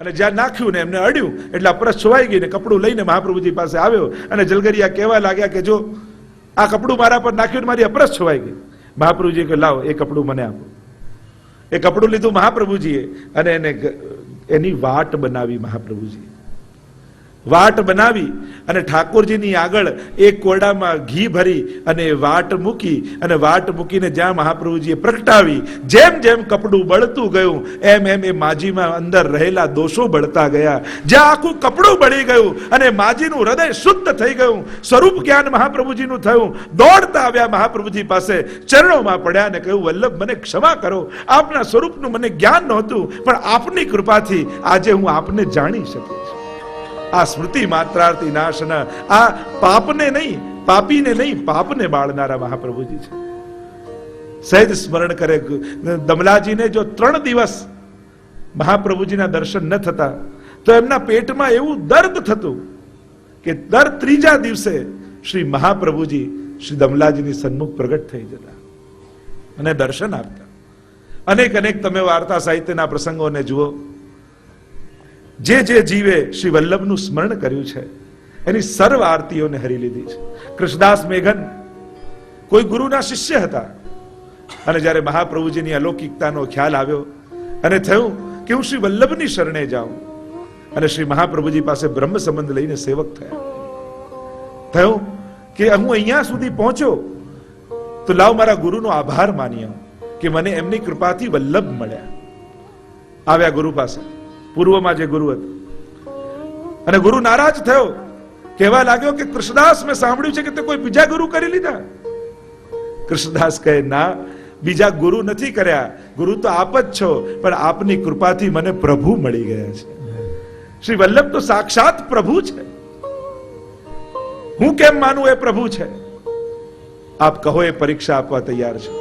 અને જ્યાં નાખ્યું ને એમને અડ્યું એટલે અપરસ છવાઈ ગઈ ને કપડું લઈને મહાપ્રભુજી પાસે આવ્યો અને જલગરિયા કહેવા લાગ્યા કે જો આ કપડું મારા પર નાખ્યું મારી અપરસ છવાઈ ગઈ. મહાપ્રભુજી કે લાવો એ કપડું મને આપો. એ કપડું લીધું મહાપ્રભુજીએ અને એની વાટ બનાવી. મહાપ્રભુજી વાટ બનાવી અને ઠાકોરજીની આગળ એક કોરડામાં ઘી ભરી અને વાટ મૂકી અને વાટ મૂકીને જ્યાં મહાપ્રભુજીએ પ્રગટાવી, જેમ જેમ કપડું બળતું ગયું એમ એમ એ માજીમાં અંદર રહેલા દોષો બળતા ગયા. જ્યાં આખું કપડું બળી ગયું અને માજીનું હૃદય શુદ્ધ થઈ ગયું, સ્વરૂપ જ્ઞાન મહાપ્રભુજીનું થયું, દોડતા આવ્યા મહાપ્રભુજી પાસે, ચરણોમાં પડ્યા અને કહ્યું, વલ્લભ મને ક્ષમા કરો, આપના સ્વરૂપનું મને જ્ઞાન નહોતું, પણ આપની કૃપાથી આજે હું આપને જાણી શકું છું. આ સ્મૃતિ માત્રાર્થી નાશના, આ પાપને નહીં, પાપીને નહીં, પાપને બાળનારા મહાપ્રભુજી છે. સહેજ સ્મરણ કરે. દમલાજીને જો 3 દિવસ મહાપ્રભુજીના દર્શન ન થતા તો એમના પેટમાં એવું દર્દ થતું કે દર 3જા દિવસે શ્રી મહાપ્રભુજી શ્રી દમલાજીની સન્મુખ પ્રગટ થઈ જતા અને દર્શન આપતા. અનેક અનેક તમે વાર્તા સાહિત્યના પ્રસંગોને જુઓ. જે જે જીવે શ્રી વલ્લભનું સ્મરણ કર્યું છે એની સર્વ આરતીઓને હરી લીધી છે. કૃષ્ણદાસ મેઘન કોઈ ગુરુના શિષ્ય હતા અને જ્યારે મહાપ્રભુજીની અલૌકિકતાનો ખ્યાલ આવ્યો અને થયું કે હું શ્રી વલ્લભની શરણે જાઉં અને શ્રી મહાપ્રભુજી પાસે બ્રહ્મ સંબંધ લઈને સેવક થયા. થયું કે હું અહીંયા સુધી પહોંચ્યો તો લાવ મારા ગુરુનો આભાર માન્યો કે મને એમની કૃપાથી વલ્લભ મળ્યા. આવ્યા ગુરુ પાસે, પૂર્વમાં જે ગુરુ હતો, અને ગુરુ નારાજ થયો, કહેવા લાગ્યો કે કૃષ્ણદાસ મેં સાંભળ્યું છે કે તે કોઈ બીજા ગુરુ કરી લીધા. કૃષ્ણદાસ કહે, ના, બીજા ગુરુ નથી કર્યા, ગુરુ તો આપ જ છો, પણ આપની કૃપાથી મને પ્રભુ મળી ગયા છે. શ્રી વલ્લભ તો સાક્ષાત પ્રભુ છે. હું કેમ માનું એ પ્રભુ છે? આપ કહો એ પરીક્ષા આપવા તૈયાર છો.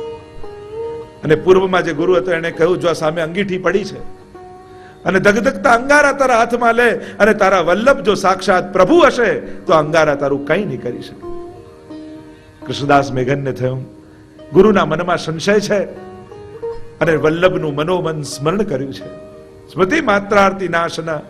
અને પૂર્વમાં જે ગુરુ હતો એને કહ્યું, જો આ સામે અંગીઠી પડી છે અને ધગધગતા અંગારા તારા હાથમાં લે અને તારા વલ્લભ જો સાક્ષાત પ્રભુ હશે તો અંગારા તારું કંઈ નહીં કરી શકે. કૃષ્ણદાસ મેઘનને થયું ગુરુના મનમાં સંશય છે અને વલ્લભનું મનોમન સ્મરણ કર્યું છે. સ્મૃતિ માત્રાર્થી નાશના,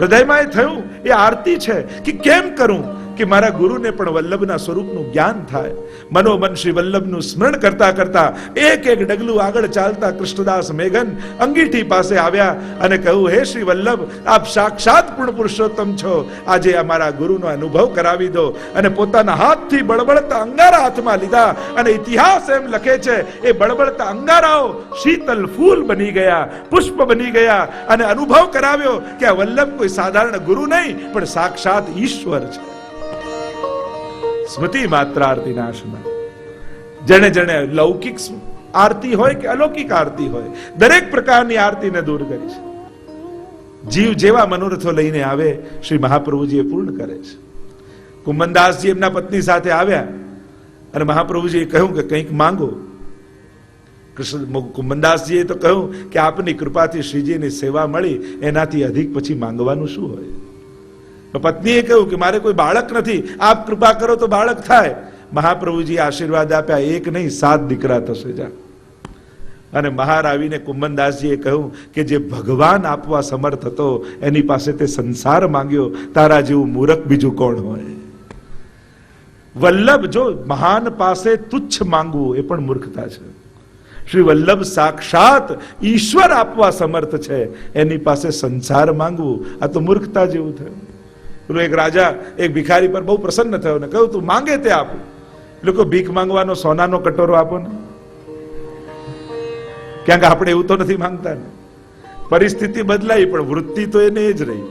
હૃદયમાં એ થયું એ આરતી છે કે કેમ કરું કે મારા ગુરુને પણ વલ્લભના સ્વરૂપનું જ્ઞાન થાય. મનોમન શ્રી વલ્લભનું સ્મરણ કરતા કરતા એક એક ડગલું આગળ ચાલતા કૃષ્ણદાસ મેઘન અંગીઠી પાસે આવ્યા અને કહ્યું, હે શ્રી વલ્લભ, આપ સાક્ષાત પૂર્ણ પુરુષોત્તમ છો, આજે અમારા ગુરુનો અનુભવ કરાવી દો. અને પોતાના હાથથી બળબળતા અંગારા હાથમાં લીધા અને ઇતિહાસ એમ લખે છે એ બળબળતા અંગારાઓ શીતલ ફૂલ બની ગયા, પુષ્પ બની ગયા અને અનુભવ કરાવ્યો કે આ વલ્લભ કોઈ સાધારણ ગુરુ નહીં પણ સાક્ષાત ઈશ્વર છે. સ્મૃતિ માત્રાર્થી નાશના. જેને જેને લૌકિક આરતી હોય કે અલૌકિક આરતી હોય, દરેક પ્રકારની આરતીને દૂર કરી છે. જીવ જેવા મનોરથો લઈને આવે શ્રી મહાપ્રભુજી એ પૂર્ણ કરે છે. કુંભનદાસજી એમના પત્ની સાથે આવ્યા અને મહાપ્રભુજીએ કહ્યું કે કંઈક માંગો. કુંભનદાસજીએ તો કહ્યું કે આપની કૃપાથી શ્રીજીની સેવા મળી, એનાથી અધિક પછી માંગવાનું શું હોય? પત્નીએ કહ્યું કે મારે કોઈ બાળક નથી, આપ કૃપા કરો તો બાળક થાય. મહાપ્રભુજી આશીર્વાદ આપ્યા, એક નહીં 7 દીકરા થશે. જા. અને બહાર આવીને કુંભનદાસજીએ કહ્યું કે જે ભગવાન આપવા સમર્થ હતો એની પાસે તે સંસાર માંગ્યો, તારા જેવું મૂર્ખ બીજું કોણ હોય? વલ્લભ જો મહાન પાસે તુચ્છ માંગવું એ પણ મૂર્ખતા છે. શ્રી વલ્લભ સાક્ષાત ઈશ્વર આપવા સમર્થ છે, એની પાસે સંસાર માંગવું આ તો મૂર્ખતા જેવું થયું. એક રાજા એક ભિખારી પર બહુ પ્રસન્ન થયો ને કહ્યું, તું માંગે તે આપું. લોકો ભીખ માંગવાનો સોનાનો કટોરો આપો ને, ક્યાં કે આપણે એવું તો નથી માંગતા ને. પરિસ્થિતિ બદલાઈ પણ વૃત્તિ તો એને જ રહી.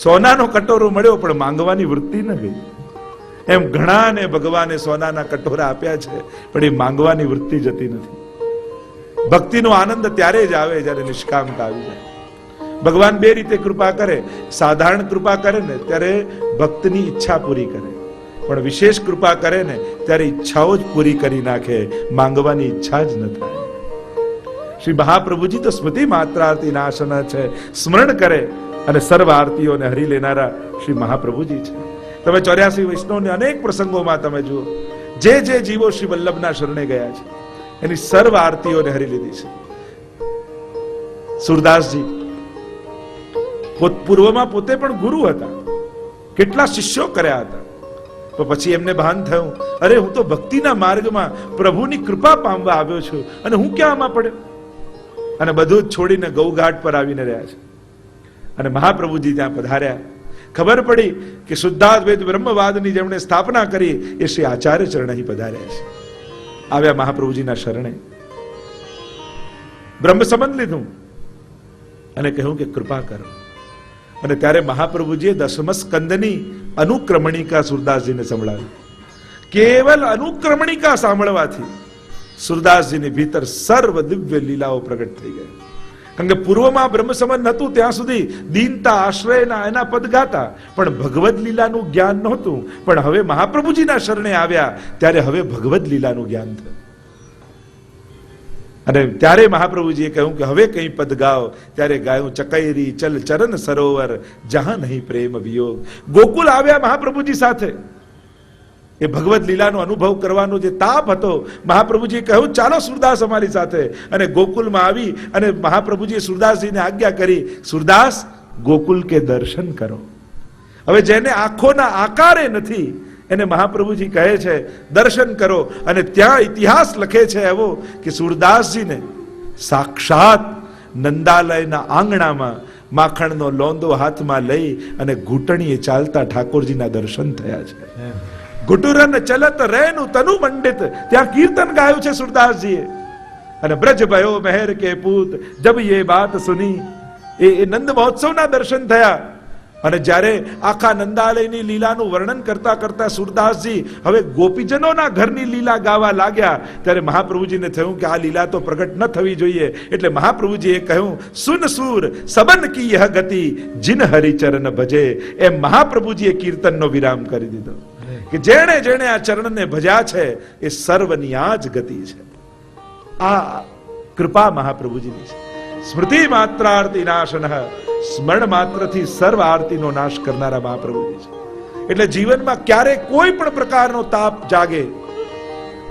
સોનાનો કટોરો મળ્યો પણ માંગવાની વૃત્તિ ન ગઈ. એમ ઘણાને ભગવાને સોનાના કટોરા આપ્યા છે પણ એ માંગવાની વૃત્તિ જતી નથી. ભક્તિનો આનંદ ત્યારે જ આવે જ્યારે નિષ્કામતા આવી જાય. ભગવાન બે રીતે કૃપા કરે. સાધારણ કૃપા કરે ને ત્યારે ભક્તની ઈચ્છા પૂરી કરે, પણ વિશેષ કૃપા કરે ને ત્યારે ઈચ્છાઓ જ પૂરી કરી નાખે, માંગવાની ઈચ્છા જ ન થાય. શ્રી મહાપ્રભુજી તો સ્મૃતિ માત્રાર્થી નાશના છે. સ્મરણ કરે અને સર્વ આરતીઓને હરી લેનારા શ્રી મહાપ્રભુજી છે. તમે 84 વૈષ્ણવને અનેક પ્રસંગોમાં તમે જુઓ, જે જે જીવો શ્રી વલ્લભના શરણે ગયા છે એની સર્વ આરતીઓને હરી લીધી છે. સુરદાસજી પૂર્વમાં પોતે પણ ગુરુ હતા, કેટલા શિષ્યો કર્યા હતા, તો પછી એમને ભાન થયું, અરે હું તો ભક્તિના માર્ગમાં પ્રભુની કૃપા પામવા આવ્યો છું અને હું ક્યાં આમાં પડ્યો, અને બધું જ છોડીને ગૌઘાટ પર આવીને રહ્યા છે. અને મહાપ્રભુજી ત્યાં પધાર્યા. ખબર પડી કે શુદ્ધાદ્વૈત બ્રહ્મવાદની જેમણે સ્થાપના કરી એ શ્રી આચાર્ય ચરણ અહીં પધાર્યા છે. આવ્યા મહાપ્રભુજીના શરણે, બ્રહ્મ સંબંધ લીધું અને કહ્યું કે કૃપા કરો. અને ત્યારે મહાપ્રભુજીએ દસમ સ્કંદની અનુક્રમણિકા સુરદાસજીને સંભળાવી. કેવલ અનુક્રમણિકા સાંભળવાથી સુરદાસજીની ભીતર સર્વ દિવ્ય લીલાઓ પ્રગટ થઈ ગઈ. કારણ કે પૂર્વમાં બ્રહ્મ સંબંધ હતું ત્યાં સુધી દીનતા આશ્રયના એના પદ ગાતા, પણ ભગવદ લીલાનું જ્ઞાન નહોતું. પણ હવે મહાપ્રભુજીના શરણે આવ્યા ત્યારે હવે ભગવદ લીલાનું જ્ઞાન થયું. અને ત્યારે મહાપ્રભુજીએ કહ્યું કે હવે કઈ પદ ગાઓ. ત્યારે ગાયું ચકૈરી ચલ ચરણ સરોવર જહાં નહીં પ્રેમ વિયોગ. ગોકુલ આવ્યા મહાપ્રભુજી સાથે. એ ભગવદ લીલાનો અનુભવ કરવાનો જે તાપ હતો, મહાપ્રભુજીએ કહ્યું ચાલો સુરદાસ અમારી સાથે. અને ગોકુલમાં આવી અને મહાપ્રભુજીએ સુરદાસજીને આજ્ઞા કરી, સુરદાસ ગોકુલ કે દર્શન કરો. હવે જેને આંખોના આકારે નથી એને મહાપ્રભુજી કહે છે દર્શન કરો. અને ત્યાં ઇતિહાસ લખે છે એવો કે સુરદાસજીને સાક્ષાત નંદાલયના આંગણામાં માખણનો લોંદો હાથમાં લઈ અને ઘૂંટણીએ ચાલતા ઠાકોરજીના દર્શન થયા છે. ઘુટુરન ચલત રેનું તનુ મંડિત, ત્યાં કીર્તન ગાયું છે સુરદાસજીએ. અને બ્રજ ભયો મહેર કે પૂત જબ યે બાત સુની, એ નંદ મહોત્સવના દર્શન થયા. અને જ્યારે આખા નંદાલયની લીલાનું વર્ણન કરતા કરતા સુરદાસજી હવે ગોપીજનોના ઘરની લીલા ગાવા લાગ્યા, ત્યારે મહાપ્રભુજીને થયું કે આ લીલા તો પ્રગટ ન થવી જોઈએ. એટલે મહાપ્રભુજીએ કહ્યું સુન સુર સબન કી યહ ગતિ જિન હરિચરણ ભજે. એમ મહાપ્રભુજીએ કીર્તનનો વિરામ કરી દીધો કે જેણે જેણે આ ચરણને ભજ્યા છે એ સર્વની આ જ ગતિ છે. આ કૃપા મહાપ્રભુજીની છે. સ્મૃતિ માત્રાર્થી નાશનઃ, સ્મરણ માત્રથી સર્વ આરતીનો નાશ કરનારા મહાપ્રભુજી છે. એટલે જીવનમાં ક્યારે કોઈ પણ પ્રકારનો તાપ જાગે,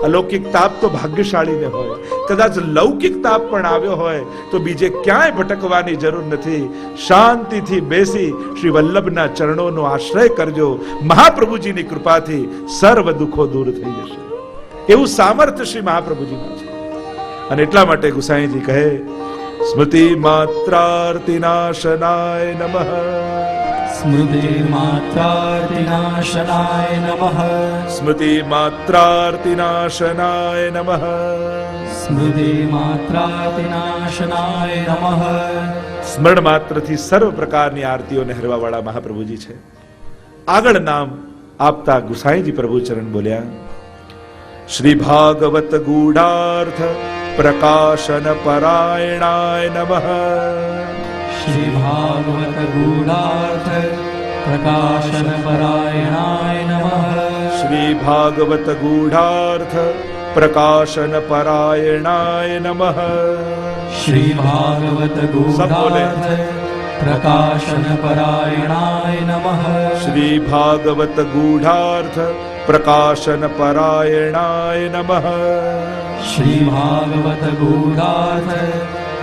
અલૌકિક તાપ તો ભાગ્યશાળીને હોય, કદાચ લૌકિક તાપ પણ આવ્યો હોય તો બીજે ક્યાંય ભટકવાની જરૂર નથી. શાંતિથી બેસી શ્રી વલ્લભના ચરણોનો આશ્રય કરજો. મહાપ્રભુજીની કૃપાથી સર્વ દુઃખો દૂર થઈ જશે. એવું સામર્થ્ય શ્રી મહાપ્રભુજીનું છે. અને એટલા માટે ગુસાઈજી કહે સ્મૃતિ માત્રાર્તિનાશનાય નમઃ, સ્મૃતિ માત્રાર્તિનાશનાય નમઃ, સ્મૃતિ માત્રાર્તિનાશનાય નમઃ, સ્મૃતિ માત્રાર્તિનાશનાય નમઃ. સ્મરણ માત્રથી સર્વ પ્રકારની આરતીઓને હરવા વાળા મહાપ્રભુજી છે. આગળ નામ આપતા ગુસાઈજી પ્રભુ ચરણ બોલ્યા શ્રી ભાગવત ગૂઢાર્થ પ્રકાશન પરાયણાય નમઃ, શ્રી ભાગવત ગૂઢાર્થ પ્રકાશન પરાયણાય નમઃ, શ્રી ભાગવત ગૂઢાર્થ પ્રકાશન પરાયણાય નમઃ, શ્રી ભાગવત ગૂઢાર્થ પ્રકાશન પરાયણાય નમઃ, શ્રી ભાગવત ગૂઢાર્થ પ્રકાશન પરાયણાય નમઃ, શ્રી ભાગવત ગૂઢાર્થ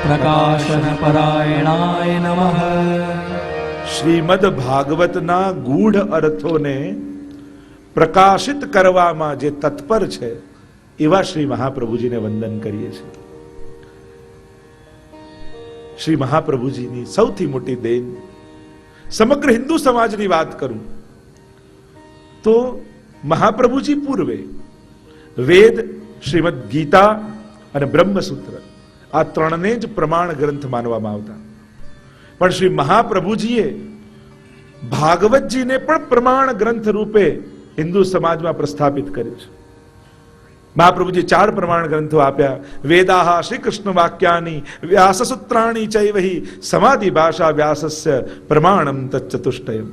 પ્રકાશન પરાયણાય નમઃ. શ્રીમદ ભાગવતના ગૂઢ અર્થોને પ્રકાશિત કરવામાં જે તત્પર છે એવા શ્રી મહાપ્રભુજીને વંદન કરીએ છીએ. શ્રી મહાપ્રભુજીની સૌથી મોટી દેન, સમગ્ર હિન્દુ સમાજની વાત કરું તો મહાપ્રભુજી પૂર્વે વેદ, શ્રીમદ ગીતા અને બ્રહ્મસૂત્ર આ ત્રણને જ પ્રમાણ ગ્રંથ માનવામાં આવતા. પણ શ્રી મહાપ્રભુજીએ ભાગવતજીને પણ પ્રમાણ ગ્રંથ રૂપે હિન્દુ સમાજમાં પ્રસ્થાપિત કર્યું છે. મહાપ્રભુજી 4 પ્રમાણ ગ્રંથો આપ્યા. વેદાહ શ્રી કૃષ્ણ વાક્યાની વ્યાસસૂત્રાણી ચૈવહી સમાધિ ભાષા વ્યાસસ્ય પ્રમાણમ તચ્ચતુષ્ટયમ.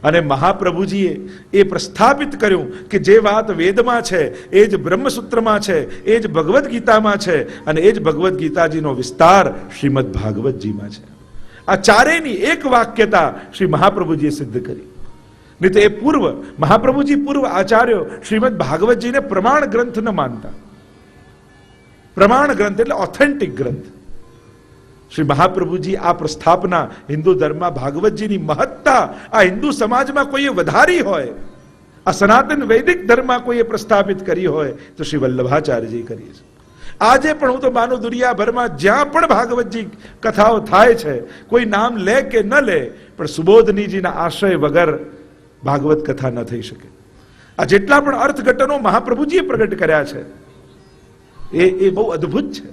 અને મહાપ્રભુજીએ એ પ્રસ્થાપિત કર્યું કે જે વાત વેદમાં છે એ જ બ્રહ્મસૂત્રમાં છે, એ જ ભગવદ્ ગીતામાં છે અને એ જ ભગવદ્ ગીતાજીનો વિસ્તાર શ્રીમદ ભાગવતજીમાં છે. આ ચારેયની એક વાક્યતા શ્રી મહાપ્રભુજીએ સિદ્ધ કરી. નહીં તો એ પૂર્વ મહાપ્રભુજી પૂર્વ આચાર્યો શ્રીમદ ભાગવતજીને પ્રમાણ ગ્રંથ ન માનતા. પ્રમાણ ગ્રંથ એટલે ઓથેન્ટિક ગ્રંથ. શ્રી મહાપ્રભુજી આ પ્રસ્થાપના હિન્દુ ધર્મમાં ભાગવતજીની મહત્તા આ હિન્દુ સમાજમાં કોઈએ વધારી હોય, આ સનાતન વૈદિક ધર્મમાં કોઈએ પ્રસ્થાપિત કરી હોય તો શ્રી વલ્લભાચાર્યજી કરી છે. આજે પણ હું તો માનું દુનિયાભરમાં જ્યાં પણ ભાગવતજી કથાઓ થાય છે, કોઈ નામ લે કે ન લે, પણ સુબોધનીજીના આશ્રય વગર ભાગવત કથા ન થઈ શકે. આ જેટલા પણ અર્થઘટનો મહાપ્રભુજીએ પ્રગટ કર્યા છે એ બહુ અદ્ભુત છે.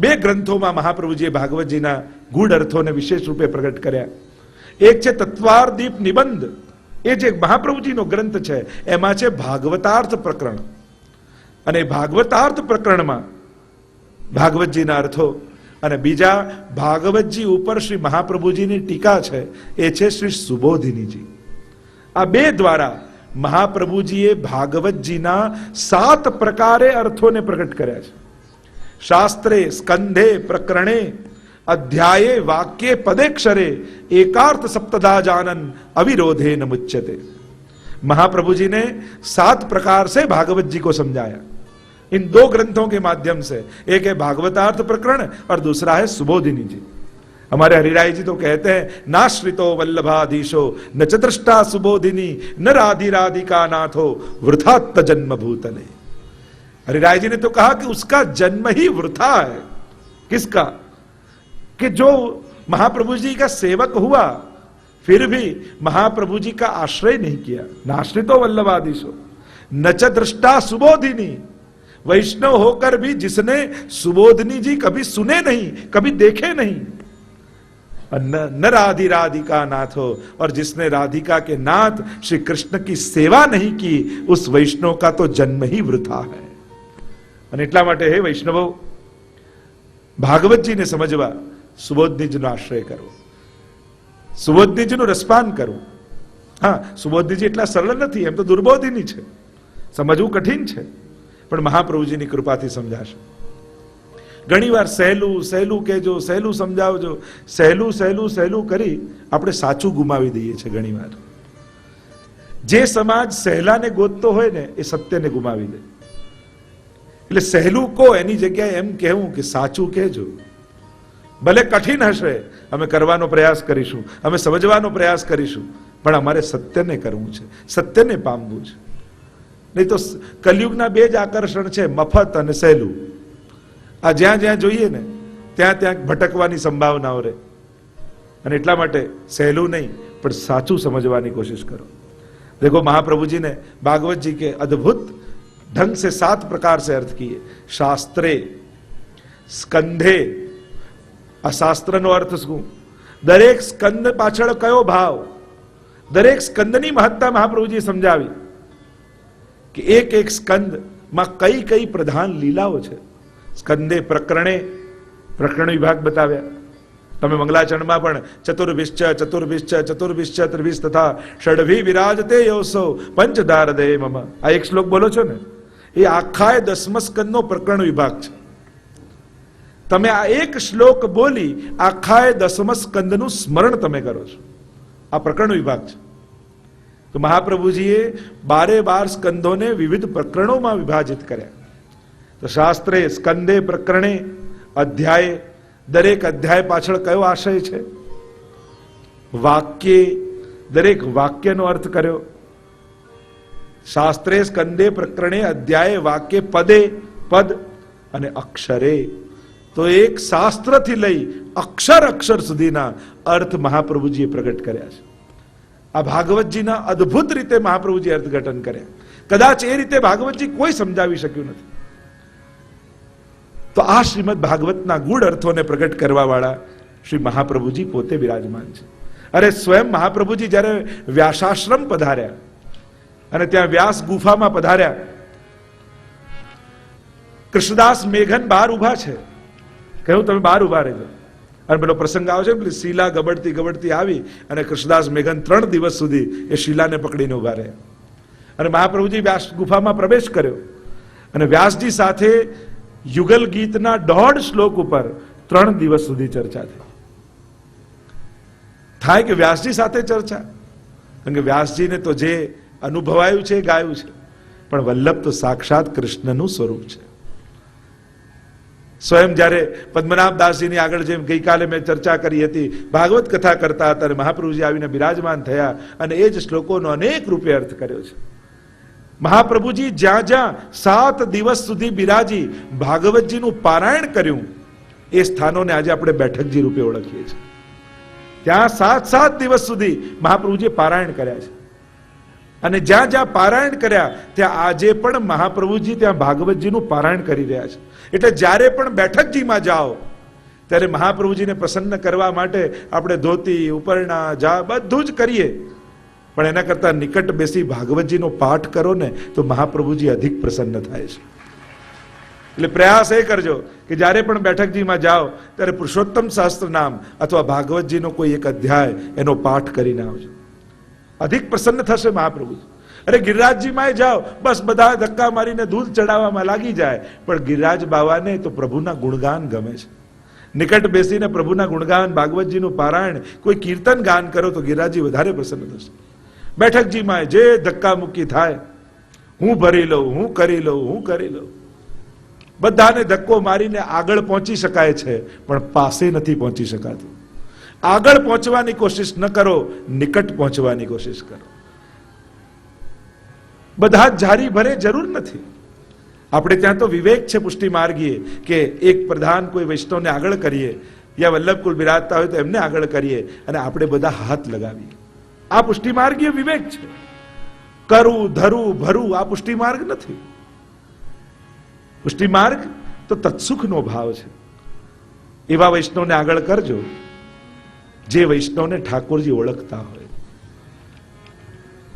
બે ગ્રંથોમાં મહાપ્રભુજીએ ભાગવતજીના ગૂઢ અર્થોને વિશેષ રૂપે પ્રગટ કર્યા. એક છે તત્વારદીપ નિબંધ, એ જે મહાપ્રભુજીનો ગ્રંથ છે એમાં છે ભાગવતાર્થ પ્રકરણ, અને ભાગવતાર્થ પ્રકરણમાં ભાગવતજીના અર્થો, અને બીજા ભાગવતજી ઉપર શ્રી મહાપ્રભુજીની ટીકા છે એ છે શ્રી સુબોધિનીજી. આ બે દ્વારા મહાપ્રભુજીએ ભાગવતજીના 7 પ્રકારે અર્થોને પ્રગટ કર્યા છે. શાસ્ત્રે, સ્કંધે, પ્રકરણે, અધ્યાયે, વાક્ये, પદેક્ષરે એકાર્થ સપ્તધા जानन अविरोधे न मुच्यते. महाप्रभु जी ने 7 प्रकार से भागवत जी को समझाया इन 2 ग्रंथों के माध्यम से. एक है भागवतार्थ प्रकरण और दूसरा है सुबोधिनी जी. हमारे हरिराय जी तो कहते हैं नाश्रितो वल्लभाधीशो न च दृष्टा सुबोधिनी न राधि राधिका नाथो वृथात्त जन्म भूतले. हरिराय जी ने तो कहा कि उसका जन्म ही वृथा है. किसका? कि जो महाप्रभु जी का सेवक हुआ फिर भी महाप्रभु जी का आश्रय नहीं किया. नाश्रितो वल्लभाधीशो न च दृष्टा सुबोधिनी, वैष्णव होकर भी जिसने सुबोधिनी जी कभी सुने नहीं, कभी देखे नहीं, न राधि राधिका नाथ हो, और जिसने राधिका के नाथ श्री कृष्ण की सेवा नहीं की, उस वैष्णव का तो जन्म ही वृथा है. અને એટલા માટે હે વૈષ્ણવો, ભાગવતજીને સમજવા સુબોધનીજીનો આશ્રય કરવો, સુબોધનીજીનું રસપાન કરવું. હા, સુબોધનીજી એટલા સરળ નથી, એમ તો દુર્બોધિની છે, સમજવું કઠિન છે, પણ મહાપ્રભુજીની કૃપાથી સમજાશે. ઘણીવાર સહેલું સહેલું કહેજો, સહેલું સમજાવજો, સહેલું સહેલું સહેલું કરી આપણે સાચું ગુમાવી દઈએ છીએ. ઘણીવાર જે સમાજ સહેલાને ગોતતો હોય ને એ સત્યને ગુમાવી દે. એટલે સહેલું કહો એની જગ્યાએ એમ કહેવું કે સાચું કહેજો. ભલે કઠિન હશે, અમે કરવાનો પ્રયાસ કરીશું, અમે સમજવાનો પ્રયાસ કરીશું, પણ અમારે સત્યને કરવું છે, સત્યને પામવું છે. નહીં તો કલયુગના 2 જ આકર્ષણ છે, મફત અને સહેલું. આ જ્યાં જ્યાં જોઈએ ને ત્યાં ત્યાં ભટકવાની સંભાવનાઓ રહે. અને એટલા માટે સહેલું નહીં પણ સાચું સમજવાની કોશિશ કરો. देखो महाप्रभु जी ने भागवत जी के अद्भुत ढंग से 7 प्रकार से अर्थ किए. शास्त्रे, स्कंधे, અશાસ્ત્રનો અર્થ શું? દરેક સ્કંદ પાછળ કયો ભાવ, દરેક સ્કંદની મહત્તા મહાપ્રભુજીએ સમજાવી કે એક એક સ્કંદમાં કઈ કઈ પ્રધાન લીલાઓ છે. સ્કંદે પ્રકરણે, પ્રકરણ વિભાગ બતાવ્યા. તમે મંગલાચરણમાં પણ ચતુર્વિશ્ચ ચતુર્વિશ્ચ ચતુર્વિશ્ચ ત્રિવિશ તથા ષડભી વિરાજતે યોસો પંચદારદે મમ, આ એક શ્લોક બોલો છો ને, એ આખા 10મ સ્કંદનો પ્રકરણ વિભાગ છે. તમે આ એક શ્લોક બોલી આખા 10મ સ્કંદનું સ્મરણ તમે કરો છો. આ પ્રકરણ વિભાગ છે. તો મહાપ્રભુજીએ 12 સ્કંદોને વિવિધ પ્રકરણોમાં વિભાજિત કર્યા. તો શાસ્ત્રે, સ્કંદે, પ્રકરણે, અધ્યાય, દરેક અધ્યાય પાછળ કયો આશય છે? વાક્ય, દરેક વાક્યનો અર્થ કર્યો. શાસ્ત્રે, સ્કંદે, પ્રકરણે, અધ્યાય, વાક્ય, પદે, પદ અને અક્ષરે. તો એક શાસ્ત્રથી લઈ અક્ષર અક્ષર સુધીના અર્થ મહાપ્રભુજીએ પ્રગટ કર્યા છે. આ ભાગવતજીના અદ્ભુત રીતે મહાપ્રભુજી અર્થઘટન કર્યા. કદાચ એ રીતે ભાગવતજી કોઈ સમજાવી શક્યું નથી. તો આ શ્રીમદ ભાગવતના ગૂઢ અર્થોને પ્રગટ કરવા વાળા શ્રી મહાપ્રભુજી પોતે બિરાજમાન છે. અરે સ્વયં મહાપ્રભુજી જ્યારે વ્યાસાશ્રમ પધાર્યા અને ત્યાં વ્યાસ ગુફામાં પધાર્યા, કૃષ્ણદાસ મેઘન બહાર ઉભા છે, કહ્યું તમે બહાર ઉભા રહેજો. અને પેલો પ્રસંગ આવે છે, પેલી શીલા ગબડતી ગબડતી આવી અને કૃષ્ણદાસ મેઘન 3 દિવસ સુધી એ શીલાને પકડીને ઉભા રહ્યા. અને મહાપ્રભુજી વ્યાસ ગુફામાં પ્રવેશ કર્યો અને વ્યાસજી સાથે યુગલ ગીતના 1.5 શ્લોક ઉપર 3 દિવસ સુધી ચર્ચા થઈ. થાય કે વ્યાસજી સાથે ચર્ચા, કારણ કે વ્યાસજીને તો જે અનુભવાયું છે ગાયું છે, પણ વલ્લભ તો સાક્ષાત કૃષ્ણનું સ્વરૂપ છે. સ્વયં જ્યારે પદ્મનાભ દાસજીની આગળ જેમ ગઈકાલે મેં ચર્ચા કરી હતી, ભાગવત કથા કરતા હતા અને મહાપ્રભુજી આવીને બિરાજમાન થયા અને એ જ શ્લોકોનો અનેક રૂપે અર્થ કર્યો છે. મહાપ્રભુજી જ્યાં જ્યાં 7 દિવસ સુધી બિરાજી ભાગવતજીનું પારાયણ કર્યું, એ સ્થાનોને આજે આપણે બેઠકજી રૂપે ઓળખીએ છીએ. ત્યાં 7 દિવસ સુધી મહાપ્રભુજીએ પારાયણ કર્યા છે અને જ્યાં જ્યાં પારાયણ કર્યા ત્યાં આજે પણ મહાપ્રભુજી ત્યાં ભાગવતજીનું પારાયણ કરી રહ્યા છે. એટલે જ્યારે પણ બેઠકજીમાં જાઓ ત્યારે મહાપ્રભુજીને પ્રસન્ન કરવા માટે આપણે ધોતી, ઉપરણા, જા બધું જ કરીએ, પણ એના કરતા નિકટ બેસી ભાગવતજીનો પાઠ કરો ને તો મહાપ્રભુજી અધિક પ્રસન્ન થાય છે. એટલે પ્રયાસ એ કરજો કે જ્યારે પણ બેઠકજીમાં જાઓ ત્યારે પુરુષોત્તમ શાસ્ત્ર નામ અથવા ભાગવતજીનો કોઈ એક અધ્યાય એનો પાઠ કરીને આવજો, અધિક પ્રસન્ન થશે મહાપ્રભુજી. અરે ગિરિરાજજીમાં જાઓ, બસ બધા ધક્કા મારીને દૂધ ચડાવવામાં લાગી જાય, પણ ગિરિરાજ બાવાને તો પ્રભુના ગુણગાન ગમે છે. નિકટ બેસીને પ્રભુના ગુણગાન, ભાગવતજીનું પારાયણ, કોઈ કીર્તન ગાન કરો તો ગિરિરાજજી વધારે પ્રસન્ન થશે. બેઠકજીમાં જે ધક્કા મુક્કી થાય, હું ભરી લઉં, હું કરી લઉં, હું કરી લઉં, બધાને ધક્કો મારીને આગળ પહોંચી શકાય છે પણ પાસે નથી પહોંચી શકાતું. આગળ પહોંચવાની કોશિશ ન કરો, નિકટ પહોંચવાની કોશિશ કરો. બધા જ જારી ભરે જરૂર નથી. આપણે ત્યાં તો વિવેક છે પુષ્ટિ માર્ગીએ કે એક પ્રધાન કોઈ વૈષ્ણવને આગળ કરીએ, યા વલ્લભકુલ બિરાજતા હોય તો એમને આગળ કરીએ અને આપણે બધા હાથ લગાવીએ. આ પુષ્ટિ માર્ગીય વિવેક છે. કરું, ધરું, ભરું આ પુષ્ટિ માર્ગ નથી. પુષ્ટિ માર્ગ તો તત્સુખનો ભાવ છે. એવા વૈષ્ણવને આગળ કરજો જે વૈષ્ણવને ઠાકોરજી ઓળખતા હોય.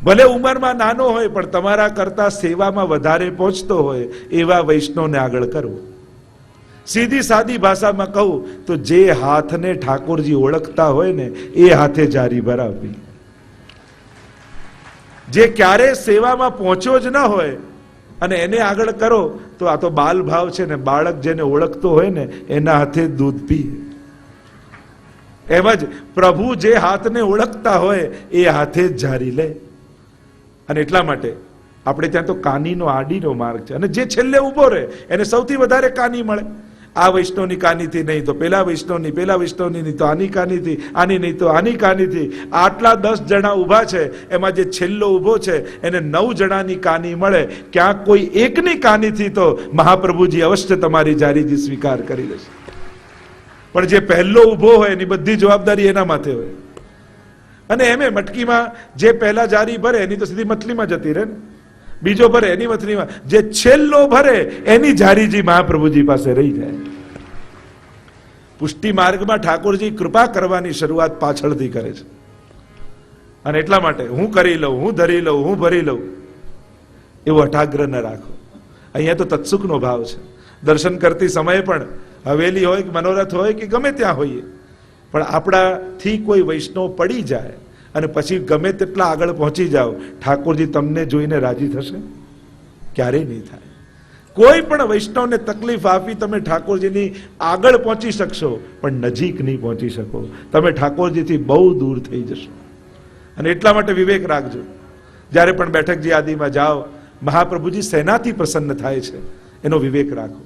ભલે ઉંમરમાં નાનો હોય પણ તમારા કરતા સેવામાં વધારે પહોંચતો હોય એવા વૈષ્ણવને આગળ કરો. સીધી સાદી ભાષામાં કહું તો જે હાથને ઠાકોરજી ઓળખતા હોય ને એ હાથે જારી ભરાવી. જે ક્યારે સેવામાં પહોંચ્યો જ ન હોય અને એને આગળ કરો તો આ તો બાલ ભાવ છે ને, બાળક જેને ઓળખતો હોય ને એના હાથે દૂધ પીએ. એમ જ પ્રભુ જે હાથને ઓળખતા હોય એ હાથે જ જારી લે. અને એટલા માટે આપણે ત્યાં તો કાનીનો આડીનો માર્ગ છે અને જે છેલ્લે ઉભો રહે એને સૌથી વધારે કાની મળે. આ વૈષ્ણવની કાનીથી નહીં તો પેલા વૈષ્ણવની, પેલા વૈષ્ણવની નહીં તો આની કાનીથી, આની નહીં તો આની કાનીથી. આટલા 10 જણા ઊભા છે, એમાં જે છેલ્લો ઊભો છે એને 9 જણાની કાની મળે. ક્યાંક કોઈ એકની કાનીથી તો મહાપ્રભુજી અવશ્ય તમારી જારીજી સ્વીકાર કરી લેશે. પણ જે પહેલો ઊભો હોય એની બધી જવાબદારી એના માથે હોય. અને એમે મટકીમાં જે પહેલા જારી ભરે એની તો સીધી મથલીમાં જતી રહે ને, બીજો ભરે એની મથલીમાં, જે છેલ્લો ભરે એની જારીજી મહાપ્રભુજી પાસે રહી જાય. પુષ્ટિ માર્ગમાં ઠાકોરજી કૃપા કરવાની શરૂઆત પાછળથી કરે છે. અને એટલા માટે હું કરી લઉં, હું ધરી લઉં, હું ભરી લઉં એવો અઠાગ્રહ ન રાખો. અહીંયા તો તત્સુખનો ભાવ છે. દર્શન કરતી સમયે પણ હવેલી હોય કે મનોરથ હોય કે ગમે ત્યાં હોઈએ, પણ આપણાથી કોઈ વૈષ્ણવ પડી જાય અને પછી ગમે તેટલા આગળ પહોંચી જાઓ, ઠાકોરજી તમને જોઈને રાજી થશે? ક્યારેય નહીં થાય. કોઈ પણ વૈષ્ણવને તકલીફ આપી તમે ઠાકોરજીની આગળ પહોંચી શકશો પણ નજીક નહીં પહોંચી શકો. તમે ઠાકોરજીથી બહુ દૂર થઈ જશો. અને એટલા માટે વિવેક રાખજો. જ્યારે પણ બેઠકજી આદિમાં જાઓ, મહાપ્રભુજી શેનાથી પ્રસન્ન થાય છે એનો વિવેક રાખો.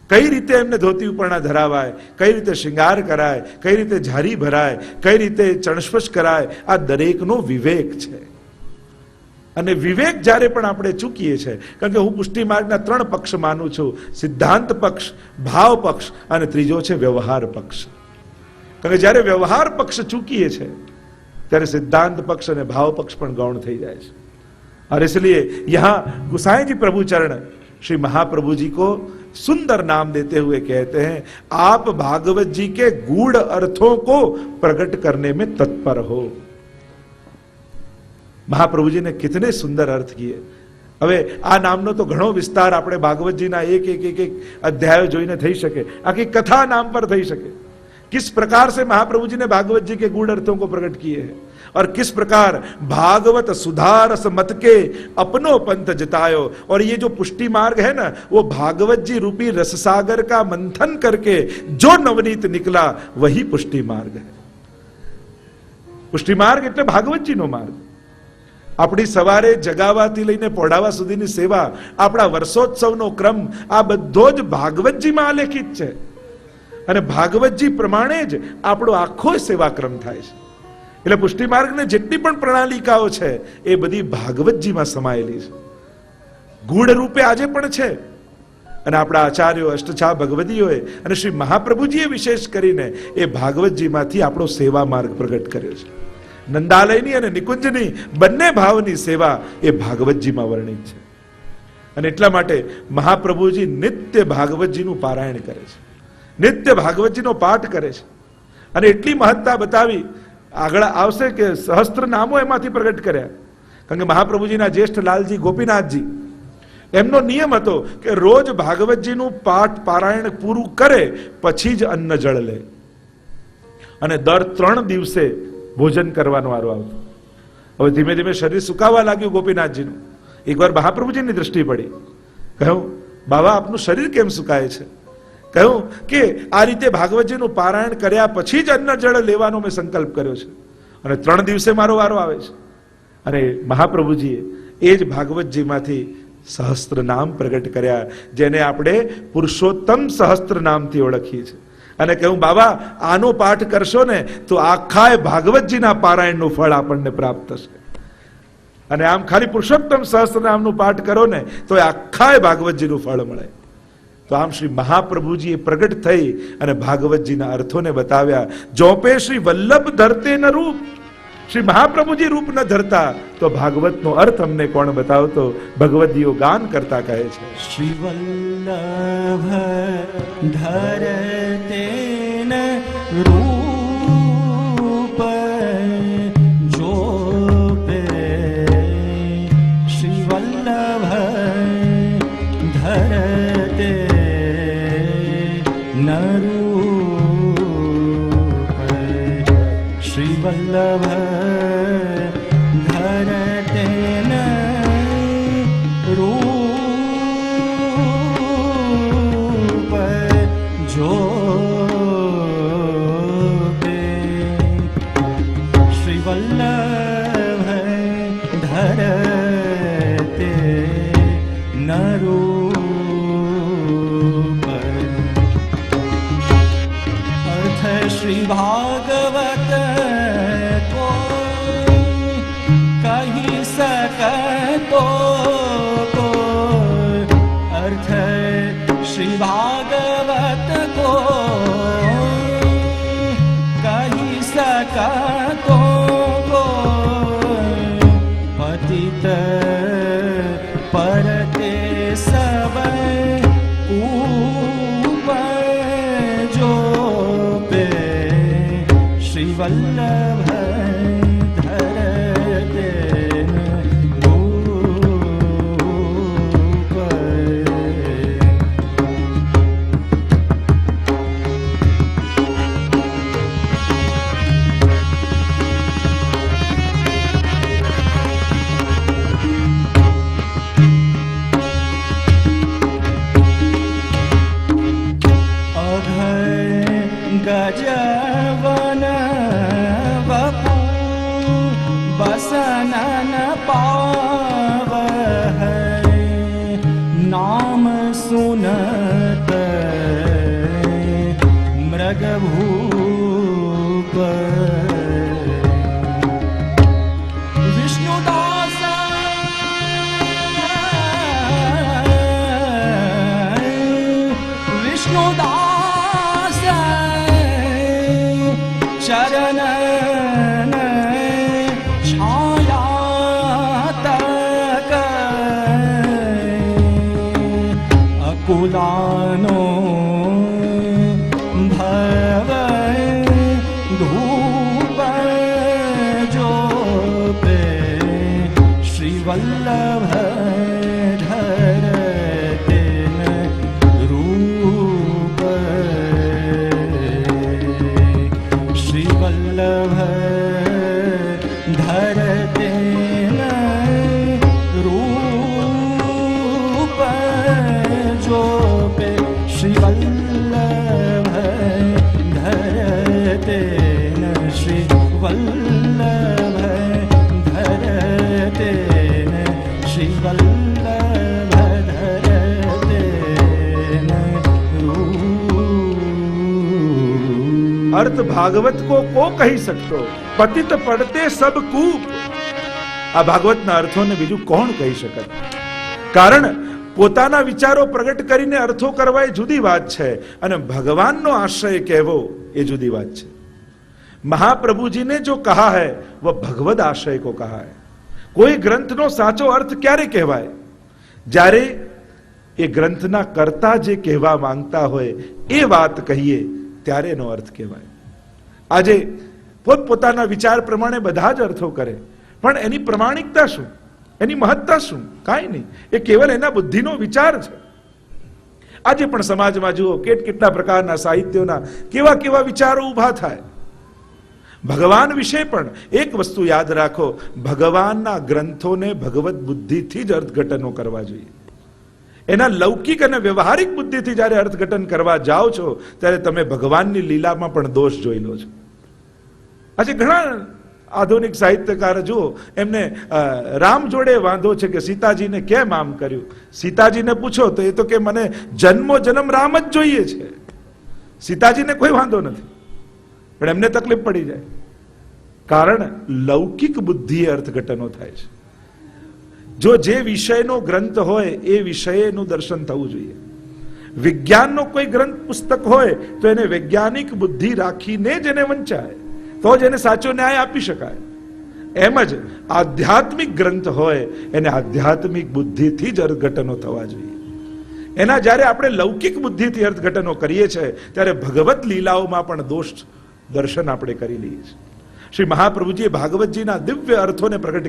કઈ રીતે એમને ધોતી ઉપરણા ધરાવાય, કઈ રીતે શૃંગાર કરાય, કઈ રીતે જારી ભરાય, કઈ રીતે ચણસ્પર્શ કરાય, આ દરેકનો વિવેક છે. અને વિવેક જ્યારે પણ આપણે ચૂકીએ છીએ, કારણ કે હું પુષ્ટિ માર્ગના 3 પક્ષ માનું છું: સિદ્ધાંત પક્ષ, ભાવ પક્ષ અને ત્રીજો છે વ્યવહાર પક્ષ. કારણ કે જ્યારે વ્યવહાર પક્ષ ચૂકીએ છીએ ત્યારે સિદ્ધાંત પક્ષ અને ભાવ પક્ષ પણ ગૌણ થઈ જાય છે. और इसलिए यहाँ गुसाई जी प्रभु चरण श्री महाप्रभु जी को सुंदर नाम देते हुए कहते हैं, आप भागवत जी के गूढ़ अर्थों को प्रकट करने में तत्पर हो. મહાપ્રભુજી ને કિતને સુંદર અર્થ કિએ. હવે આ નામનો તો ઘણો વિસ્તાર આપણે ભાગવતજીના એક અધ્યાય જોઈને થઈ શકે, આખી કથા નામ પર થઈ શકે. किस प्रकार से महाप्रभु जी ने भागवत जी के गूढ़ अर्थों को प्रकट किए हैं और किस प्रकार भागवत सुधारस मत के अपनो पंथ जितायो. और ये जो पुष्टि मार्ग है ना, वो भागवत जी रूपी रससागर का मंथन करके जो नवनीत निकला वही पुष्टि मार्ग है. पुष्टि मार्ग એટલે ભાગવત જી નો માર્ગ. આપણી સવારે જગાવાથી લઈને પોઢાવા સુધીની સેવા, આપણા વર્ષોત્સવનો ક્રમ, આ બધો જ ભાગવતજીમાં આલેખિત છે. અને ભાગવતજી પ્રમાણે જ આપણો આખો સેવાક્રમ થાય છે. એટલે પુષ્ટિ માર્ગને જેટલી પણ પ્રણાલિકાઓ છે એ બધી ભાગવતજીમાં સમાયેલી છે, ગૂઢ રૂપે આજે પણ છે. અને આપણા આચાર્યો, અષ્ટછા ભગવદીઓએ અને શ્રી મહાપ્રભુજીએ વિશેષ કરીને એ ભાગવતજીમાંથી આપણો સેવા માર્ગ પ્રગટ કર્યો છે. નંદાલયની અને નિકુંજની બંને ભાવની સેવા એ ભાગવતજીમાં વર્ણિત છે. અને એટલા માટે મહાપ્રભુજી નિત્ય ભાગવતજીનું પારાયણ કરે છે, નિત્ય ભાગવતજીનો પાઠ કરે છે. અને એટલી મહત્તા બતાવી, આગળ આવશે કે સહસ્ત્ર નામો એમાંથી પ્રગટ કર્યા. કારણ કે મહાપ્રભુજીના જ્યેષ્ઠ લાલજી ગોપીનાથજી, એમનો નિયમ હતો કે રોજ ભાગવતજીનું પાઠ પારાયણ પૂરું કરે પછી જ અન્ન જળ લે, અને દર 3 દિવસે ભોજન કરવાનો વારો આવતો. હવે ધીમે ધીમે શરીર સુકાવા લાગ્યું ગોપીનાથજીનું. એકવાર મહાપ્રભુજીની દ્રષ્ટિ પડી. કહ્યું, બાબા આપનું શરીર કેમ સુકાય છે? કહ્યું કે આ રીતે ભાગવતજીનું પારાયણ કર્યા પછી જ અન્ન જળ લેવાનો મેં સંકલ્પ કર્યો છે, અને 3 દિવસે મારો વારો આવે છે. અને મહાપ્રભુજીએ એ જ ભાગવતજીમાંથી સહસ્ત્ર નામ પ્રગટ કર્યા, જેને આપણે પુરુષોત્તમ સહસ્ત્ર નામથી ઓળખીએ છીએ. અને કહ્યું, બાબા આનો પાઠ કરશો ને તો આખા ભાગવતજીના પારાયણનું ફળ આપણને પ્રાપ્ત થશે. અને આમ ખાલી પુરુષોત્તમ સહસ્ત્ર નામનું પાઠ કરો ને તો આખા ભાગવતજીનું ફળ મળે. તો આમ શ્રી મહાપ્રભુજીએ પ્રગટ થઈ અને ભાગવતજીના અર્થોને બતાવ્યા. જોપે શ્રી વલ્લભ ધરતે ન રૂપ, શ્રી મહાપ્રભુજી રૂપ ન ધરતા તો ભાગવતનો અર્થ અમને કોણ બતાવતો? ભગવદીઓ ગાન કરતા કહે છે, શ્રી વલ્લભ ધરતે ન રૂપ જોપે, શ્રી વલ્લભ ધરતે ન રૂપ, શ્રી વલ્લભ ધરતે ન રૂપ જોપે, શ્રી વલ્લભ ધરતે ન રૂપ. अर्थ श्री भागवत को कही सकतो को, अर्थ श्री भागवत को कही सकतो को, पतित परते सब वल्लभ धरते न रूप. अभय गजवन बसन पावह, नाम सुनत मृगभूप. विष्णुदास विष्णुदास चरण कुलानो भव धूप जोपे, श्री वल्लभ धरते न रूप, श्री वल्लभ धरते न रूप जोपे, श्री वल्लभ धरते न, श्री वल्लभ धरते अर्थ भागवत को कही सकतो, पतित पड़ते सब कूप। આ ભાગવતના અર્થોને બીજું કોણ કહી શકે? કારણ પોતાના વિચારો પ્રગટ કરીને અર્થો કરવા એ જુદી વાત છે, અને ભગવાનનો આશ્રય કહેવો એ જુદી વાત છે. महाप्रभु ने जो कहा है वह भगवद आशय को कहा है. કોઈ ગ્રંથનો સાચો અર્થ ક્યારે કહેવાય? જ્યારે એ ગ્રંથના કર્તા જે કહેવા માંગતા હોય એ વાત કહીએ ત્યારે એનો અર્થ કહેવાય. આજે પોતપોતાના વિચાર પ્રમાણે બધા જ અર્થો કરે, પણ એની પ્રમાણિકતા શું, એની મહત્તા શું? કાંઈ નહીં. એ કેવલ એના બુદ્ધિનો વિચાર છે. આજે પણ સમાજમાં જુઓ કેટલા પ્રકારના સાહિત્યોના કેવા કેવા વિચારો ઊભા થાય. ભગવાન વિશે પણ એક વસ્તુ યાદ રાખો, ભગવાનના ગ્રંથોને ભગવત બુદ્ધિથી જ અર્થઘટનો કરવા જોઈએ. એના લૌકિક અને વ્યવહારિક બુદ્ધિથી જ્યારે અર્થઘટન કરવા જાઓ છો ત્યારે તમે ભગવાનની લીલામાં પણ દોષ જોઈ લો છો. આજે ઘણા આધુનિક સાહિત્યકાર જુઓ, એમને રામ જોડે વાંધો છે કે સીતાજીને કેમ આમ કર્યું. સીતાજીને પૂછો તો એ તો કે મને જન્મો જન્મ રામ જ જોઈએ છે. સીતાજીને કોઈ વાંધો નથી, પણ એમને તકલીફ પડી જાય. કારણ લૌકિક બુદ્ધિ અર્થઘટનો થાય છે. જો જે વિષયનો ગ્રંથ હોય એ વિષયનું દર્શન થવું જોઈએ. વિજ્ઞાનનો કોઈ ગ્રંથ પુસ્તક હોય તો એને વૈજ્ઞાનિક બુદ્ધિ રાખીને જ એને વંચાય, તો જ એને સાચો ન્યાય આપી શકાય. એમ જ આધ્યાત્મિક ગ્રંથ હોય એને આધ્યાત્મિક બુદ્ધિથી જ અર્થઘટનો થવા જોઈએ. એના જ્યારે આપણે લૌકિક બુદ્ધિથી અર્થઘટનો કરીએ છીએ ત્યારે ભગવત લીલાઓમાં પણ દોષ દર્શન આપણે કરી લઈએ છીએ. શ્રી મહાપ્રભુજીએ ભાગવતજીના દિવ્ય અર્થોને પ્રગટ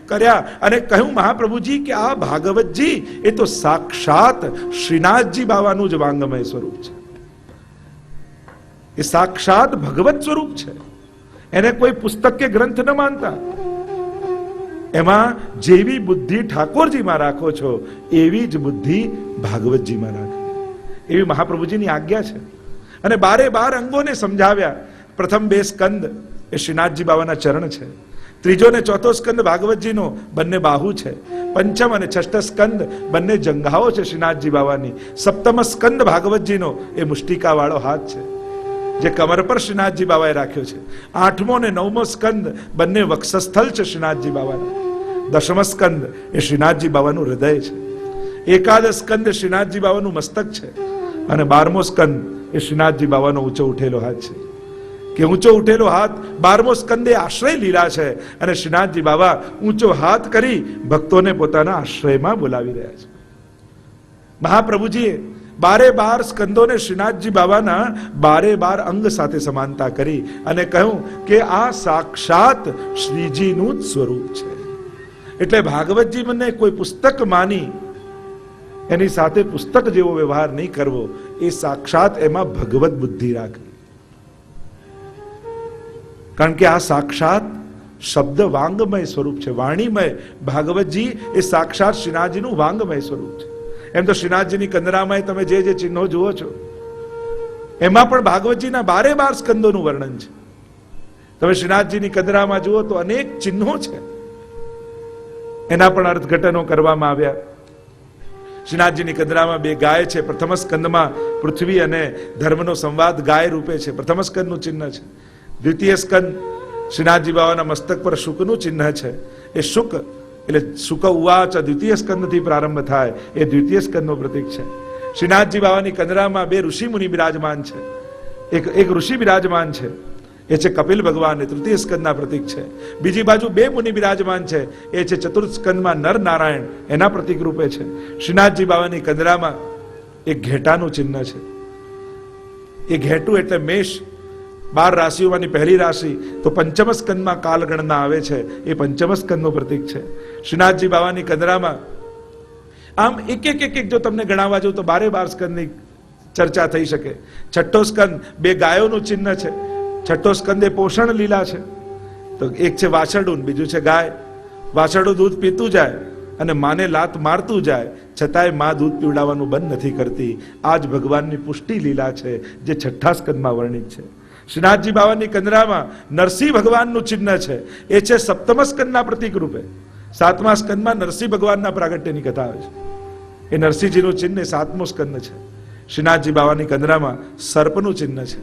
કર્યા અને કહ્યું મહાપ્રભુજી કે આ ભાગવતજી એ તો સાક્ષાત શ્રીનાથજી બાવાનું જ વાંગમય સ્વરૂપ છે. એ સાક્ષાત ભગવત સ્વરૂપ છે. એને કોઈ પુસ્તક કે ગ્રંથ ન માનતા. એમાં જેવી બુદ્ધિ ઠાકોરજીમાં રાખો છો એવી જ બુદ્ધિ ભાગવતજીમાં રાખો, એવી મહાપ્રભુજીની આજ્ઞા છે. અને 12 અંગોને સમજાવ્યા. પ્રથમ 2 સ્કંદ એ શ્રીનાથજી બાબાના ચરણ છે. ત્રીજો ને ચોથો સ્કંદ ભાગવતજીનો બંને બાહુ છે. પંચમ અને છઠ્ઠ સ્કંદ બંને જંઘાઓ છે શ્રીનાથજી બાબાની. સપ્તમ સ્કંદ ભાગવતજીનો એ મુષ્ટિકા વાળો હાથ છે જે કમર પર શ્રીનાથજી બાબાએ રાખ્યો છે. 8મો ને 9મો સ્કંદ બંને વક્ષસ્થળ છે શ્રીનાથજી બાબાના. 10મ સ્કંદ એ શ્રીનાથજી બાબાનું હૃદય છે. 11 સ્કંદ એ શ્રીનાથજી બાબાનું મસ્તક છે. અને 12મો સ્કંદ એ શ્રીનાથજી બાબાનો ઊંચો ઉઠેલો હાથ છે. કે ઊંચો ઉઠેલો હાથ 12મો સ્કંદ એ આશ્રય લીલા છે. અને શ્રીનાથજી બાબા ઊંચો હાથ કરી ભક્તોને પોતાના આશ્રયમાં બોલાવી રહ્યા છે. મહાપ્રભુજીએ 12 સ્કંદોને શ્રીનાથજી બાબાના 12 અંગ સાથે સમાનતા કરી અને કહ્યું કે આ સાક્ષાત શ્રીજીનું જ સ્વરૂપ છે. એટલે ભાગવતજી મને કોઈ પુસ્તક માની એની સાથે પુસ્તક જેવો વ્યવહાર નહીં કરવો, એ સાક્ષાત એમાં ભગવત બુદ્ધિ રાખવી. કારણ કે આ સાક્ષાત શબ્દ વાંગમય સ્વરૂપ છે, વાણીમય. ભાગવતજી એ સાક્ષાત શ્રીનાથજીનું વાંગમય સ્વરૂપ છે. એમ તો શ્રીનાથજીની કંદરામાં તમે જે ચિહ્નો જુઓ છો એમાં પણ ભાગવતજીના 12 સ્કંદોનું વર્ણન છે. તમે શ્રીનાથજીની કંદરામાં જુઓ તો અનેક ચિહ્નો છે, એના પણ અર્થઘટનો કરવામાં આવ્યા. શ્રીનાથજીની કંદરામાં 2 ગાય છે. પ્રથમ સ્કંદમાં પૃથ્વી અને ધર્મનો સંવાદ ગાય રૂપે છે, પ્રથમ સ્કંદનું ચિહ્ન છે. દ્વિતીય સ્કંદ શ્રીનાથજી બાબાના મસ્તક પર શુકનું ચિહ્ન છે. એ શુક એટલે શુક ઉવાચ દ્વિતીય સ્કંદથી પ્રારંભ થાય એ દ્વિતીય સ્કંદનું પ્રતીક છે. શ્રીનાથજી બાબાની કંદરામાં 2 ઋષિ મુનિ બિરાજમાન છે. એક ઋષિ બિરાજમાન છે, એ છે કપિલ ભગવાન, એ તૃતીય સ્કંદના પ્રતીક છે. બીજી બાજુ 2 મુનિ બિરાજમાન છે, એ છે ચતુર્થ સ્કંદમાં નર નારાયણ, એના પ્રતીક રૂપે છે. શ્રીનાથજી બાબાની કંદરામાં એક ઘેટાનું ચિહ્ન છે. એ ઘેટું એટલે મેષ, 12 રાશિઓમાંની પહેલી રાશિ. તો પંચમ સ્કંદમાં કાલગણના આવે છે, એ પંચમ સ્કંદનું પ્રતીક છે. શ્રીનાથજી બાબાની કંદરામાં આમ એક જો તમને ગણાવવા જાઉં તો 12 સ્કંદની ચર્ચા થઈ શકે. છઠ્ઠો સ્કંદ 2 ગાયોનું ચિહ્ન છે. છઠ્ઠો સ્કંદ એ પોષણ લીલા છે. તો એક છે વાછરડું, બીજું છે ગાય. વાછરડું દૂધ પીતું જાય અને માને લાત મારતું જાય, છતાંય માં દૂધ પીવડાવવાનું બંધ નથી કરતી. આ જ ભગવાનની પુષ્ટિ લીલા છે જે છઠ્ઠા સ્કંદમાં વર્ણિત છે. શ્રીનાથજી બાબાની કંદરામાં નરસિંહ ભગવાનનું ચિહ્ન છે, એ છે સપ્તમ સ્કંદના પ્રતીક રૂપે. 7મા સ્કંદમાં નરસિંહ ભગવાનના પ્રાગટ્યની કથા આવે છે. એ નરસિંહજીનું ચિહ્ન 7મો સ્કંદ છે. શ્રીનાથજી બાબાની કંદરામાં સર્પનું ચિહ્ન છે.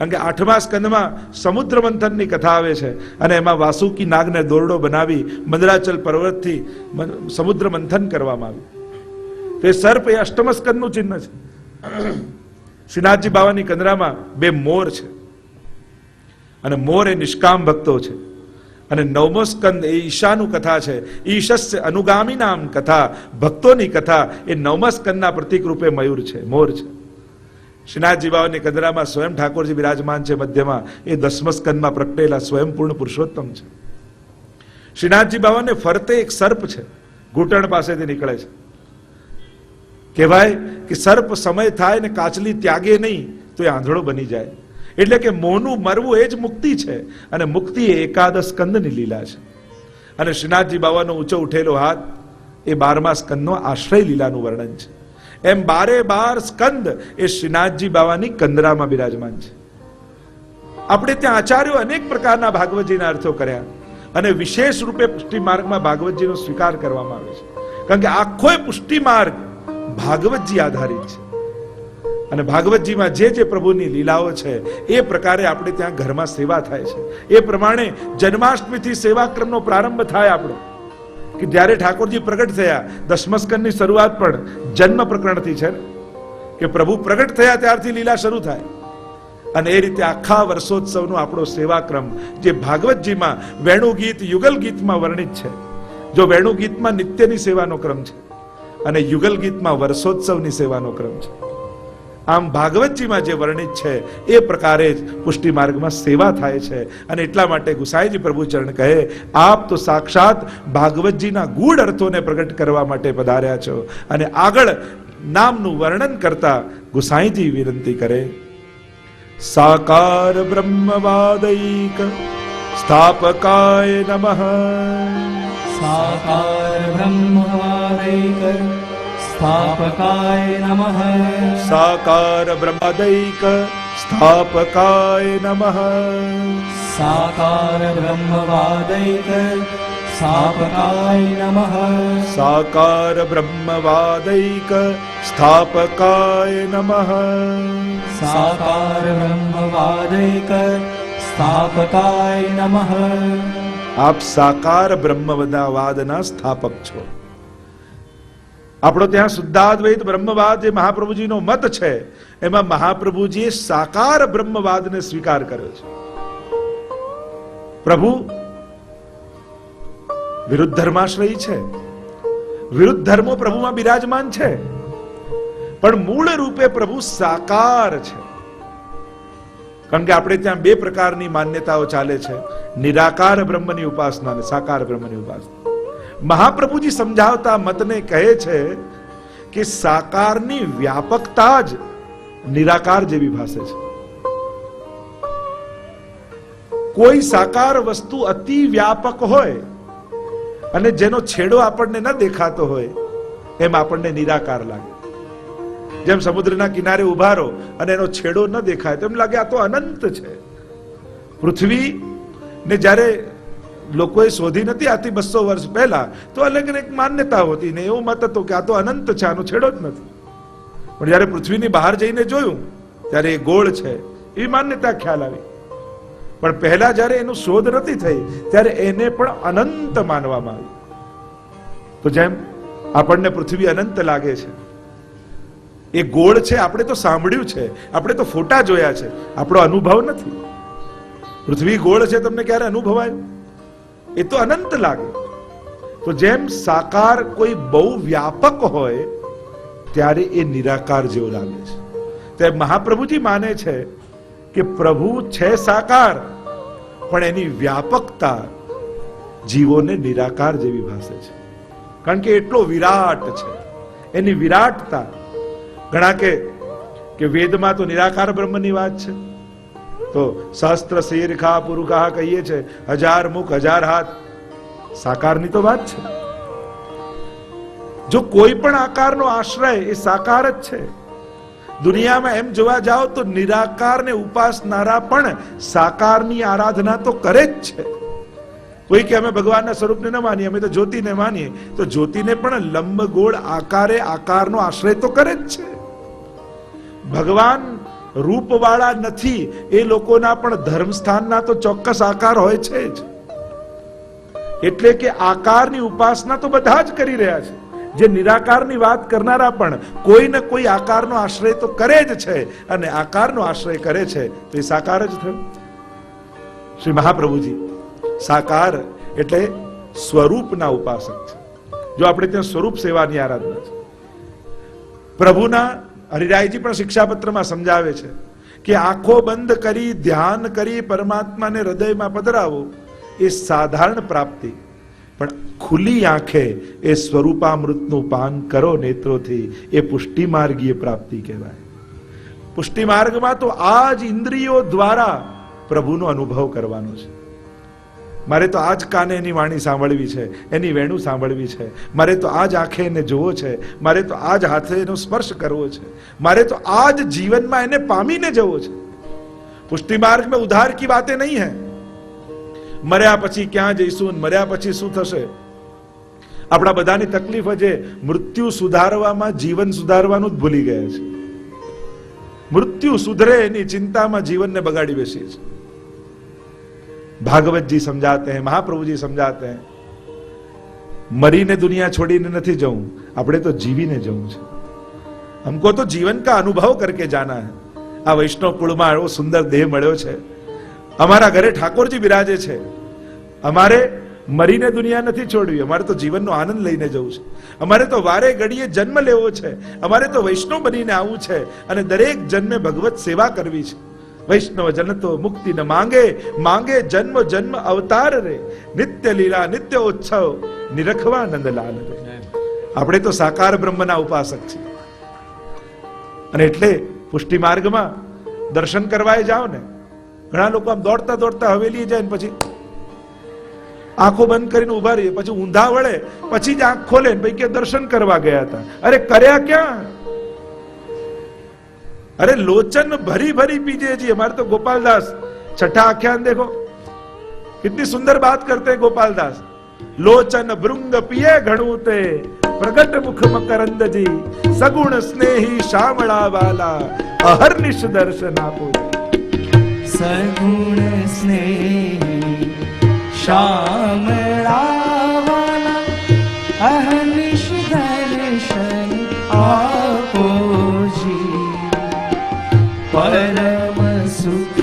કારણ કે 8મા સ્કંદમાં સમુદ્ર મંથનની કથા આવે છે અને એમાં વાસુકી નાગને દોરડો બનાવી મંદરાચલ પર્વતથી સમુદ્ર મંથન કરવામાં આવ્યું. તો એ સર્પ એ 8મ સ્કંદનું ચિહ્ન છે. શ્રીનાથજી બાવાની કંદરામાં 2 મોર છે અને મોર એ નિષ્કામ ભક્તો છે. અને 9મો સ્કંદ એ ઈશાનું કથા છે. ઈશસ્ય અનુગામી નામ કથા, ભક્તોની કથા. એ 9મા સ્કંદના પ્રતીક રૂપે મયુર છે, મોર છે. શ્રીનાથજી બાવાની કંદરામાં સ્વયં ઠાકોરજી બિરાજમાન છે મધ્યમાં. એ 10મા સ્કંદમાં પ્રગટેલા સ્વયંપૂર્ણ પુરુષોત્તમ છે. શ્રીનાથજી બાવાને ફરતે એક સર્પ છે, ઘૂંટણ પાસેથી નીકળે છે. કહેવાય કે સર્પ સમય થાય ને કાચલી ત્યાગે નહીં તો એ આંધળો બની જાય. એટલે કે મોહનું મરવું એ જ મુક્તિ છે. અને મુક્તિ એ 11 સ્કંદની લીલા છે. અને શ્રીનાથજી બાવાનો ઊંચો ઉઠેલો હાથ એ 12મા સ્કંદનો આશ્રય લીલાનું વર્ણન છે. એમ 12 સ્કંદ એ શ્રીનાથજી બાવાની કંદરામાં બિરાજમાન છે. આપણે ત્યાં આચાર્યો અનેક પ્રકારના ભાગવતજીના અર્થો કર્યા અને વિશેષ રૂપે પુષ્ટિ માર્ગમાં ભાગવતજીનો સ્વીકાર કરવામાં આવે છે. કારણ કે આખો પુષ્ટિ માર્ગ ભાગવતજી આધારિત છે. અને ભાગવતજીમાં જે પ્રભુની લીલાઓ છે એ પ્રકારે આપણે ત્યાં ઘરમાં સેવા થાય છે. એ પ્રમાણે જન્માષ્ટમીથી સેવાક્રમનો પ્રારંભ થાય આપણો. કે જ્યારે ઠાકોરજી પ્રગટ થયા, 10મા સ્કંદની શરૂઆત પણ જન્મ પ્રકરણથી છે કે પ્રભુ પ્રગટ થયા ત્યારથી લીલા શરૂ થાય. અને એ રીતે આખા વર્ષોત્સવનો આપણો સેવાક્રમ જે ભાગવતજીમાં વેણુ ગીત યુગલ ગીતમાં વર્ણિત છે. જો વેણુ ગીતમાં નિત્યની સેવાનો ક્રમ છે અને યુગલ ગીતમાં વર્ષોત્સવની સેવાનો ક્રમ છે. આમ ભાગવતજીમાં જે વર્ણિત છે એ પ્રકારે જ પુષ્ટિ માર્ગમાં સેવા થાય છે. અને એટલા માટે ગુસાઈજી પ્રભુ ચરણ કહે, આપ તો સાક્ષાત ભાગવતજીના ગૂઢ અર્થોને પ્રગટ કરવા માટે પધાર્યા છો. અને આગળ નામનું વર્ણન કરતા ગુસાઈજી વિનંતી કરે, સાકાર બ્રહ્મવાદૈક સ્થાપકાય નમઃ. સાકાર બ્રહ્મવાદૈક સ્થાપકાય નમઃ. સાકાર બ્રહ્મવાદૈક સ્થાપકાય નમઃ. સાકાર બ્રહ્મવાદૈક સ્થાપકાય નમઃ. સાકાર બ્રહ્મવાદૈક સ્થાપકાય નમઃ. સાકાર બ્રહ્મવાદૈક સ્થાપકાય નમઃ. આપ સાકાર બ્રહ્મવાદના સ્થાપક છો. આપણો ત્યાં શુદ્ધાદ્વૈત બ્રહ્મવાદ જે મહાપ્રભુજીનો મત છે એમાં મહાપ્રભુજીએ સાકાર બ્રહ્મવાદને સ્વીકાર કર્યો છે. પ્રભુ વિરુદ્ધ ધર્માશ્રયી છે, વિરુદ્ધ ધર્મો પ્રભુમાં બિરાજમાન છે, પણ મૂળ રૂપે પ્રભુ સાકાર છે. કારણ કે આપણે ત્યાં 2 પ્રકારની માન્યતાઓ ચાલે છે, નિરાકાર બ્રહ્મની ઉપાસના અને સાકાર બ્રહ્મની ઉપાસના. મહાપ્રભુજી સમજાવતા મતને કહે છે કે સાકારની વ્યાપકતા જ નિરાકાર જેવી ભાસે છે. કોઈ સાકાર વસ્તુ અતિ વ્યાપક હોય અને જેનો છેડો આપણને ન દેખાતો હોય એમ આપણને નિરાકાર લાગે. જેમ સમુદ્રના કિનારે ઉભા રહો અને એનો છેડો ન દેખાય તો એમ લાગે આ તો અનંત છે. પૃથ્વી ને જ્યારે લોકોએ શોધી નથી આથી 200 વર્ષ પહેલા તો અલગ અલગ માન્યતાઓ હતી ને એવો મત હતો કે આ તો અનંત છે, આનો છેડો જ નથી. પણ જ્યારે પૃથ્વીની બહાર જઈને જોયું ત્યારે એ ગોળ છે એવી માન્યતા ખ્યાલ આવી. પણ પહેલા જ્યારે એનું શોધ નથી થઈ ત્યારે એને પણ અનંત માનવામાં આવી. તો જેમ આપણને પૃથ્વી અનંત લાગે છે, એ ગોળ છે, આપણે તો સાંભળ્યું છે, આપણે તો ફોટા જોયા છે, આપણો અનુભવ નથી. પૃથ્વી ગોળ છે તમને ક્યારે અનુભવાય? એ તો અનંત લાગે. તો જેમ સાકાર કોઈ બહુ વ્યાપક હોય ત્યારે એ નિરાકાર જેવો લાગે છે. તે મહાપ્રભુજી માને છે કે પ્રભુ છે સાકાર પણ એની વ્યાપકતા જીવોને નિરાકાર જેવી ભાસે છે. કારણ કે એટલો વિરાટ છે, એની વિરાટતા. ઘણા કે વેદમાં તો નિરાકાર બ્રહ્મની વાત છે, તો સહસ્ત્ર શીર્ષા પુરુષા કહીએ છે, 1000 મુખ 1000 હાથ, સાકારની તો વાત છે. જો કોઈ પણ આકારનો આશ્રય એ સાકાર જ છે. દુનિયામાં એમ જોવા જાઓ તો નિરાકારને ઉપાસનારા પણ સાકારની આરાધના તો કરે જ છે. કોઈ કે અમે ભગવાનના સ્વરૂપને ન માનીએ, અમે તો જ્યોતિને માનીએ, તો જ્યોતિને પણ લંબગોળ આકારે આકારનો આશ્રય તો કરે જ છે. ભગવાન રૂપવાળા નથી એ લોકોના પણ ધર્મસ્થાનના તો ચોક્કસ આકાર હોય છે જ. એટલે કે આકારની ઉપાસના તો બધા જ કરી રહ્યા છે. જે નિરાકારની વાત કરનારા પણ કોઈ ને કોઈ આકારનો આશ્રય તો કરે જ છે, અને આકારનો આશ્રય કરે છે તો એ સાકાર જ થયું. શ્રી મહાપ્રભુજી સાકાર એટલે સ્વરૂપના ઉપાસક છે. જો આપણે ત્યાં સ્વરૂપ સેવાની આરાધના છે. પ્રભુના હરિરાયજી પણ શિક્ષાપત્રમાં સમજાવે છે કે આંખો બંધ કરી ધ્યાન કરી પરમાત્માને હૃદયમાં પધરાવો એ સાધારણ પ્રાપ્તિ, પણ ખુલ્લી આંખે એ સ્વરૂપામૃતનું પાન કરો નેત્રોથી, એ પુષ્ટિ માર્ગીય પ્રાપ્તિ કહેવાય. પુષ્ટિ માર્ગમાં તો આ જ ઇન્દ્રિયો દ્વારા પ્રભુનો અનુભવ કરવાનો છે. મારે તો આ જ કાને એની વાણી સાંભળવી છે, એની વેણુ સાંભળવી છે, મારે તો આ જ આંખે એને જોવો છે, મારે તો આ જ હાથે એનો સ્પર્શ કરવો છે, મારે તો આ જ જીવનમાં એને પામીને જવો છે. પુષ્ટિ માર્ગ में उधार की बातें नहीं है. મર્યા પછી ક્યાં જઈશું, મર્યા પછી શું થશે? આપણા બધાની તકલીફ છે મૃત્યુ સુધારવામાં જીવન સુધારવાનું જ ભૂલી ગયા છે. મૃત્યુ સુધરે એની ચિંતામાં જીવનને બગાડી બેસીએ છીએ. भागवत जी समझाते हैं, महाप्रभु जी समझाते हैं, मरीने दुनिया छोड़ीने नहीं जाऊं, આપણે તો જીવીને જવું છે. हमको तो जीवन का अनुभव करके जाना है. આ વૈષ્ણવ કુળમાં એવો સુંદર દેહ મળ્યો છે. અમારા ઘરે ઠાકોરજી બિરાજે છે. અમારે મરીને દુનિયા નથી છોડવી, અમારે તો જીવનનો આનંદ લઈને જવું છે. અમારે તો વારે ઘડીએ જન્મ લેવો છે. અમારે તો વૈષ્ણવ બનીને આવવું છે અને દરેક જન્મે ભગવત સેવા કરવી છે. વૈષ્ણવ જન તો મુક્તિ ન માંગે, માંગે જન્મ જન્મ અવતાર રે, નિત્ય લીલા નિત્ય ઉત્સવ નિરખવા નંદલાલ રે. આપણે તો સાકાર બ્રહ્મના ઉપાસક છીએ. અને એટલે પુષ્ટિ માર્ગમાં દર્શન કરવા જાઓ ને, ઘણા લોકો આમ દોડતા દોડતા હવેલી જાય ને પછી આંખો બંધ કરીને ઉભા રહીએ, પછી ઊંધા વળે, પછી જ આંખ ખોલે ને કે દર્શન કરવા ગયા હતા. અરે કર્યા ક્યાં? अरे लोचन भरी भरी पीजिए जी. हमारे तो गोपालदास छठा आख्यान देखो, कितनी सुंदर बात करते हैं गोपालदास. लोचन भृंग पिए घणुते, प्रगट मुख मकरंद जी, सगुण स्नेही श्यामला वाला, अहर्निश दर्शन आपो. सगुण स्नेही श्यामला वाला, अहर्निश दर्शन आपो जी. परम सुख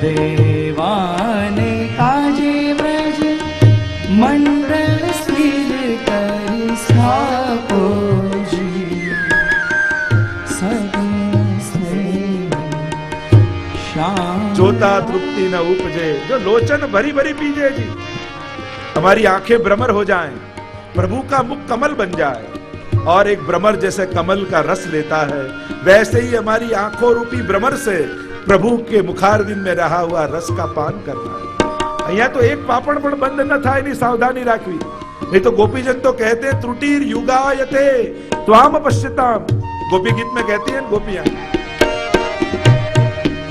देवाने काजे ब्रज, मंडल स्थिर कर स्थापो जी. सगुण स्नेह श्याम जोता तृप्ति न उपजे, जो लोचन भरी भरी पीजे जी. हमारी आंखें भ्रमर हो जाएं, प्रभु का मुख कमल बन जाए, और एक भ्रमर जैसे कमल का रस लेता है, वैसे ही हमारी आंखों रूपी भ्रमर से प्रभु के मुखारविंद में रहा हुआ रस का पान करना है. અહીંયા તો એક પાપણ પણ બંધ ન થાય એની સાવધાની રાખવી. नहीं तो गोपीजन तो कहते हैं त्रुटिर युगायते त्वाम पश्यताम. गोपी गीत में कहती है गोपियां,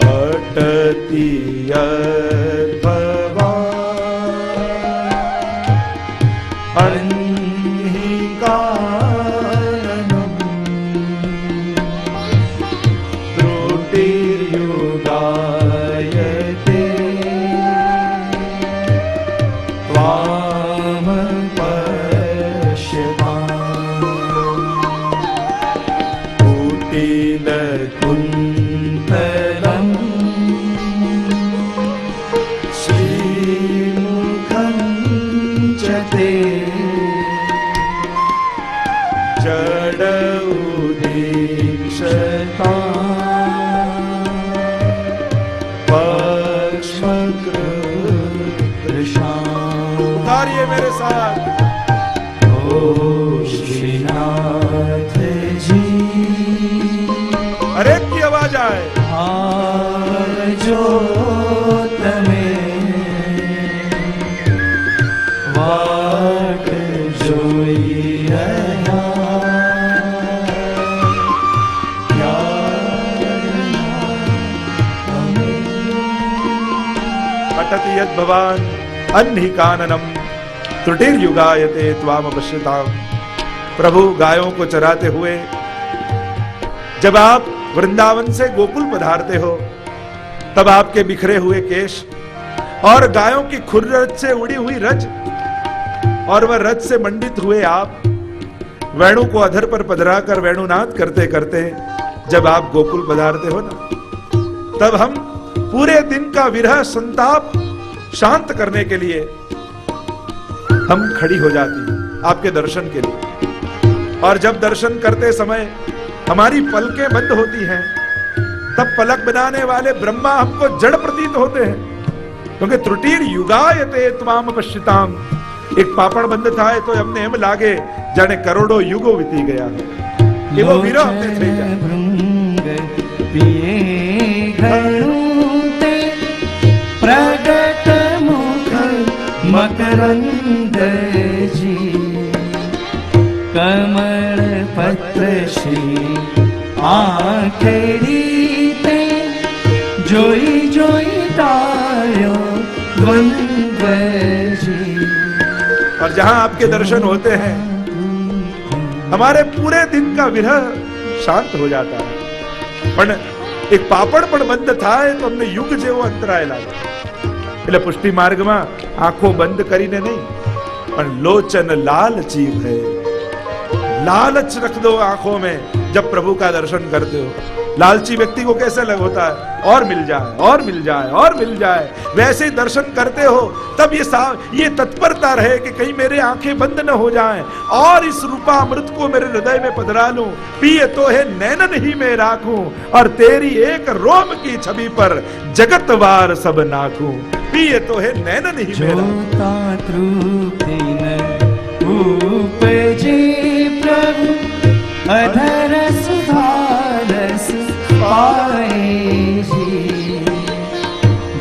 अटति अद्भवा अन्हिकारणम् त्रुटिर्युगायते त्वाम पश्यताम्. कुटिलकुन्तलम् श्रीमुखं च ते उतारिए मेरे साथ. ओ श्रीनाथ जी, हर एक की आवाज आए. जो तमे वाट जोई रहा, अटति यद् भवान् अन्हिकाननम त्रुटिर्युगायते त्वाम पश्यताम्. प्रभु गायों को चराते हुए जब आप वृंदावन से गोकुल पधारते हो, तब आपके बिखरे हुए केश और गायों की खुर्रत से उड़ी हुई रज और वह रज से मंडित हुए आप वेणु को अधर पर पधराकर वेणुनाद करते करते जब आप गोकुल पधारते हो ना, तब हम पूरे दिन का विरह संताप शांत करने के लिए हम खड़ी हो जाती हैं आपके दर्शन के लिए। और जब दर्शन करते समय हमारी पलकें बंद होती हैं, तब पलक बनाने वाले ब्रह्मा हमको जड़ प्रतीत होते हैं, क्योंकि त्रुटिर युगायते त्वाम पश्चिताम, एक पापड़ बंद था तो हमने हम लागे जाने करोड़ों युगों बीती गया है कि वो विरह हमने થઈ જાય। प्रगट मुख मकरंद जी, कमल पत्र श्री आखेरी ते, जोई जोई तारो द्वंद्व जी। और जहां आपके दर्शन होते हैं हमारे पूरे दिन का विरह शांत हो जाता है। पण एक पापड़ पण बंद थाय तो हमने युग जेવો અંતરાય લાગે। એટલે પુષ્ટિ માર્ગમાં આંખો બંધ કરીને નહીં, પણ લોચન लालची है, लालच रख दो आंखों में जब प्रभु का दर्शन करते हो। लालची व्यक्ति को कैसे लग होता है, और मिल जाए और मिल जाए और मिल जाए। वैसे ही दर्शन करते हो तब ये तत्परता रहे कि कहीं मेरे आंखें बंद न हो जाएं और इस रूपामृत को मेरे हृदय में पधरा लूं। पिए तो है नैनन ही में राखूं और तेरी एक रोम की छवि पर जगतवार सब नाखूं। पिए तो है नैनन ही में उपजे प्रभु अधर सुधारस पाए जी,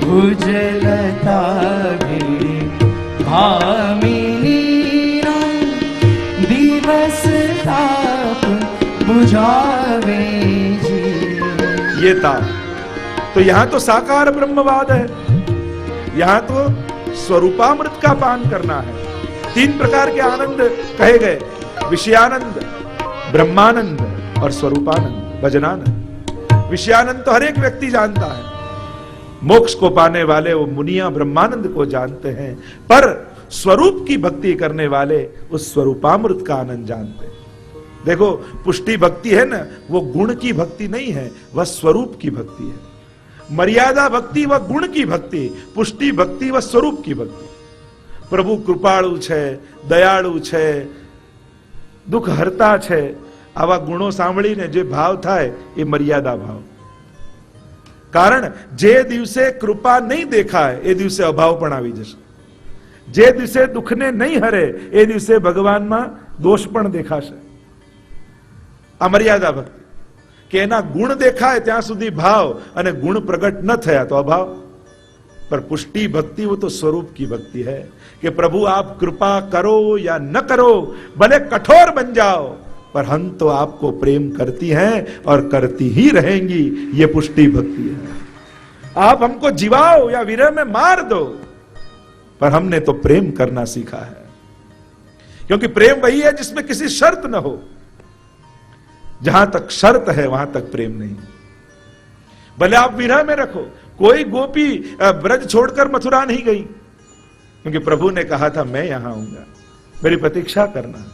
भुजलता भिड़ी भामिनी दिवस ताप बुझावे जी। ये था तो यहां तो साकार ब्रह्मवाद है, यहां तो स्वरूपामृत का पान करना है। 3 प्रकार के आनंद कहे गए, विषयानंद, ब्रह्मानंद और स्वरूपानंद, भजनानंद। विषयानंद तो हर एक व्यक्ति जानता है, मोक्ष को पाने वाले वो मुनिया ब्रह्मानंद को जानते हैं, पर स्वरूप की भक्ति करने वाले उस स्वरूपामृत का आनंद जानते हैं। देखो पुष्टि भक्ति है ना, वो गुण की भक्ति नहीं है, वह स्वरूप की भक्ति है। मर्यादा भक्ति वह गुण की भक्ति, पुष्टि भक्ति वह स्वरूप की भक्ति। प्रभु कृपाळु छे, दयाळु छे, दुख हरता छे, आवा गुणों सांभळीने जे भाव थाय ए मर्यादा भाव। कारण जे दिवसे कृपा नहीं देखाय ए दिवसे अभाव पण आवी जशे। जे दिवसे दुखने नहीं हरे ए दिवसे भगवान में दोष पण देखाशे। आ मर्यादा भक्ति के एना गुण देखाय त्यां सुधी भाव अने गुण प्रगट न थया तो अभाव। पर पुष्टि भक्ति वो तो स्वरूप की भक्ति है कि प्रभु आप कृपा करो या न करो, भले कठोर बन जाओ, पर हम तो आपको प्रेम करती हैं और करती ही रहेंगी। ये पुष्टि भक्ति है। आप हमको जिवाओ या विरह में मार दो, पर हमने तो प्रेम करना सीखा है, क्योंकि प्रेम वही है जिसमें किसी शर्त न हो। जहां तक शर्त है वहां तक प्रेम नहीं। भले आप विरह में रखो, कोई गोपी ब्रज छोड़कर मथुरा नहीं गई, क्योंकि प्रभु ने कहा था मैं यहां आऊंगा, मेरी प्रतीक्षा करना।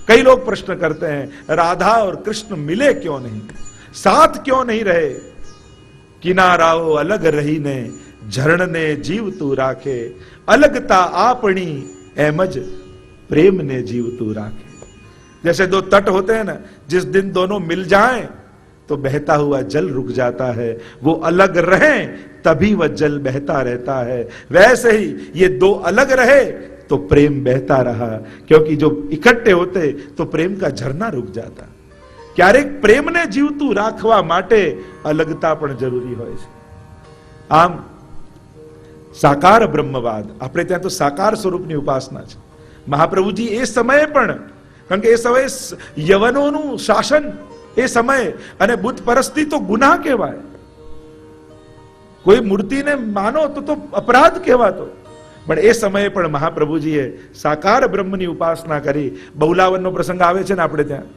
कई लोग प्रश्न करते हैं राधा और कृष्ण मिले क्यों नहीं, साथ क्यों नहीं रहे। किनाराओ अलग रही ने झरण ने जीव तू राखे, अलगता आपनी एमज प्रेम ने जीव तू राखे। जैसे दो तट होते हैं ना, जिस दिन दोनों मिल जाएं तो बहता हुआ जल रुक जाता है, वो अलग रहें तभी वह जल बहता रहता है। वैसे ही ये दो अलग रहे तो प्रेम बहता रहा, क्योंकि जो इकट्ठे होते तो प्रेम का झरना रुक जाता। क्यारेक प्रेम ने जीवતું રાખવા માટે અલગતા પણ જરૂરી હોય છે। આમ સાકાર બ્રહ્મવાદ, આપણે ત્યાં તો સાકાર સ્વરૂપની ઉપાસના છે। મહાપ્રભુજી એ સમયે પણ, કારણ કે એ સમયે યવનોનું શાસન, એ સમય અને બુદ્ધ પરસ્તી તો ગુનાહ કહેવાય। કોઈ મૂર્તિને માનો તો અપરાધ કહેવાતો, પણ એ સમયે પણ મહાપ્રભુજીએ સાકાર બ્રહ્મની ઉપાસના કરી। બહુલાવનનો પ્રસંગ આવે છે ને આપણે ત્યાં,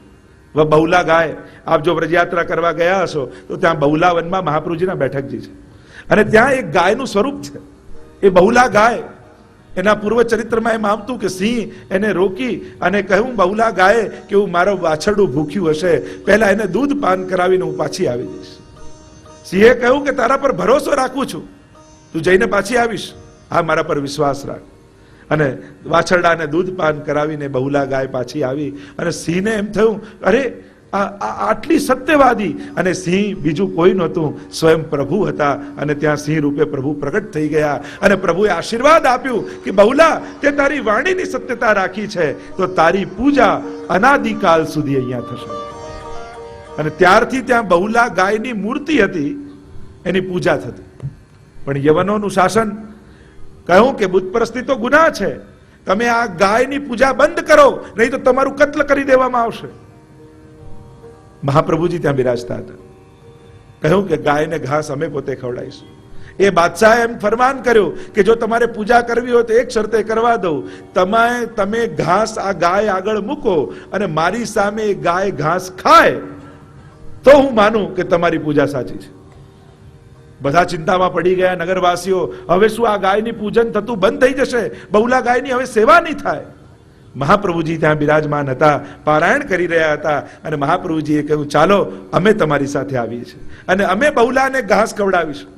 वह बहुला गाय, આપ જો વ્રજયાત્રા કરવા ગયા હશો તો ત્યાં બહુલા વનમાં મહાપ્રભુજીના બેઠકજી છે અને ત્યાં એક ગાયનું સ્વરૂપ છે. એ બહુલા ગાય, એના પૂર્વ ચરિત્રમાં એમ આવતું કે સિંહ એને રોકી અને કહ્યું બહુલા ગાય કે હું મારો વાછરડું ભૂખ્યું હશે, પહેલા એને દૂધ પાન કરાવીને હું પાછી આવી જઈશ. સિંહે કહ્યું કે તારા પર ભરોસો રાખું છું, તું જઈને પાછી આવીશ, હા મારા પર વિશ્વાસ રાખ. અને વાછરડાને દૂધ પાન કરાવીને બહુલા ગાય પાછી આવી અને સિંહને એમ થયું અરે આટલી સત્યવાદી, અને સિંહ બીજું કોઈ નહોતું, સ્વયં પ્રભુ હતા અને ત્યાં સિંહ રૂપે પ્રભુ પ્રગટ થઈ ગયા અને પ્રભુએ આશીર્વાદ આપ્યું કે બહુલા તે તારી વાણીની સત્યતા રાખી છે તો તારી પૂજા અનાદિકાલ સુધી અહીંયા થશે. અને ત્યારથી ત્યાં બહુલા ગાયની મૂર્તિ હતી, એની પૂજા થતી. પણ યવનોનું શાસન કહ્યું કે બુતપરસ્તી તો ગુનાહ છે, તમે આ ગાયની પૂજા બંધ કરો નહીં તો તમારું કત્લ કરી દેવામાં આવશે. મહાપ્રભુજી ત્યાં બિરાજતા હતા. કહ્યું કે ગાયને ઘાસ અમે પોતે ખવડાવીશું. એ બાદશાહે એમ ફરમાન કર્યું કે જો તમારે પૂજા કરવી હોય તો એક શરતે કરવા દઉં, તમે ઘાસ આ ગાય આગળ મૂકો અને મારી સામે એ ગાય ઘાસ ખાય તો હું માનું કે તમારી પૂજા સાચી છે. બધા ચિંતામાં પડી ગયા નગરવાસીઓ, હવે શું આ ગાયની પૂજન થતું બંધ થઈ જશે, બહુલા ગાયની હવે સેવા નહીં થાય. મહાપ્રભુજી ત્યાં બિરાજમાન હતા, પારાયણ કરી રહ્યા હતા અને મહાપ્રભુજીએ કહ્યું ચાલો અમે તમારી સાથે આવીએ છીએ અને અમે બહુલાને ઘાસ ખવડાવીશું.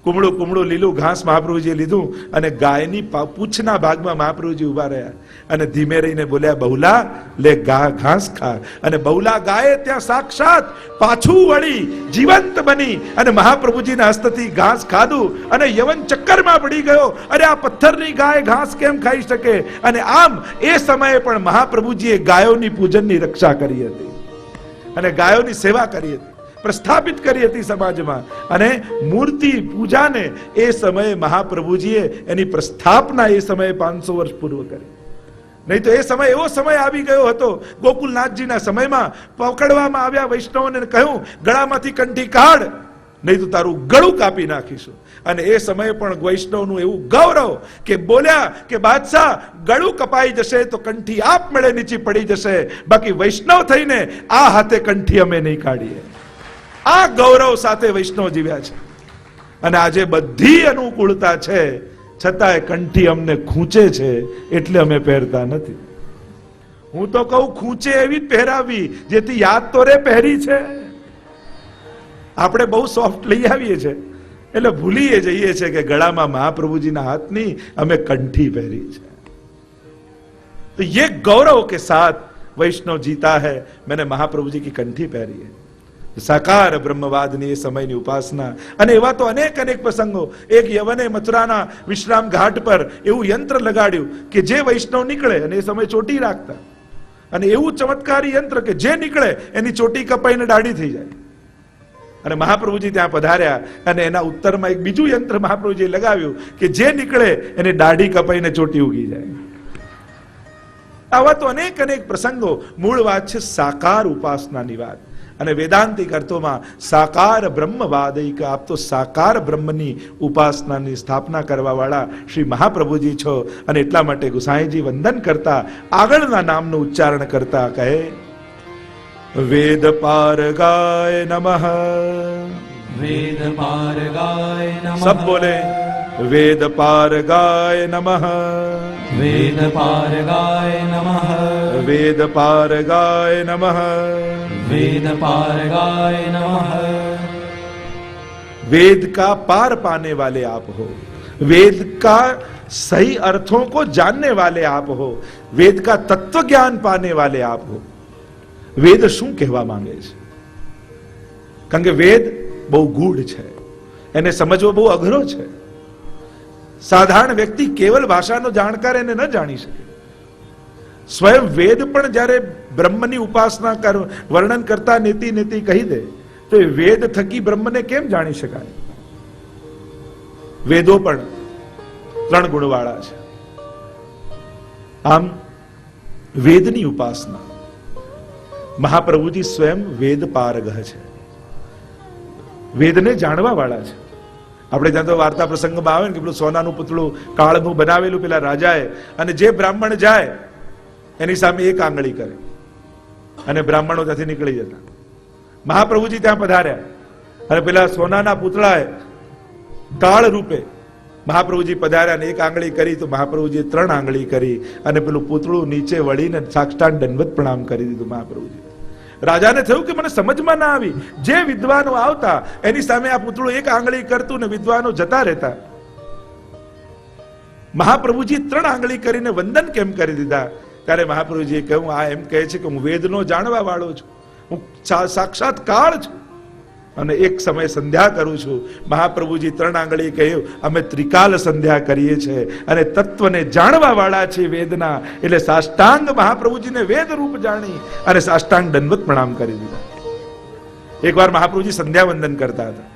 કુમળું કુમળું લીલું ઘાસ મહાપ્રભુજીએ લીધું અને ગાયની પૂંછના ભાગમાં મહાપ્રભુજી ઉભા રહ્યા અને ધીમે રહીને બોલ્યા બહુલા લે ઘાસ ખા. અને બહુલા ગાયે ત્યાં સાક્ષાત પાછું વળી જીવંત બની અને મહાપ્રભુજીના હસ્તથી ઘાસ ખાધું અને યવન ચક્કરમાં પડી ગયો, અરે આ પથ્થરની ગાય ઘાસ કેમ ખાઈ શકે. અને આમ એ સમયે પણ મહાપ્રભુજીએ ગાયોની પૂજનની રક્ષા કરી હતી અને ગાયોની સેવા કરી હતી, પ્રસ્થાપિત કરી હતી સમાજમાં. અને મૂર્તિ પૂજાને એ સમયે મહાપ્રભુજીએ એની પ્રસ્થાપના એ સમયે 500 વર્ષ પૂર્વ કરી. નહીં તો એ સમય એવો સમય આવી ગયો હતો, ગોકુલનાથજીના સમયમાં પકડવામાં આવ્યા વૈષ્ણવોને કહ્યું ગળામાંથી કંઠી કાઢ નહીં તો તારું ગળું કાપી નાખીશું. અને એ સમયે પણ વૈષ્ણવનું એવું ગૌરવ કે બોલ્યા કે બાદશાહ ગળું કપાઈ જશે તો કંઠી આપમેળે નીચે પડી જશે, બાકી વૈષ્ણવ થઈને આ હાથે કંઠી અમે નહીં કાઢીએ. આ ગૌરવ સાથે વૈષ્ણવ જીવ્યા છે. અને આજે બધી અનુકૂળતા છે છતાંય કંઠી અમને ખૂંચે છે એટલે અમે પહેરતા નથી. હું તો કહું ખૂંચે એવી જ પહેરાવી જેથી યાદ તો રે પહેરી છે. આપણે બહુ સોફ્ટ લઈ આવીએ છીએ એટલે ભૂલીએ જઈએ છીએ કે ગળામાં મહાપ્રભુજીના હાથની અમે કંઠી પહેરી છે. तो ये गौरव के साथ वैष्णव जीता है, मैंने महाप्रभु जी की कंठी पहरी है. સાકાર બ્રહ્મવાદની એ સમયની ઉપાસના. અને એવા તો અનેક અનેક પ્રસંગો. એક યવને મથુરાના વિશ્રામ ઘાટ પર એવું યંત્ર લગાડ્યું કે જે વૈષ્ણવ નીકળે, અને એ સમય ચોટી રાખતા, અને એવું ચમત્કારી યંત્ર કે જે નીકળે એની ચોટી કપાઈને દાઢી થઈ જાય. અને મહાપ્રભુજી ત્યાં પધાર્યા અને એના ઉત્તરમાં એક બીજું યંત્ર મહાપ્રભુજીએ લગાવ્યું કે જે નીકળે એને દાઢી કપાઈને ચોટી ઉગી જાય. આવા તો અનેક અનેક પ્રસંગો. મૂળ વાત છે સાકાર ઉપાસનાની વાત. અને વેદાંતિક અર્થોમાં સાકાર બ્રહ્મવાદિક, આપ તો સાકાર બ્રહ્મની ઉપાસનાની સ્થાપના કરવા વાળા શ્રી મહાપ્રભુજી છો. અને એટલા માટે ગુસાઈજી વંદન કરતા આગળના નામનું ઉચ્ચારણ કરતા કહે વેદ પારગાય નમઃ. વેદ પારગાય નમઃ. સબ બોલે વેદ પારગાય નમઃ. વેદ પારગાય નમઃ. વેદ પારગાય નમઃ. वेद पारगाय नमः. वेद का पार पाने वाले आप हो, वेद का सही अर्थों को जानने वाले आप हो, वेद का तत्व ज्ञान पाने वाले आप हो. वेद શું કહેવા માંગે છે? કારણ કે વેદ બહુ ગૂઢ છે, એને સમજવો બહુ અઘરો છે. સાધારણ વ્યક્તિ કેવલ ભાષાનો જાણકાર એને ન જાણી શકે. સ્વયં વેદ પણ જ્યારે બ્રહ્મની ઉપાસના વર્ણન કરતા નેતિ નેતિ કહી દે તો એ વેદ થકી બ્રહ્મને કેમ જાણી શકાય? વેદો પણ 3 ગુણવાળા છે. આમ વેદની ઉપાસના, મહાપ્રભુજી સ્વયં વેદ પારગહ છે, વેદને જાણવા વાળા છે. આપણે ત્યાં તો વાર્તા પ્રસંગમાં આવે ને કે પેલું સોનાનું પુતળું કાળનું બનાવેલું પેલા રાજાએ, અને જે બ્રાહ્મણ જાય એની સામે એક આંગળી કરે અને બ્રાહ્મણો ત્યાંથી નીકળી જતા. મહાપ્રભુજી ત્યાં પધાર્યા અને પેલા સોનાના પૂતળાએ કાળ રૂપે મહાપ્રભુજી પધાર્યા અને એક આંગળી કરી તો મહાપ્રભુજીએ 3 આંગળી કરી અને પેલું પૂતળું નીચે વળીને સાષ્ટાંગ દંડવત પ્રણામ કરી દીધું મહાપ્રભુજી. રાજાને થયું કે મને સમજમાં ના આવી, જે વિદ્વાનો આવતા એની સામે આ પૂતળું એક આંગળી કરતું ને વિદ્વાનો જતા રહેતા. મહાપ્રભુજી 3 આંગળી કરીને વંદન કેમ કરી દીધા? ત્યારે મહાપ્રભુજીએ કહ્યું, આ એમ કહે છે કે હું વેદનો જાણવા વાળો છું, હું સાક્ષાત કાળ છું અને એક સમય સંધ્યા કરું છું. મહાપ્રભુજી 3 આંગળી કહ્યું, અમે ત્રિકાલ સંધ્યા કરીએ છીએ અને તત્વને જાણવા વાળા છે વેદના. એટલે સાષ્ટાંગ મહાપ્રભુજીને વેદ રૂપ જાણી અને સાષ્ટાંગ દંડવત પ્રણામ કરી દીધા. એકવાર મહાપ્રભુજી સંધ્યા વંદન કરતા હતા.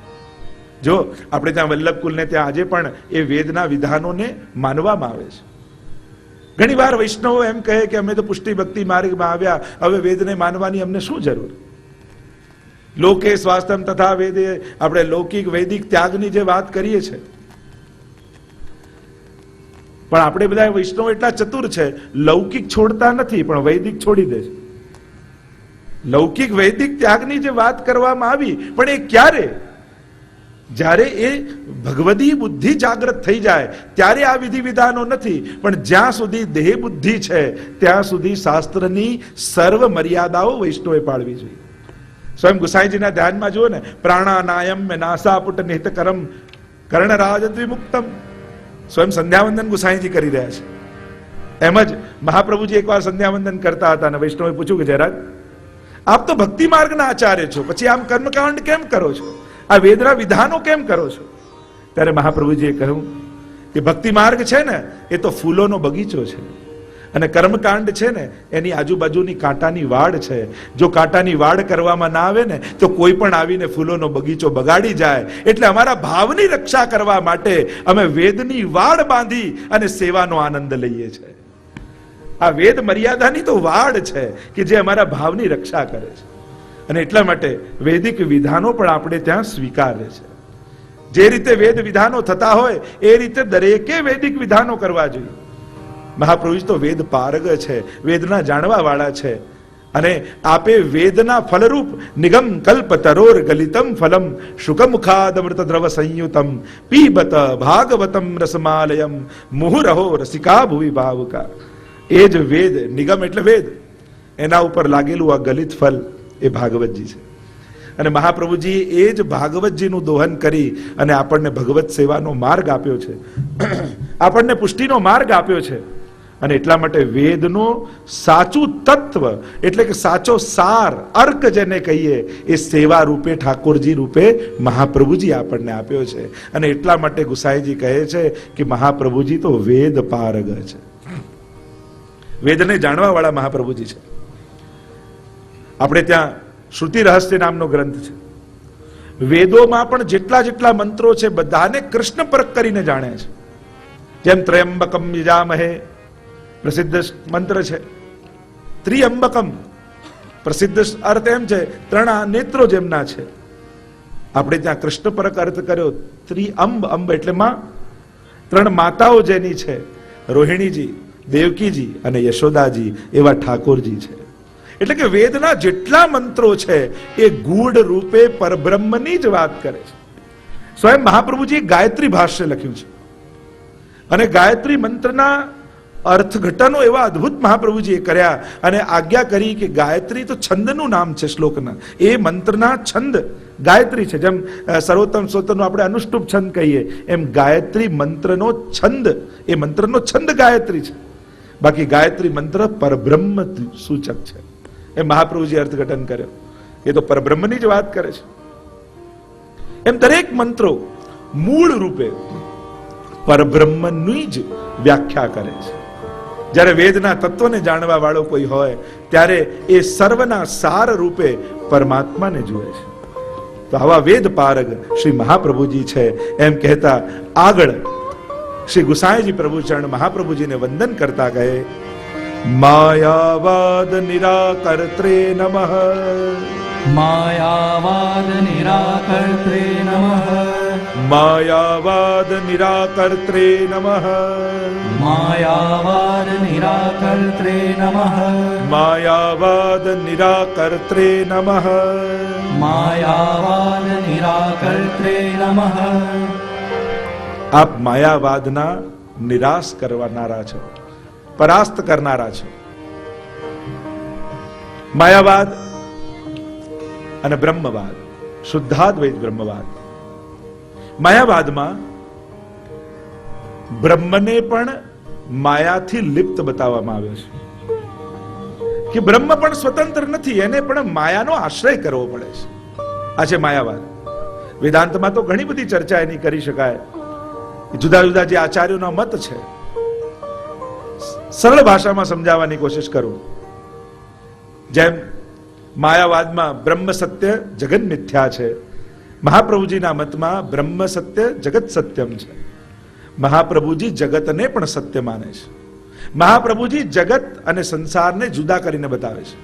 જો આપણે ત્યાં વલ્લભકુલને ત્યાં આજે પણ એ વેદના વિધાનોને માનવામાં આવે છે. ઘણી વાર વૈષ્ણવો એમ કહે કે અમે તો પુષ્ટિ ભક્તિ માર્ગમાં આવ્યા, હવે વેદને માનવાની અમને શું જરૂર? લોકે સ્વાસ્થ્યમ તથા વેદે, આપણે લૌકિક વૈદિક ત્યાગની જે વાત કરીએ છીએ, પણ આપણે બધા વૈષ્ણવ એટલા ચતુર છે, લૌકિક છોડતા નથી પણ વૈદિક છોડી દે છે. લૌકિક વૈદિક ત્યાગની જે વાત કરવામાં આવી, પણ એ ક્યારે? જ્યારે એ ભગવદી બુદ્ધિ જાગૃત થઈ જાય ત્યારે આ વિધિ વિધાનો નથી. પણ જ્યાં સુધી દેહ બુદ્ધિ છે ત્યાં સુધી શાસ્ત્રની સર્વ મર્યાદાઓ વૈષ્ણવે પાળવી જોઈએ. સ્વયં ગુસાઈજીના ધ્યાનમાં જુઓ ને, પ્રાણાનાયમ મે નાસાપુટ નિહિતકરમ કર્ણરાજ દ્વિમુક્તમ. સ્વયં સંધ્યાવંદન ગુસાઈજી કરી રહ્યા છે. એમ જ મહાપ્રભુજી એકવાર સંધ્યાવંદન કરતા હતા અને વૈષ્ણવે પૂછ્યું કે જયરાજ, આપ તો ભક્તિ માર્ગના આચાર્ય છો, પછી આમ કર્મકાંડ કેમ કરો છો? આ વેદના વિધાનો કેમ કરો છો? ત્યારે મહાપ્રભુજીએ કહ્યું કે ભક્તિ માર્ગ છે ને એ તો ફૂલોનો બગીચો છે અને કર્મકાંડ છે ને એની આજુબાજુની કાંટાની વાડ છે. જો કાંટાની વાડ કરવામાં ના આવે ને તો કોઈ પણ આવીને ફૂલોનો બગીચો બગાડી જાય. એટલે અમારા ભાવની રક્ષા કરવા માટે અમે વેદની વાડ બાંધી અને સેવાનો આનંદ લઈએ છીએ. આ વેદ મર્યાદાની તો વાડ છે કે જે અમારા ભાવની રક્ષા કરે છે. અને એટલા માટે વૈદિક વિધાનો પણ આપણે ત્યાં સ્વીકારે છે. જે રીતે વેદ વિધાનો થતા હોય એ રીતે દરેકે વૈદિક વિધાનો કરવા જોઈએ. મહાપ્રભુજી તો વેદ પારગ છે, વેદના જાણવા વાળા છે. અને આપે વેદના ફલરૂપ નિગમ કલ્પ તરોર ગલિતમ ફલમ શુકમુખાદમૃત દ્રવ સંયુતમ પીબત ભાગવતમ રસમાલયમ મુહુરહો રસિકા ભુવિ ભાવુકા. એ જ વેદ, નિગમ એટલે વેદ, એના ઉપર લાગેલું આ ગલિત ફલ એ ભાગવતજી છે. અને મહાપ્રભુજી એ જ ભાગવતજીનું દોહન કરી અને આપણને ભગવત સેવાનો માર્ગ આપ્યો છે, આપણને પુષ્ટિનો માર્ગ આપ્યો છે. અને એટલા માટે વેદનો સાચું તત્વ એટલે કે સાચો સાર, અર્ક જેને કહીએ, એ સેવા રૂપે ઠાકોરજી રૂપે મહાપ્રભુજી આપણને આપ્યો છે. અને એટલા માટે ગુસાઈજી કહે છે કે મહાપ્રભુજી તો વેદ પારગ છે. વેદને જાણવા વાળા મહાપ્રભુજી છે. આપણે ત્યાં શ્રુતિ રહસ્ય નામનો ગ્રંથ છે. વેદોમાં પણ જેટલા જેટલા મંત્રો છે બધાને કૃષ્ણ પરક કરીને જાણે છે. જેમ ત્રયંબકમ યજામહે પ્રસિદ્ધ મંત્ર છે, ત્રિઅંબકમ પ્રસિદ્ધ અર્થ એમ છે 3 નેત્રો જેમના છે. આપણે ત્યાં કૃષ્ણ પરક અર્થ કર્યો ત્રિઅંબ. અંબ એટલે માં, 3 માતાઓ જેની છે, રોહિણીજી, દેવકીજી અને યશોદાજી, એવા ઠાકોરજી છે. એટલે કે વેદના જેટલા મંત્રો છે એ ગૂઢ રૂપે પરબ્રહ્મની જ વાત કરે છે. સ્વયં મહાપ્રભુજી ગાયત્રી ભાષ્ય લખ્યું છે અને ગાયત્રી મંત્રના અર્થઘટનો એવા અદ્ભુત મહાપ્રભુજીએ કર્યા અને આજ્ઞા કરી કે ગાયત્રી તો છંદનું નામ છે શ્લોકના. એ મંત્રના છંદ ગાયત્રી છે. જેમ સર્વોત્તમ સ્તોત્રનો આપણે અનુષ્ટુપ છંદ કહીએ એમ ગાયત્રી મંત્રનો છંદ, એ મંત્રનો છંદ ગાયત્રી છે. બાકી ગાયત્રી મંત્ર પરબ્રહ્મ સૂચક છે. એ મહાપ્રભુજી અર્થઘટન કર્યો. એ તો પરબ્રહ્મની જ વાત કરે છે. એમ દરેક મંત્રો મૂળ રૂપે પરબ્રહ્મની જ વ્યાખ્યા કરે છે. જ્યારે વેદના તત્વને જાણવા વાળો કોઈ હોય ત્યારે એ સર્વના સાર રૂપે પરમાત્માને જુએ છે. તો આવા વેદ પારગ શ્રી મહાપ્રભુજી છે. એમ કહેતા આગળ શ્રી ગુસાઈજી પ્રભુચરણ મહાપ્રભુજીને વંદન કરતા કહે, માયાવાદ નિરાકર્ત્રે નમઃ, માયાવાદ નિરાકર્ત્રે નમઃ, मायावाद निराकर्त्रे नमः मायावाद निराकर्त्रे नमः मायावाद निराकर्त्रे नमः मायावाद निराकर्त्रे नमः आप માયાવાદના નિરાશ કરનારા છો, પરાસ્ત કરનારા છો. માયાવાદ અને બ્રહ્મવાદ, શુદ્ધાદ્વૈત બ્રહ્મવાદ. માયાવાદમાં બ્રહ્મને પણ માયાથી લિપ્ત બતાવવામાં આવ્યો છે કે બ્રહ્મ પણ સ્વતંત્ર નથી, એને પણ માયાનો આશ્રય કરવો પડે છે. આ છે માયાવાદ. વેદાંતમાં તો ઘણી બધી ચર્ચા એની કરી શકાય. જુદા જુદા જે આચાર્યોના મત છે, સરળ ભાષામાં સમજાવવાની કોશિશ કરું. જેમ માયાવાદમાં બ્રહ્મ સત્ય જગત મિથ્યા છે, મહાપ્રભુજીના મતમાં બ્રહ્મ સત્ય જગત સત્યમ છે. મહાપ્રભુજી જગતને પણ સત્ય માને છે. મહાપ્રભુજી જગત અને સંસારને જુદા કરીને બતાવે છે.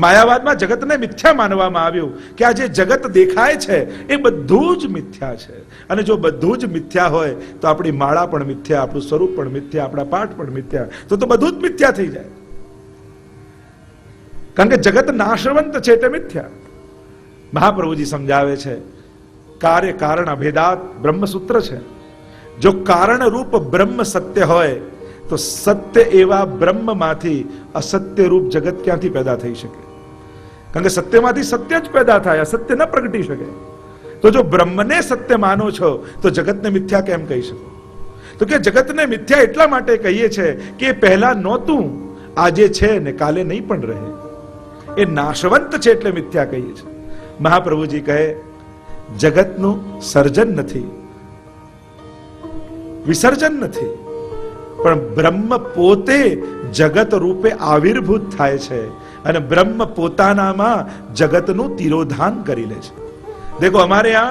માયાવાદમાં જગતને મિથ્યા માનવામાં આવ્યું કે આ જે જગત દેખાય છે એ બધું જ મિથ્યા છે, અને જો બધું જ મિથ્યા હોય તો આપણી માળા પણ મિથ્યા, આપણું સ્વરૂપ પણ મિથ્યા, આપણા પાઠ પણ મિથ્યા, તો બધું જ મિથ્યા થઈ જાય. કારણ કે જગત નાશવંત છે તે મિથ્યા. મહાપ્રભુજી સમજાવે છે કાર્ય કારણ અભેદાત બ્રહ્મસૂત્ર છે. જો કારણ રૂપ બ્રહ્મ સત્ય હોય તો સત્ય એવા બ્રહ્મમાંથી અસત્ય રૂપ જગત ક્યાંથી પેદા થઈ શકે? કારણ કે સત્યમાંથી સત્ય જ પેદા થાય, અસત્ય ન પ્રગટી શકે. તો જો બ્રહ્મને સત્ય માનો છો તો જગતને મિથ્યા કેમ કહી શકો? તો કે જગતને મિથ્યા એટલા માટે કહીએ છે કે પહેલા નહોતું, આજે છે ને કાલે નહીં પણ રહે. એ નાશવંત છે એટલે મિથ્યા કહીએ છીએ. મહાપ્રભુજી કહે જગતનું સર્જન નથી, વિસર્જન નથી, પણ બ્રહ્મ પોતે જગત રૂપે આવિર્ભૂત થાય છે અને બ્રહ્મ પોતાનામાં જગતનું તિરોધાન કરી લે છે. देखो हमारे यहाँ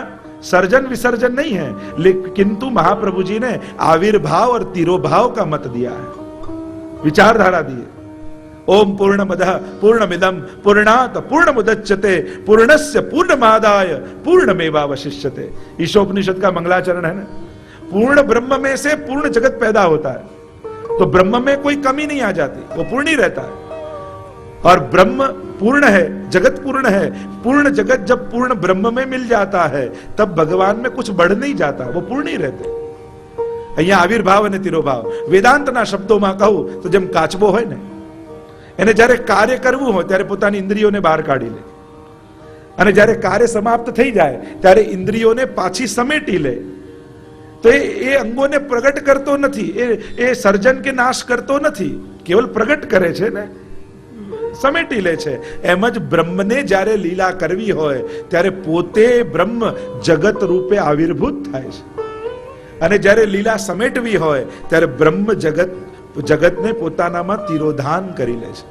सर्जन विसर्जन नहीं है, लेकिन किंतु महाप्रभु जी ने आविर्भाव और तिरोभाव का मत दिया है, विचारधारा दी है. ओम पूर्णमदः पूर्णमिदं पूर्णात् पूर्णमुदच्यते पूर्णस्य पूर्णमादाय पूर्णमेवावशिष्यते. ईशोपनिषद का मंगलाचरण है ना. पूर्ण ब्रह्म में से पूर्ण जगत पैदा होता है, तो ब्रह्म में कोई कमी नहीं आ जाती, वो पूर्ण ही रहता है. और ब्रह्म पूर्ण है, जगत पूर्ण है. पूर्ण जगत जब पूर्ण ब्रह्म में मिल जाता है तब भगवान में कुछ बढ़ नहीं जाता, वो पूर्ण ही रहते. અહીંયા આવિર્ભાવ અને તિરોભાવ વેદાંતના શબ્દોમાં કહું તો જેમ કાચબો હોય ને, એને જ્યારે કાર્ય કરવું હોય ત્યારે પોતાની ઇન્દ્રિયોને બહાર કાઢી લે, અને જ્યારે કાર્ય સમાપ્ત થઈ જાય ત્યારે ઇન્દ્રિયોને પાછી સમેટી લે. તો એ અંગોને પ્રગટ કરતો નથી, એ સર્જન કે નાશ કરતો નથી, કેવલ પ્રગટ કરે છે ને, સમેટી લે છે. એમ જ બ્રહ્મને જ્યારે લીલા કરવી હોય ત્યારે પોતે બ્રહ્મ જગત રૂપે આવિર્ભૂત થાય છે, અને જ્યારે લીલા સમેટવી હોય ત્યારે બ્રહ્મ જગતને પોતાનામાં તિરોધાન કરી લે છે.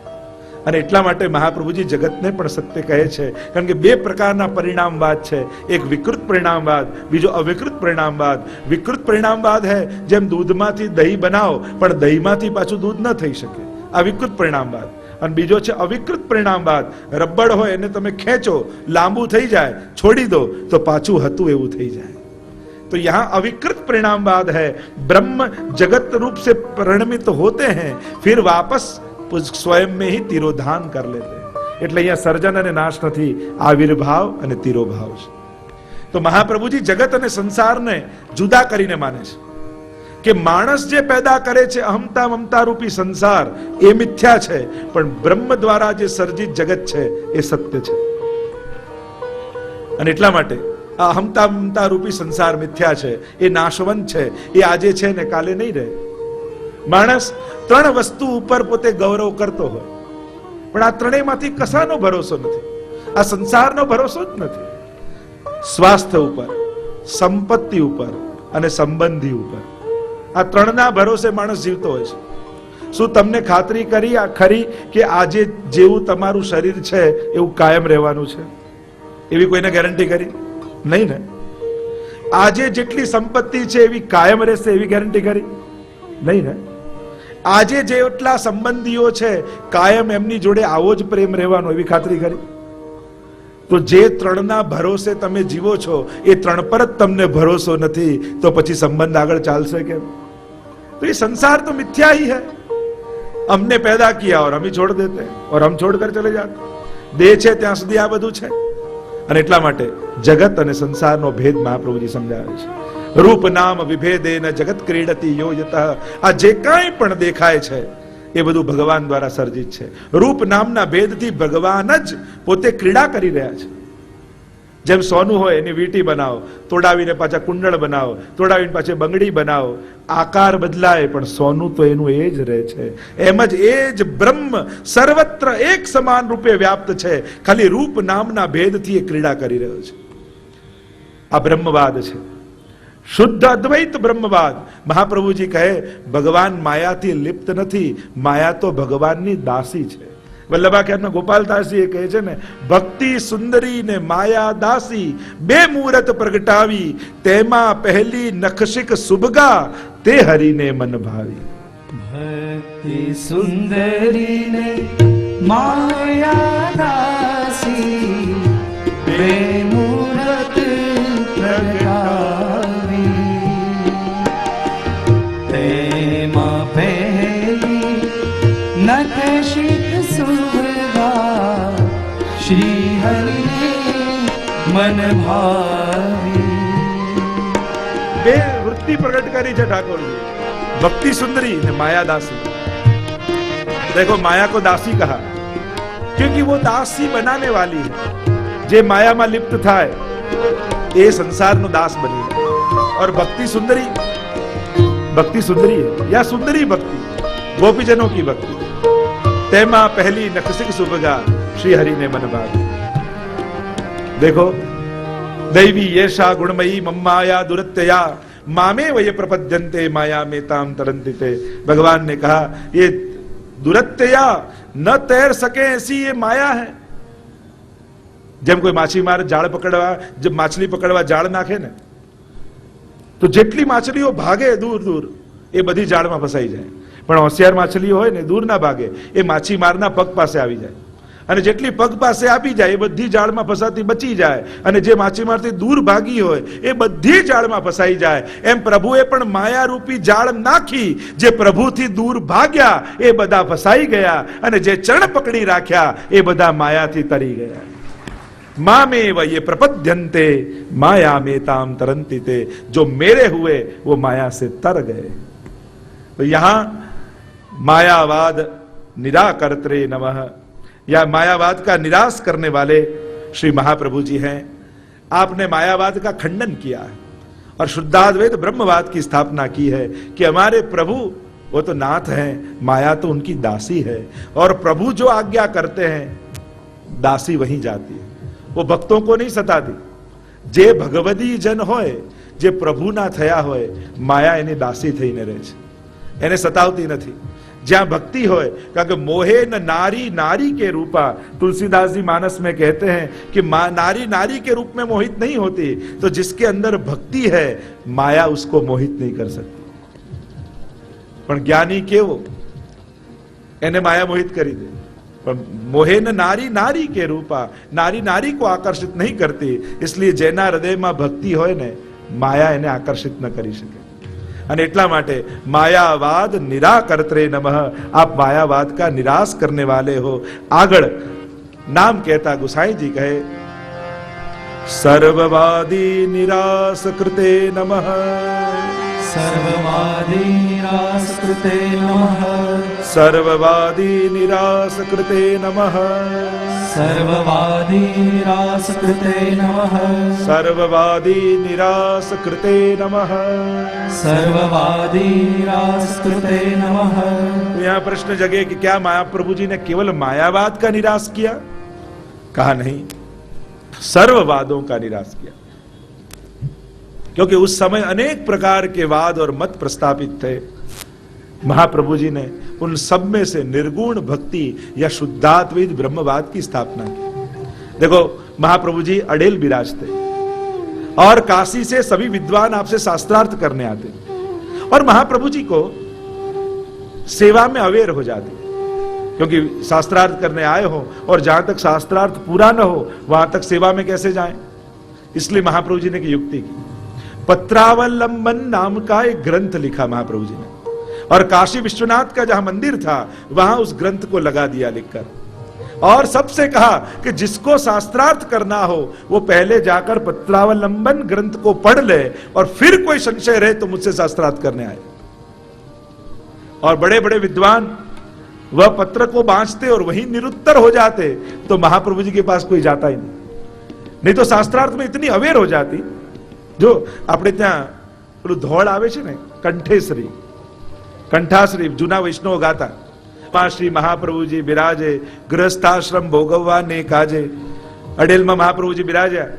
અને એટલા માટે મહાપ્રભુજી જગતને પણ સત્ય કહે છે, કારણ કે બે પ્રકારના પરિણામવાદ છે. એક વિકૃત પરિણામવાદ, બીજો અવિકૃત પરિણામવાદ. વિકૃત પરિણામવાદ હે જેમ દૂધમાંથી દહીં બનાવો પણ દહીંમાંથી પાછું દૂધ ન થઈ શકે, આ વિકૃત પરિણામવાદ. અને બીજો છે અવિકૃત પરિણામવાદ. રબડ હોય એને તમે ખેંચો, લાંબુ થઈ જાય, છોડી દો તો પાછું હતું એવું થઈ જાય. तो यहां अविकृत परिणामवाद है. ब्रह्म जगत रूप से परिणमित होते हैं, फिर वापस स्वयं में ही तिरोधान कर लेते हैं. એટલે અહીંયા સર્જન અને નાશ નથી, આવિર્ભાવ અને તિરોભાવ છે. તો મહાપ્રભુજી જગત અને સંસારને જુદા કરીને માને છે કે માણસ જે પેદા કરે છે અહમતા મમતા રૂપી સંસાર એ મિથ્યા છે, પણ બ્રહ્મ દ્વારા જે સર્જિત જગત છે એ સત્ય છે. અને એટલા માટે આ અહમતા મમતા રૂપી સંસાર મિથ્યા છે, એ નાશવંત છે, એ આજે છે ને કાલે નહીં રહે. માણસ ત્રણ વસ્તુ ઉપર પોતે ગૌરવ કરતો હોય, પણ આ ત્રણેયમાંથી કશાનો ભરોસો નથી, આ સંસારનો ભરોસો જ નથી. સ્વાસ્થ્ય ઉપર, સંપત્તિ ઉપર અને સંબંધી ઉપર, આ ત્રણના ભરોસે માણસ જીવતો હોય છે. શું તમને ખાતરી કરી આ ખરી કે આજે જેવું તમારું શરીર છે એવું કાયમ રહેવાનું છે? એવી કોઈને ગેરંટી કરી નહીં ને. આજે જેટલી સંપત્તિ છે એવી કાયમ રહેશે એવી ગેરંટી કરી નહીં ને. આજે જેટલા સંબંધીઓ છે કાયમ એમની જોડે આવો જ પ્રેમ રહેવાનો એવી ખાતરી કરી? તો જે ત્રણના ભરોસે તમે જીવો છો એ ત્રણ પર જ તમને ભરોસો નથી તો પછી સંબંધ આગળ ચાલશે કેમ? तो ये संसार तो मिथ्या ही है. हमने पैदा किया और हम ही छोड़ देते हैं और हम छोड़कर चले जाते हैं. देह છે ત્યાં સુધી આ બધું છે. અને એટલા માટે જગત અને સંસારનો ભેદ મહાપ્રભુજી સમજાવે છે. રૂપ નામ વિભેદેન જગત ક્રીડતી યો યતઃ. આ જે કાંઈ પણ દેખાય છે એ બધું ભગવાન દ્વારા સર્જિત છે. રૂપ નામના ભેદથી ભગવાન જ પોતે ક્રીડા કરી રહ્યા છે. જેમ સોનું હોય એની વીંટી બનાવો, તોડાવીને પાછા કુંડળ બનાવો, તોડાવીને પાછી બંગડી બનાવો, આકાર બદલાય પણ સોનું તો એનું એ જ રહે છે. એમ જ એ જ બ્રહ્મ સર્વત્ર એક સમાન રૂપે વ્યાપ્ત છે, ખાલી રૂપ નામના ભેદથી એ ક્રીડા કરી રહ્યો છે. આ બ્રહ્મવાદ છે, શુદ્ધ અદ્વૈત બ્રહ્મવાદ. મહાપ્રભુજી કહે ભગવાન માયાથી લિપ્ત નથી, માયા તો ભગવાનની દાસી છે. વલ્લભાખ્યાતમાં ગોપાલદાસજી એ કહે છે ને, ભક્તિ સુંદરી ને માયા દાસી બે મૂરત પ્રગટાવી, તેમાં પહેલી નખશિક સુભગા તે હરિને મન ભાવી. ભક્તિ સુંદરી ને માયા દાસી બે મૂરત પ્રગટાવી, તેમાં પહેલી નખશિક સુભગા શ્રી હરિને મન ભાવી. બે વૃત્તિ પ્રગટ કરી છે ઠાકોરજી, भक्ति सुंदरी ने माया दासी. देखो माया को दासी कहा क्योंकि वो दासी बनाने वाली है. जे माया में लिप्त થાય એ સંસારનો દાસ બની જાય. और भक्ति सुंदरी है या सुंदरी भक्ति, गोपीजनों की भक्ति. તેમાં પહેલી નખસિક સુભગા શ્રી હરિ ને મન ભાવી. देखो दैवी येषा गुणमयी मम्माया दुरत्यया मामे वये प्रपद्यन्ते माया में ताम तरन्ति ते. भगवान ने कहा ये दुरत्यया न तैर सके ऐसी ये माया है. જેમ કોઈ માછીમાર જાળ પકડવા, જબ માછલી પકડવા જાળ નાખે ને તો જેટલી માછલીઓ ભાગે દૂર દૂર એ બધી જાળમાં ફસાઈ જાય, પણ હોશિયાર માછલીઓ હોય ને દૂર ના ભાગે, એ માછીમારના પગ પાસે આવી જાય. અને જેટલી પગ પાસે આપી જાય એ બધી જાળમાં ફસાતી બચી જાય, અને જે માછીમારથી દૂર ભાગી હોય એ બધી જાળમાં ફસાઈ જાય. એમ પ્રભુએ પણ માયારૂપી જાળ નાખી, જે પ્રભુથી દૂર ભાગ્યા એ બધા ફસાઈ ગયા, અને જે ચરણ પકડી રાખ્યા એ બધા માયાથી તરી ગયા. मामे वये प्रपद्यन्ते माया में ताम तरन्ति ते. जो मेरे हुए वो माया से तर गए. तो यहां मायावाद निराकर्त्रे नमः, या मायावाद का निराश करने वाले श्री महाप्रभु जी हैं. आपने मायावाद का खंडन किया है और शुद्धाद्वैत ब्रह्मवाद की स्थापना की है कि हमारे प्रभु वो तो नाथ हैं, माया तो उनकी दासी है, और प्रभु जो आज्ञा करते हैं दासी वहीं जाती है, वो भक्तों को नहीं सताती. जे भगवदी जन होय, जे प्रभुना थया होय, माया एनी दासी थईने रहे छे, એને સતાવતી નથી. જ્યાં ભક્તિ હોય, કારણ કે મોહે ન नारी नारी के रूपा, तुलसीदास जी मानस में कहते हैं कि नारी नारी के रूप में मोहित नहीं होती, तो जिसके अंदर भक्ति है माया उसको मोहित नहीं कर सकती. પણ જ્ઞાની કેવો, એને માયા મોહિત કરી દે. पर मोहे न नारी नारी के रूपा, नारी नारी को आकर्षित नहीं करती. इसलिए जेना हृदय में भक्ति होय ने माया એને આકર્ષિત ન કરી શકે. અને એટલા માટે मायावाद निराकर्त्रे नमः, आप मायावाद का निराश करने वाले हो. આગળ नाम कहता गुसाई जी कहे सर्ववादी निराश कृते नमः, सर्ववादी निराश कृते नमः, सर्ववादी निराश कृते नमः, सर्ववादी निराश कृते नमः, सर्ववादी निराश कृते नमः, सर्ववादी निराश कृते नमः. यहाँ प्रश्न जगे कि क्या महाप्रभु जी ने केवल मायावाद का निराश किया? कहा नहीं, सर्ववादों का निराश किया. क्योंकि उस समय अनेक प्रकार के वाद और मत प्रस्तापित थे. महाप्रभु जी ने उन सब में से निर्गुण भक्ति या शुद्धाद्वैत ब्रह्मवाद की स्थापना की. देखो महाप्रभु जी अडेल विराजते और काशी से सभी विद्वान आपसे शास्त्रार्थ करने आते और महाप्रभु जी को सेवा में अवेयर हो जाते. क्योंकि शास्त्रार्थ करने आए हो और जहां तक शास्त्रार्थ पूरा न हो वहां तक सेवा में कैसे जाएं? इसलिए महाप्रभु जी ने की युक्ति की, पत्रावलंबन नाम का एक ग्रंथ लिखा महाप्रभु जी ने, और काशी विश्वनाथ का जहां मंदिर था वहां उस ग्रंथ को लगा दिया लिखकर, और सबसे कहा कि जिसको शास्त्रार्थ करना हो वो पहले जाकर पत्रावलंबन ग्रंथ को पढ़ ले और फिर कोई संशय रहे तो मुझसे शास्त्रार्थ करने आए। और बड़े बड़े विद्वान वह पत्र को बांचते और वहीं निरुत्तर हो जाते, तो महाप्रभु जी के पास कोई जाता ही नहीं तो शास्त्रार्थ में इतनी अवेर हो जाती। जो આપણે ત્યાં પેલું ધોળ આવે છે ને, કંઠેશ્રી, કંઠાશ્રી જૂના વૈષ્ણવ ગાતા, શ્રી મહાપ્રભુજી બિરાજે ગૃહસ્થાશ્રમ ભોગવવા ને કાજે, અડેલમાં મહાપ્રભુજી બિરાજ્યા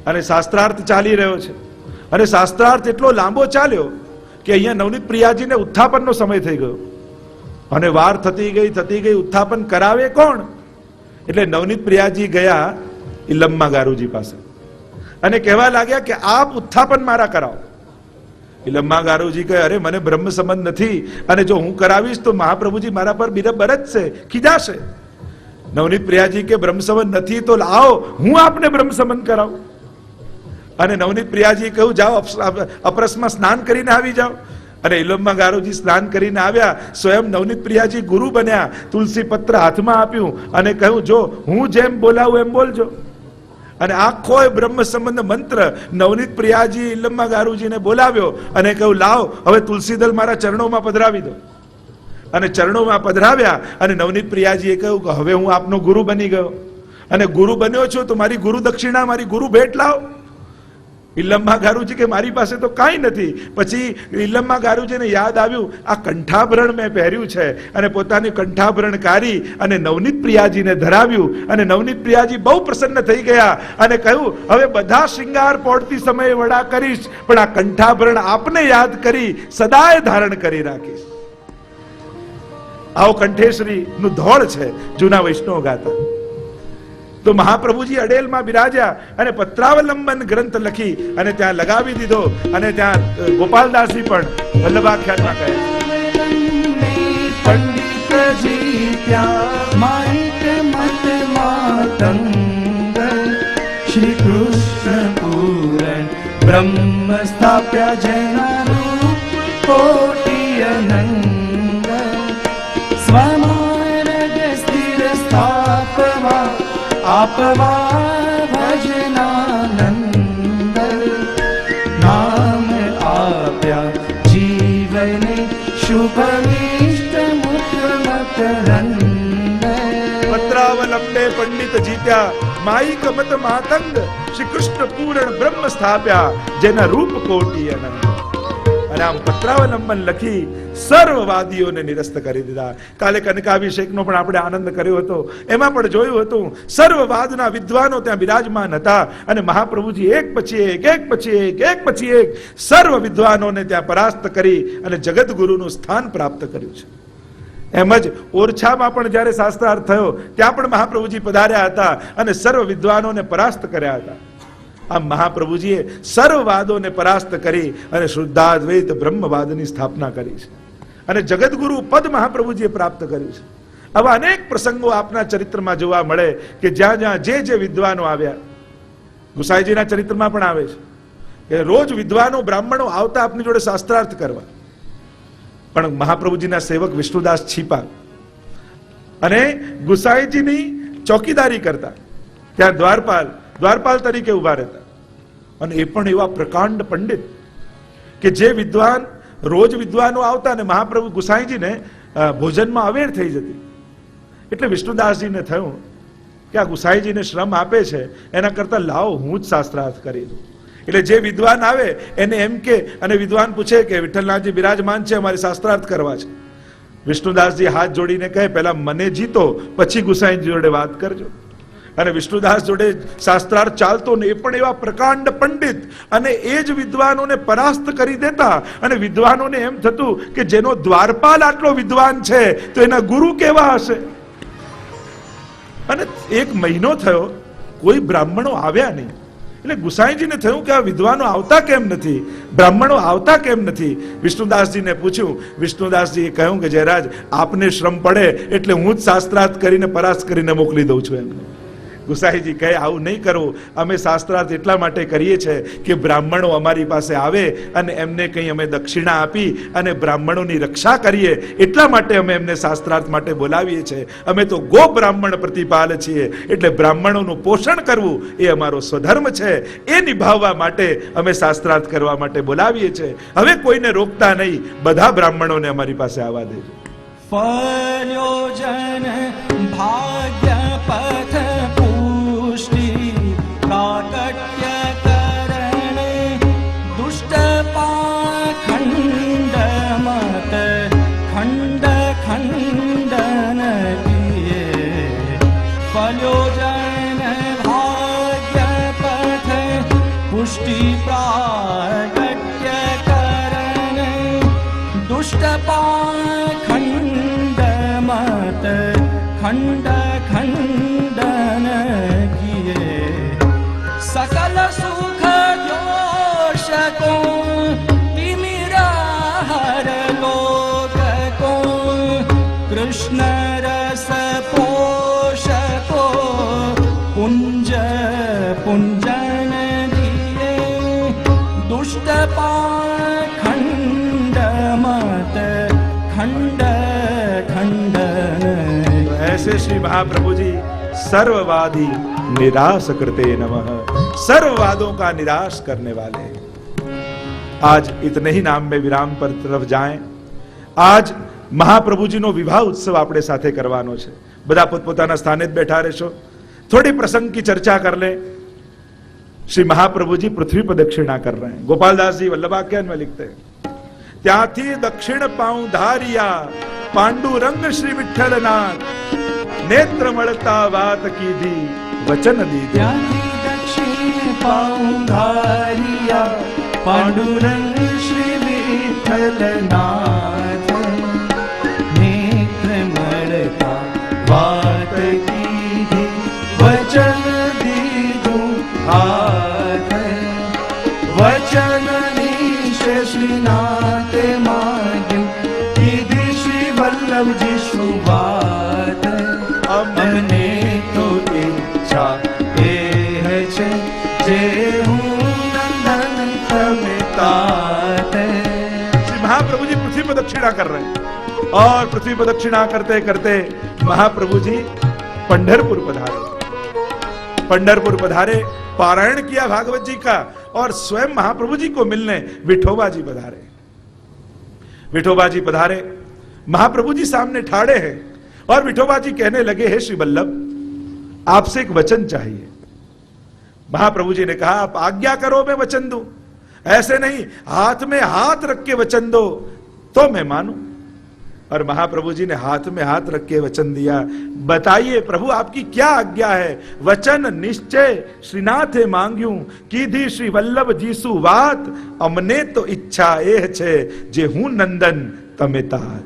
અને શાસ્ત્રાર્થ ચાલી રહ્યો છે, અને શાસ્ત્રાર્થ એટલો લાંબો ચાલ્યો કે અહીંયા નવનીત પ્રિયાજીને ઉત્થાપનનો સમય થઈ ગયો, અને વાર થતી ગઈ ઉત્થાપન કરાવે કોણ? એટલે નવનીત પ્રિયાજી ગયા ઇલમ્મા ગારુજી પાસે અને કહેવા લાગ્યા કે આપ ઉત્થાપન મારા કરાવો. ઇલમ્મા ગારુજી કહે, અરે મને બ્રહ્મ સંબંધ નથી, અને જો હું કરાવીશ તો મહાપ્રભુજી મારા પર બરસશે, ખીજાશે. નવનીત પ્રિયાજી કે બ્રહ્મ સંબંધ નથી તો આવો હું આપને બ્રહ્મ સંબંધ કરાવું. અને નવનીત પ્રિયાજી કહ્યું, જાઓ અપરસમાં સ્નાન કરીને આવી જાઓ. અને ઇલમ્મા ગારુજી સ્નાન કરીને આવ્યા, સ્વયં નવનીત પ્રિયાજી ગુરુ બન્યા, તુલસી પત્ર હાથમાં આપ્યું અને કહ્યું, જો હું જેમ બોલાવું એમ બોલજો. અને આખો બ્રહ્મ સંબંધ મંત્ર નવનીત પ્રિયાજી ઇલમ્મા ગારુજીને બોલાવ્યો અને કહ્યું, લાવ હવે તુલસીદલ મારા ચરણોમાં પધરાવી દો. અને ચરણોમાં પધરાવ્યા અને નવનીત પ્રિયાજીએ કહ્યું કે હવે હું આપનો ગુરુ બની ગયો, અને ગુરુ બન્યો છું તો મારી ગુરુ દક્ષિણા, મારી ગુરુ ભેટ લાવ. ઇલમ્મા ગારુજી કે મારી પાસે તો કાંઈ નથી. પછી ઇલમ્મા ગારુજીને યાદ આવ્યું, આ કંઠાભરણ મેં પહેર્યું છે, અને પોતાની કંઠાભરણ કાઢી અને નવનીત પ્રિયાજીને ધરાવ્યું. અને નવનીત પ્રિયાજી બહુ પ્રસન્ન થઈ ગયા અને કહ્યું, હવે બધા શૃંગાર પોડતી સમયે વડા કરીશ, પણ આ કંઠાભરણ આપને યાદ કરી સદાય ધારણ કરી રાખીશ. આવો કંઠેશ્વરી નું ધોળ છે, જૂના વૈષ્ણવ ગાતા. તો મહાપ્રભુજી અડેલમાં બિરાજ્યા અને પત્રાવલંબન ગ્રંથ લખી અને ત્યાં લગાવી દીધો. અને ત્યાં ગોપાલદાસજી પણ વલ્લભાખ્યાનમાં કહે, પંડિતજી ત્યાં માહિત મત માતંગ શ્રી કૃષ્ણ પૂરણ બ્રહ્મ સ્થાપ્યા જેના રૂપ કોટી અનંગ સ્વમાર્ગ સ્થિર સ્થાપવા આપવા ભજનાનંદ નામ આપ્યા જીવને શુભ ઇષ્ટ મુખ મકરંદ. પત્રાવલંબે પંડિત જીત્યા માઈક મત માતંગ શ્રી કૃષ્ણ પૂરણ બ્રહ્મ સ્થાપ્યા જેના રૂપ કોટી અનંત. અને આમ પત્રાવલંબન લખી સર્વવાદીઓને નિરસ્ત કરી દીધા. કાલે કનકાભિષેકનો પણ આપણે આનંદ કર્યો હતો, એમાં પણ જોયું હતું સર્વવાદના વિદ્વાનો ત્યાં બિરાજમાન હતા, અને મહાપ્રભુજી એક પછી એક સર્વ વિદ્વાનોને ત્યાં પરાસ્ત કરી અને જગતગુરુનું સ્થાન પ્રાપ્ત કર્યું છે. એમ જ ઓરછામાં પણ જ્યારે શાસ્ત્રાર્થ થયો ત્યાં પણ મહાપ્રભુજી પધાર્યા હતા અને સર્વ વિદ્વાનોને પરાસ્ત કર્યા હતા. આમ મહાપ્રભુજીએ સર્વવાદોને પરાસ્ત કરી અને શુદ્ધાદ્વૈત બ્રહ્મવાદની સ્થાપના કરી છે, અને જગતગુરુ પદ મહાપ્રભુજીએ પ્રાપ્ત કર્યું છે. આવા અનેક પ્રસંગો આપના ચરિત્રમાં જોવા મળે કે જ્યાં જ્યાં જે વિદ્વાનો આવ્યા, ગુસાઈજીના ચરિત્રમાં પણ આવે છે કે રોજ વિદ્વાનો બ્રાહ્મણો આવતા આપની જોડે શાસ્ત્રાર્થ કરવા, પણ મહાપ્રભુજીના સેવક વિષ્ણુદાસ છીપા અને ગુસાઈજીની ચોકીદારી કરતા, ત્યાં દ્વારપાલ તરીકે ઉભા રહેતા. અને એ પણ એવા પ્રકાંડ પંડિત કે જે વિદ્વાન રોજ વિદ્વાનો આવતા અને મહાપ્રભુ ગુસાઈજીને ભોજનમાં અવેર થઈ જતી. એટલે વિષ્ણુદાસજીને થયું કે આ ગુસાઈજીને શ્રમ આપે છે એના કરતા લાવો હું જ શાસ્ત્રાર્થ કરી દઉં. એટલે જે વિદ્વાન આવે એને એમ કે, અને વિદ્વાન પૂછે કે વિઠ્ઠલનાથજી બિરાજમાન છે, અમારે શાસ્ત્રાર્થ કરવા છે. વિષ્ણુદાસજી હાથ જોડીને કહે, પહેલા મને જીતો પછી ગુસાઈજી જોડે વાત કરજો. અને વિષ્ણુદાસ જોડે શાસ્ત્રાર્થ ચાલતો ને એ પણ એવા પ્રકાંડ પંડિત, અને એ જ વિદ્વાનોને પરાસ્ત કરી દેતા. અને વિદ્વાનોને એમ થતું કે જેનો દ્વારપાલ આટલો વિદ્વાન છે તો એના ગુરુ કેવા હશે. અને એક મહિનો થયો કોઈ બ્રાહ્મણો આવ્યા નહીં. એટલે ગુસાઈજીને થયું કે આ વિદ્વાનો આવતા કેમ નથી, બ્રાહ્મણો આવતા કેમ નથી. વિષ્ણુદાસજીને પૂછ્યું. વિષ્ણુદાસજીએ કહ્યું કે જયરાજ, આપને શ્રમ પડે એટલે હું જ શાસ્ત્રાર્થ કરીને પરાસ્ત કરીને મોકલી દઉં છું એમને. ગુસાઈજી કહે આવું નહીં કરો, અમે શાસ્ત્રાર્થ એટલા માટે કરીએ છીએ કે બ્રાહ્મણો અમારી પાસે આવે અને એમને કંઈ અમે દક્ષિણા આપી અને બ્રાહ્મણોની રક્ષા કરીએ, એટલા માટે અમે એમને શાસ્ત્રાર્થ માટે બોલાવીએ છીએ. અમે તો ગો બ્રાહ્મણ પ્રતિપાલ છીએ, એટલે બ્રાહ્મણોનું પોષણ કરવું એ અમારો સ્વધર્મ છે. એ નિભાવવા માટે અમે શાસ્ત્રાર્થ કરવા માટે બોલાવીએ છીએ. હવે કોઈને રોકતા નહીં, બધા બ્રાહ્મણોને અમારી પાસે આવવા દેજો. ફલ્યોજન ભાગ્ય પથ પુષ્ટિ કાકટ્ય કરણે દુષ્ટ પાખંડ મત ખંડ ખંડન કિયે. ફલ્યોજન ભાગ્ય પથ પુષ્ટિ પ્રાગટ્ય કરણે દુષ્ટ પાખંડ મત ખંડ ખંડન કિયે. सकल सुख दोष को तिमिरा हर लोक को कृष्ण रस पोषको पुंज पुंजन दिए. दुष्ट पाखंड मत खंड खंडन. ऐसे श्री महाप्रभु जी सर्ववादी निराश करते नमः, सर्ववादों का निराश करने वाले. आज इतने ही नाम में विराम पर तरफ जाएं. आज મહાપ્રભુજીનો વિવાહ ઉત્સવ આપણે સાથે કરવાનો છે. બધા પોતપોતાના સ્થાને જ બેઠા રહેશો. थोड़ी प्रसंग की चर्चा कर ले. श्री महाप्रभु जी पृथ्वी पर दक्षिणा कर रहे हैं. गोपालदास जी वल्लभाख्यान में लिखते हैं, त्याथी दक्षिण पाऊं धारिया पांडुरंग श्री विठ्ठलनाथ, नेत्र મળતા વાત કીધી વચન દીધું. ત્યાંથી દક્ષિણ પાઉં ધારિયા પાંડુરંગ શ્રી વિઠ્ઠલનાથ, નેત્ર મળતા વાત કીધી વચન દીધું હાથ. વચન નિશે શ્રીનાથે માગ્યું, કીધી શ્રી વલ્લભજી શુભાત. અમને તો ઈચ્છા એ છે જે હું નંદન તમે तात. श्री महाप्रभु जी पृथ्वी पर दक्षिणा कर रहे हैं और पृथ्वी पर दक्षिणा करते करते महाप्रभु जी पंढरपुर पधारे. पंढरपुर पधारे, पारायण किया भागवत जी का और स्वयं महाप्रभु जी को मिलने विठोबा जी पधारे. विठोबा जी पधारे, महाप्रभु जी सामने ठाड़े हैं और विठोबा जी कहने लगे, हे श्री वल्लभ, आपसे एक वचन चाहिए. महाप्रभु जी ने कहा, आप आज्ञा करो मैं वचन दूं. ऐसे नहीं, हाथ में हाथ रख के वचन दो तो मैं मानूं. और महाप्रभु जी ने हाथ में हाथ रख के वचन दिया. बताइए प्रभु, आपकी क्या आज्ञा है? वचन निश्चय श्रीनाथे मांग्यूं, कीधी श्री वल्लभ जीसु वात. अमने तो इच्छा एह छे जे हूं नंदन तमे तात.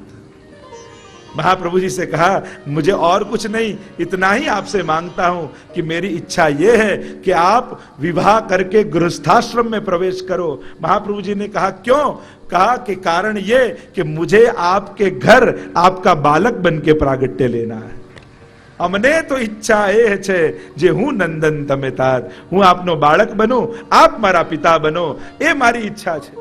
महाप्रभु जी से कहा, मुझे और कुछ नहीं, इतना ही आपसे मांगता हूं कि मेरी इच्छा यह है कि आप विवाह करके गृहस्थाश्रम में प्रवेश करो. महाप्रभु जी ने कहा, क्यों? कहा कि कारण ये कि मुझे आपके घर आपका बालक बन के प्रागट्य लेना है. अमने तो इच्छा ए छे जे हूं नंदन तमे तात. हूं आपनो बालक बनूं, आप मारा पिता बनो, ए मारी इच्छा छे.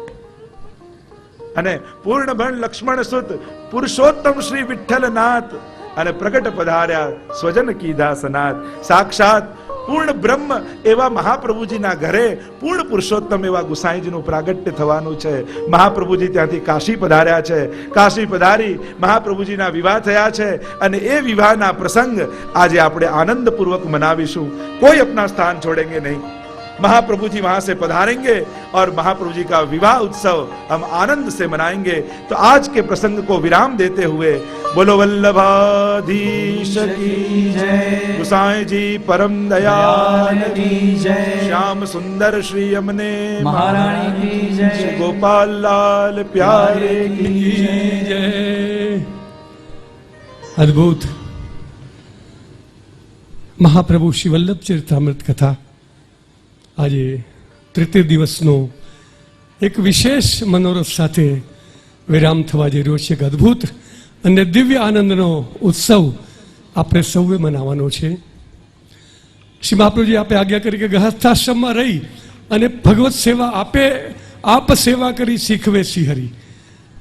અને પૂર્ણબળ લક્ષ્મણ સુત પુરુષોત્તમ શ્રી વિઠ્ઠલનાથ અને પ્રગટ પધાર્યા સ્વજન કીધા સનાથ. સાક્ષાત પૂર્ણ બ્રહ્મ એવા મહાપ્રભુજીના ઘરે પૂર્ણ પુરુષોત્તમ એવા ગુસાઈજીનું પ્રાગટ્ય થવાનું છે. મહાપ્રભુજી ત્યાંથી કાશી પધાર્યા છે. કાશી પધારી મહાપ્રભુજીના વિવાહ થયા છે અને એ વિવાહના પ્રસંગ આજે આપણે આનંદપૂર્વક મનાવીશું. કોઈ अपना स्थान छोड़ेंगे नहीं. महाप्रभु जी वहां से पधारेंगे और महाप्रभु जी का विवाह उत्सव हम आनंद से मनाएंगे. तो आज के प्रसंग को विराम देते हुए बोलो वल्लभाधीश की जय, गोसाई जी परम दयाल की जय, श्याम सुंदर श्री यमुने महारानी की जय, श्री गोपाल लाल प्यारे की जय. अद्भुत महाप्रभु श्री वल्लभ चरितामृत कथा આજે તૃતીય દિવસનો એક વિશેષ મનોરથ સાથે વિરામ થવા જઈ રહ્યો છે. એક અદ્ભુત અને દિવ્ય આનંદનો ઉત્સવ આપણે સૌએ મનાવવાનો છે. શ્રી મહાપ્રભુજી આપે આજ્ઞા કરી કે ગૃહસ્થાશ્રમમાં રહી અને ભગવત સેવા આપ સેવા કરી શીખવે શ્રીહરિ.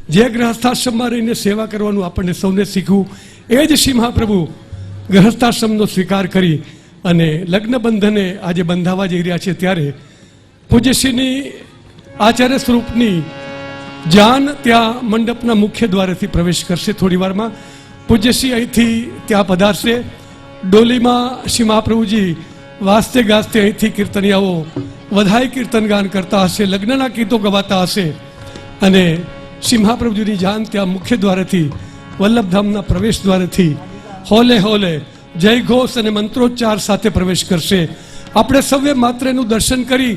જે ગૃહસ્થાશ્રમમાં રહીને સેવા કરવાનું આપણને સૌને શીખવું, એ જ શ્રી મહાપ્રભુ ગૃહસ્થાશ્રમનો સ્વીકાર કરી અને લગ્ન બંધને આજે બંધાવા જઈ રહ્યા છે. ત્યારે પૂજ્યશ્રીની આચાર્ય સ્વરૂપની જાન ત્યાં મંડપના મુખ્ય દ્વારેથી પ્રવેશ કરશે. થોડી વારમાં પૂજ્યશ્રી અહીંથી ત્યાં પધારશે. ડોલીમાં શ્રી મહાપ્રભુજી વાસ્તે ગાસ્તે અહીંથી કીર્તનિયાઓ વધાઈ કીર્તન ગાન કરતા હશે, લગ્નના ગીતો ગવાતા હશે અને શ્રી મહાપ્રભુજીની જાન ત્યાં મુખ્ય દ્વારેથી વલ્લભધામના પ્રવેશ દ્વારેથી હોલે હોલે જય ઘોષ અને મંત્રોચ્ચાર સાથે પ્રવેશ કરશે. આપણે સૌએ માત્ર એનું દર્શન કરી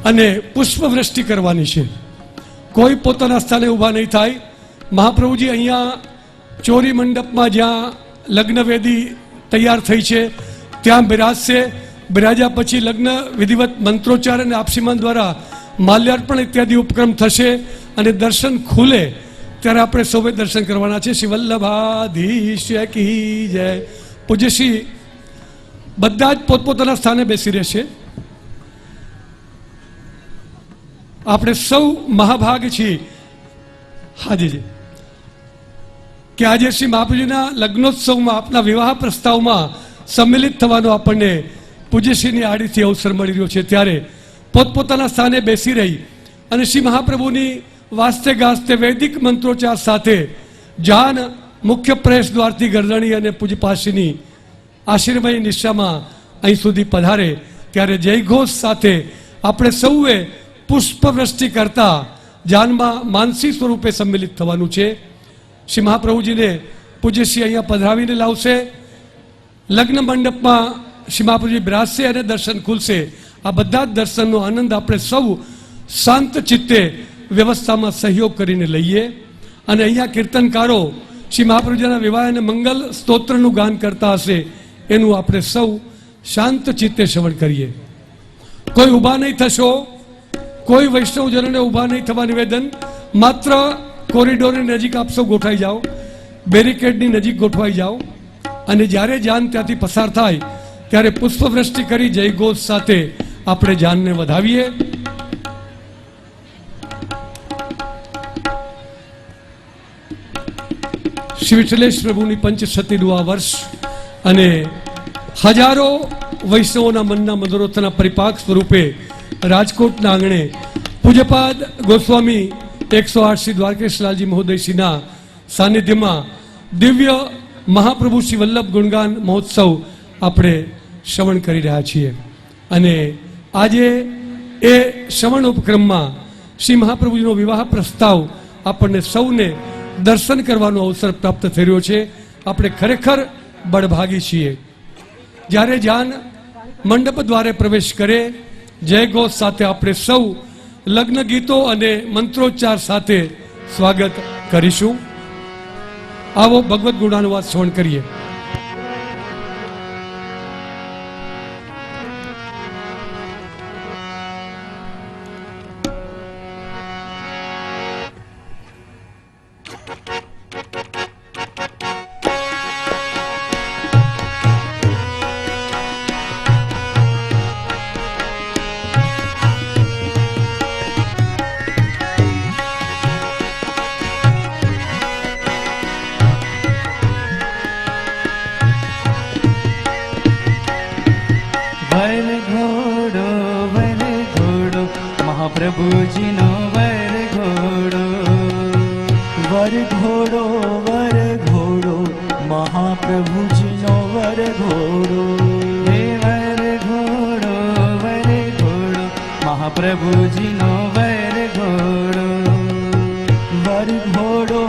અને પુષ્પવૃષ્ટિ કરવાની છે. કોઈ પોતાના સ્થાને ઊભા નહીં થાય. મહાપ્રભુજી અહીંયા ચોરી મંડપમાં જ્યાં લગ્નવેદી તૈયાર થઈ છે ત્યાં બિરાજશે. બિરાજ્યા પછી લગ્ન વિધિવત મંત્રોચ્ચાર અને આપસીમાન દ્વારા માલ્યાર્પણ ઇત્યાદિ ઉપક્રમ થશે અને દર્શન ખુલે ત્યારે આપણે સૌએ દર્શન કરવાના છે. શ્રી વલ્લભાધીશ કી જય. પૂજ્યશ્રી બધા જ પોતપોતાના સ્થાને બેસી રહેશે. આપણે સૌ મહાભાગ છીએ હાજી કે આજે શ્રી મહાપ્રભુજીના લગ્નોત્સવમાં આપના વિવાહ પ્રસ્તાવમાં સંમિલિત થવાનો આપણને પૂજ્યશ્રીની આડીથી અવસર મળી રહ્યો છે. ત્યારે પોતપોતાના સ્થાને બેસી રહી અને શ્રી મહાપ્રભુની વાસ્તે ગાસ્તે વૈદિક મંત્રોચ્ચાર સાથે જાન મુખ્ય પ્રવેશ દ્વારથી ગરદણી અને પૂજ્યપાશ્રીની આશીર્વાદની નિશામાં અહીં સુધી પધારે ત્યારે જયઘોષ સાથે આપણે સૌએ પુષ્પવૃષ્ટિ કરતા જાનમાં માનસી સ્વરૂપે સંમિલિત થવાનું છે. શ્રી મહાપ્રભુજીને પૂજ્યશ્રી અહીંયા પધરાવીને લાવશે. લગ્ન મંડપમાં શ્રી મહાપ્રભુજી બિરાજશે અને દર્શન ખુલશે. આ બધા જ દર્શનનો આનંદ આપણે સૌ શાંત ચિત્તે વ્યવસ્થામાં સહયોગ કરીને લઈએ અને અહીંયા કીર્તનકારો શ્રી મહાપ્રભુજીના વિવાહ અને મંગલ સ્તોત્રનું ગાન કરતા હશે એનું આપણે સૌ શાંત ચિત્તે શ્રવણ કરીએ. કોઈ ઊભા નહીં થશો, કોઈ વૈષ્ણવજનોને ઊભા નહીં થવા નિવેદન. માત્ર કોરિડોરની નજીક આપ સૌ ગોઠવાઈ જાઓ, બેરિકેડની નજીક ગોઠવાઈ જાઓ અને જ્યારે જાન ત્યાંથી પસાર થાય ત્યારે પુષ્પવૃષ્ટિ કરી જયઘોષ સાથે આપણે જાનને વધાવીએ. શ્રી વિઠ્ઠલેશ પ્રભુની પંચશતીનું આ વર્ષ અને હજારો વૈષ્ણવોના મનના મનોરથના પરિપાક સ્વરૂપે રાજકોટના આંગણે પૂજ્યપાદ ગોસ્વામી 108 શ્રી દ્વારકેશલાલજી મહોદયશ્રીના સાનિધ્યમાં દિવ્ય મહાપ્રભુ શ્રી વલ્લભ ગુણગાન મહોત્સવ આપણે શ્રવણ કરી રહ્યા છીએ અને આજે એ શ્રવણ ઉપક્રમમાં શ્રી મહાપ્રભુજીનો વિવાહ પ્રસ્તાવ આપણને સૌને દર્શન કરવાનો અવસર પ્રાપ્ત થઈ રહ્યો છે. આપણે ખરેખર બળભાગી છીએ. જ્યારે જાન મંડપ દ્વારે પ્રવેશ કરે જયઘોષ સાથે આપણે સૌ લગ્ન ગીતો અને મંત્રોચ્ચાર સાથે સ્વાગત કરીશું. આવો ભગવદ્ ગુણાનુવાદ શ્રવણ કરીએ. મહાપ્રભુજીનો વર ઘોડો, વર ઘોડો મહાપ્રભુજીનો વર ઘોડો, હે વર ઘોડો મહાપ્રભુજીનો વર ઘોડો, વર ઘોડો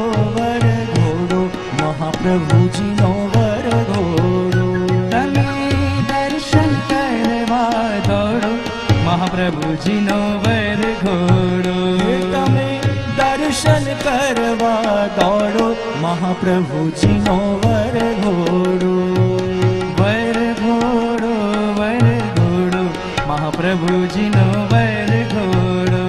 મહાપ્રભુજીનો વર ઘોડો. તમે દર્શન કરવા દોડો મહાપ્રભુજીનો વર ઘોડો, તમે દર્શન કરવા દોડો મહાપ્રભુજીનો વર ઘોડો. વર ઘોડો મહાપ્રભુજીનો મહાપ્રભુજીનો વરઘોડો.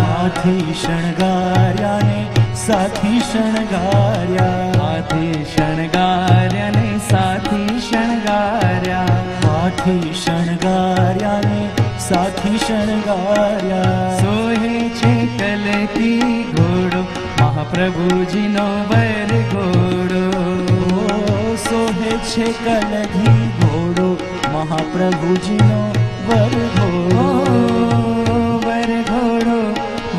હાથી શણગાર્યા ને સાથી શણગાર્યા, હાથી શણગાર્યા ને સાથી શણગાર્યા, હાથી શણગાર્યા ને સાથી શણગાર્યા. સોહે છે કલકી ઘોડો મહાપ્રભુજીનો વરઘોડો. સોહે છે કલગી ઘોડો મહાપ્રભુજીનો વરઘોડો. વરઘોડો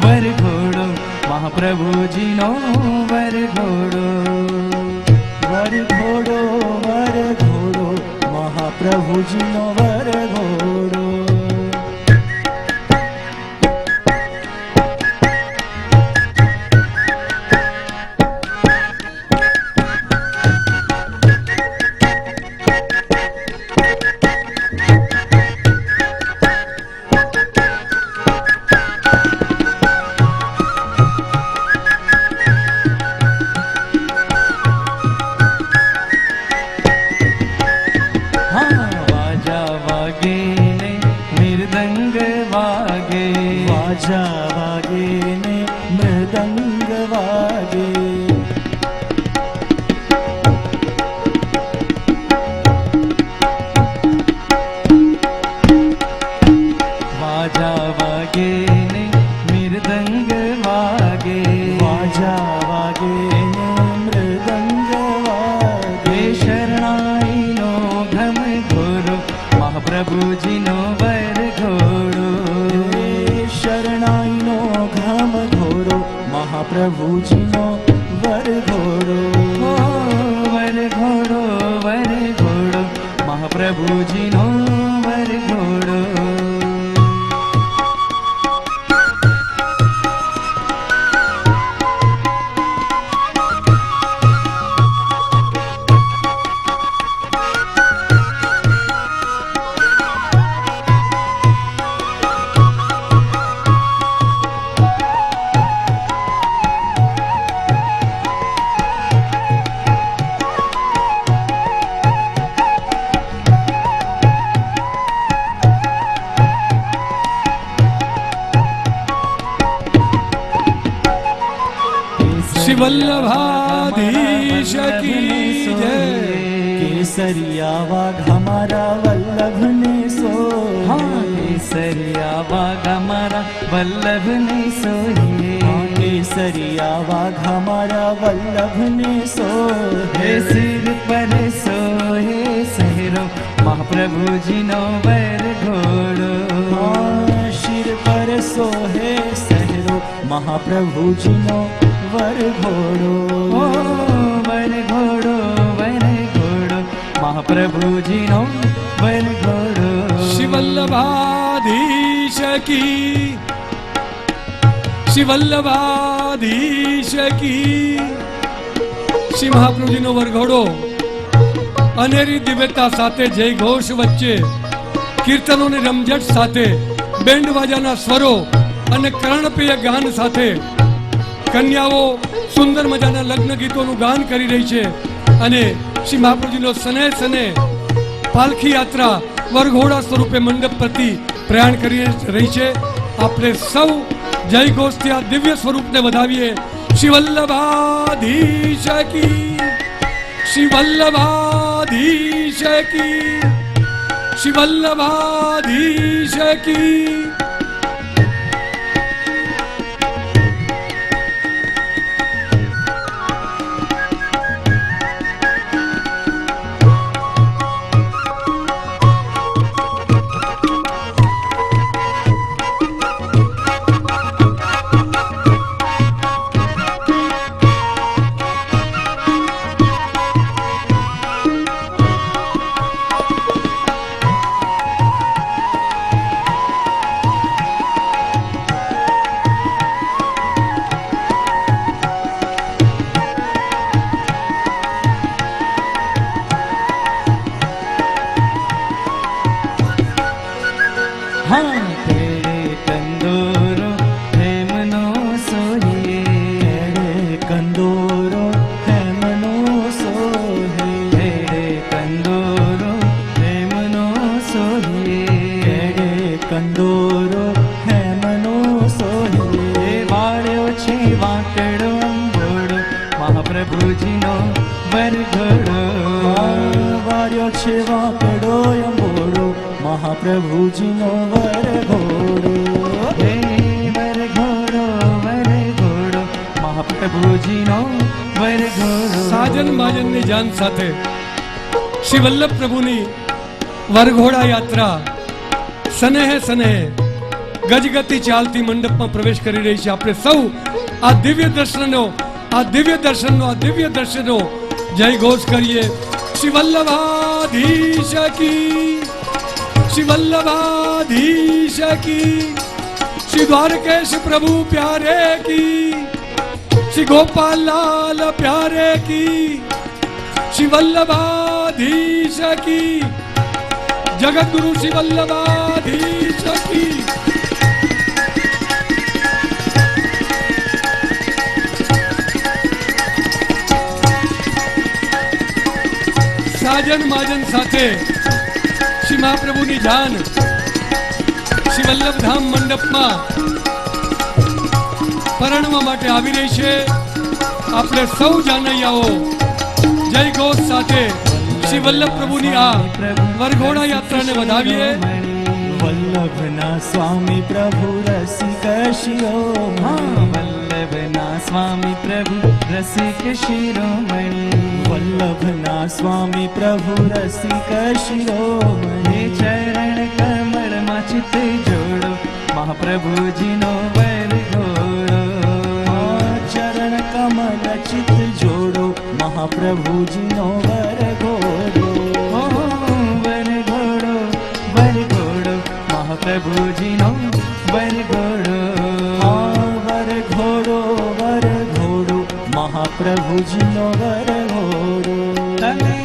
વરઘોડો મહાપ્રભુજીનો વરઘોડો. વરઘોડો વરઘોડો મહાપ્રભુજીનો વરઘોડો. વાજા વાગે ને મૃદંગ વાગે. વાજા વાગે ને મૃદંગ વાગે. વાજા વાગે ને મૃદંગ વાગે. શરણાઈનો ઘમ ઘોરો મહાપ્રભુજીનો વરઘોડો. શરણાઈનો ઘમ ઘોરો મહાપ્રભુજીનો વરઘોડો. વરઘોડો વરઘોડો મહાપ્રભુજીનો વરઘોડો. श्री वल्लभाधीश की जय. केसरिया वाघ हमारा वल्लभ ने सोहे. केसरिया वाघ हमारा वल्लभ ने सोहे. केसरिया वाघ हमारा वल्लभ ने सोहे. सिर पर सोहे सहरो महाप्रभुजीनो वरघोड़ो. शिर पर सोहे सहरो महाप्रभुजीनो वरघोड़ो. वरघोड़ो वरघोड़ो महाप्रभुजीनो वरघोड़ो. श्री वल्लभाधीश की, श्री वल्लभाधीश की. શ્રી મહાપ્રભુજીનો વરઘોડો અનેરી દિવ્યતા સાથે જય ઘોષ વચ્ચે કીર્તનોની રમઝટ સાથે બેન્ડ વાજાના સ્વરો અને કર્ણપ્રિય ગાન સાથે કન્યાઓ સુંદર મજાના લગ્ન ગીતોનું ગાન કરી રહી છે અને શ્રી મહાપ્રભુજીનો સને સને પાલખી યાત્રા વરઘોડા સ્વરૂપે મંડપ પ્રતિ પ્રયાણ કરી રહી છે. આપણે સૌ જય ઘોષથી આ દિવ્ય સ્વરૂપને વધાવીએ. શ્રી વલ્લભાધીશ કી, શ્રી વલ્લભાધીશ કી, શ્રી વલ્લભાધીશ કી. કંદોરો હેમનો સોહે એ વાળ્યો છે વાંકડો અંબોડો મહાપ્રભુજીનો વરઘોડો વાર્યો છે વાંકડો અંબોડો મહાપ્રભુજીનો વરઘોડો હે વરઘોડો વરઘોડો મહાપ્રભુજીનો વરઘોડો સાજન માજનની જાન સાથે શ્રી વલ્લભ પ્રભુની વરઘોડા યાત્રા સનેહે સનેહે ગજગતિ ચાલતી મંડપમાં પ્રવેશ કરી રહી છે. આપણે સૌ આ દિવ્ય દર્શનનો જય ઘોષ કરીએ. શ્રી વલ્લભાધીશ કી, શ્રી વલ્લભાધીશ કી, શ્રી દ્વારકેશ પ્રભુ પ્યારે કી, શ્રી ગોપાલ લાલ પ્યારે કી, શ્રી વલ્લભાધીશ કી, જગતગુરુ શ્રી વલ્લભાધીશ કી. સાજન માજન સાથે શ્રી મહાપ્રભુની જાન શ્રી વલ્લભધામ મંડપમાં પરણવા માટે આવી રહી છે. આપણે સૌ જાનૈયાઓ જય ઘોષ સાથે શ્રી વલ્લભ પ્રભુની આ વરઘોડા યાત્રાને વધાવીએ. વલ્લભના સ્વામી પ્રભુ રસિક શિરોમણી વલ્લભના સ્વામી પ્રભુ રસિક શિરોમણી વલ્લભના સ્વામી પ્રભુ રસિક શિરોમણી ચરણ કમળમાં ચિત્ત જોડો મહાપ્રભુજીનો વરઘોડો ચરણ કમલ ચિત્ત જોડો મહાપ્રભુજીનો વરઘોડો વરઘોડો વરઘોડો મહાપ્રભુજીનો વરઘોડો વરઘોડો વરઘોડો મહાપ્રભુજીનો વરઘોડો તમે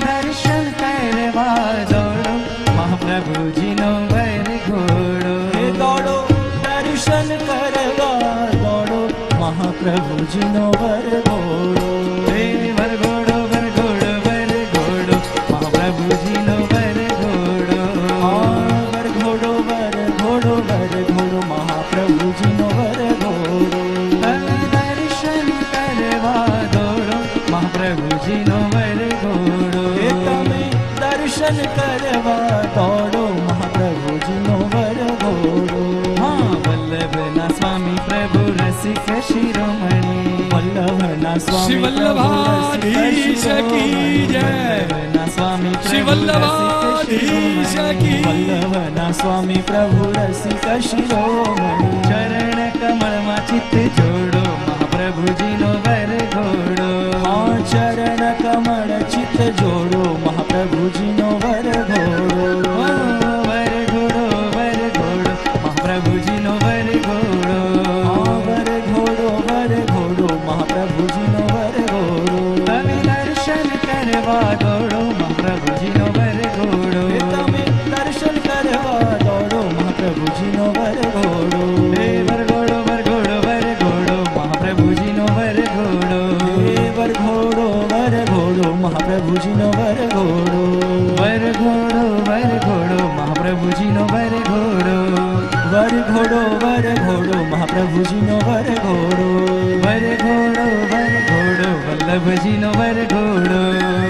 દર્શન કરવા દોડો મહાપ્રભુજીનો વરઘોડો દોડો દર્શન કરવા દોડો મહાપ્રભુજીનો વરઘોડો વરઘોડો વરઘોડો વરઘોડો મહાપ્રભુજીનો વરઘોડો વરઘોડો વરઘોડો વરઘોડો મહાપ્રભુજીનો વરઘોડો દર્શન કરવા દોડો મહાપ્રભુજીનો વરઘોડો તમે દર્શન કરવા દોડો મહાપ્રભુજીનો વરઘોડો વલ્લભના સ્વામી પ્રભુ રસિક શિરોમણી વલ્લભના શ્રી સ્વામી વલ્લભાધીશ કી જય. વલ્લભના સ્વામી શ્રી વલ્લભાધીશ કી. વલ્લભના સ્વામી પ્રભુ રસિક શિરોમણી ચરણ કમળમાં ચિત્ત જોડો મહાપ્રભુજીનો વરઘોડો ચરણ કમળ ચિત્ત જોડો મહાપ્રભુજીનો વરઘોડો વરઘોડો વરઘોડો મહાપ્રભુજીનો વરઘોડો વરઘોડો વરઘોડો મહાપ્રભુજીનો વરઘોડો તમે દર્શન કરવા દોડો મહાપ્રભુજીનો વરઘોડો તમે દર્શન કરવા દોડો મહાપ્રભુજીનો વરઘોડો વરઘોડો વરઘોડો વરઘોડો મહાપ્રભુજીનો વરઘોડો વરઘોડો વરઘોડો મહાપ્રભુજીનો વરઘોડો વરઘોડો વરઘોડો મહાપ્રભુજીનો વરઘોડો વરઘોડો વરઘોડો મહાપ્રભુજીનો વરઘોડો વરઘોડો વરઘોડો વલ્લભજીનો વરઘોડો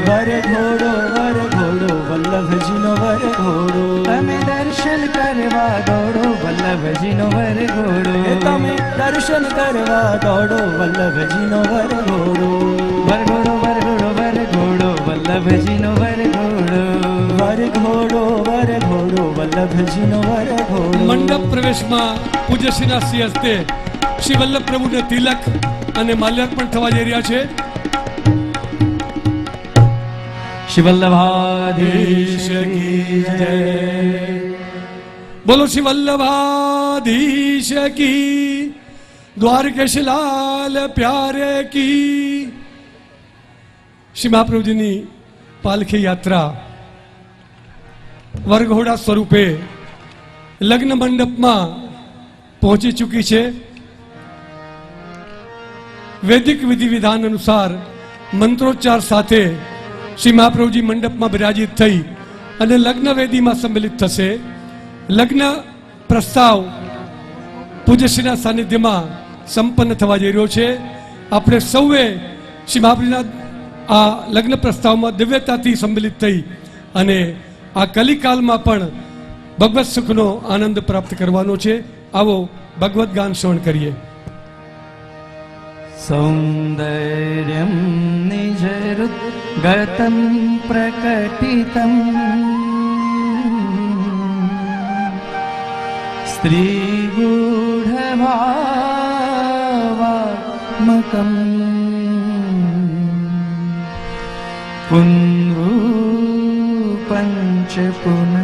વરઘોડો વરઘોડો વલ્લભજીનો વરઘોડો તમે દર્શન કરવા દોડો વલ્લભજીનો વરઘોડો તમે દર્શન કરવા દોડો વલ્લભજીનો વરઘોડો વરઘોડો વરઘોડો વરઘોડો વલ્લભજીનો વરઘોડો વરઘોડો વરઘોડો વલ્લભજીનો વરઘોડો મંડપ પ્રવેશમાં પૂજ્યશ્રીના શ્રી હસ્તે શ્રી વલ્લભ પ્રભુને તિલક અને માલ્યાર્પણ થવા જઈ રહ્યા છે. શ્રી વલ્લભાધીશ કી જય. બોલો શ્રી વલ્લભાધીશ કી, દ્વારકેશ લાલ પ્યારે કી. શ્રી મહાપ્રભુજીની પાલખી યાત્રા વરઘોડા સ્વરૂપે લગ્ન મંડપમાં પહોંચી ચૂકી છે. વૈદિક વિધિ વિધાન અનુસાર મંત્રોચ્ચાર સાથે શ્રી મહાપ્રભુજી મંડપમાં બિરાજિત થઈ અને લગ્ન વેદીમાં સંમેલિત થશે. લગ્ન પ્રસ્તાવ પૂજ્યશ્રીના સાનિધ્યમાં સંપન્ન થવા જઈ રહ્યો છે. આપણે સૌએ શ્રી મહાપ્રભુના આ લગ્ન પ્રસ્તાવમાં દિવ્યતાથી સંમિલિત થઈ અને આ કલિકાલમાં પણ ભગવત સુખનો આનંદ પ્રાપ્ત કરવાનો છે. આવો ભગવત ગાન શ્રવણ કરીએ. સૌંદર્યમ નિજરુદ્ગતમ પ્રકટિતમ સ્ત્રીગૂઢભાવાત્મકમ પુનરૂપંચ પુનઃ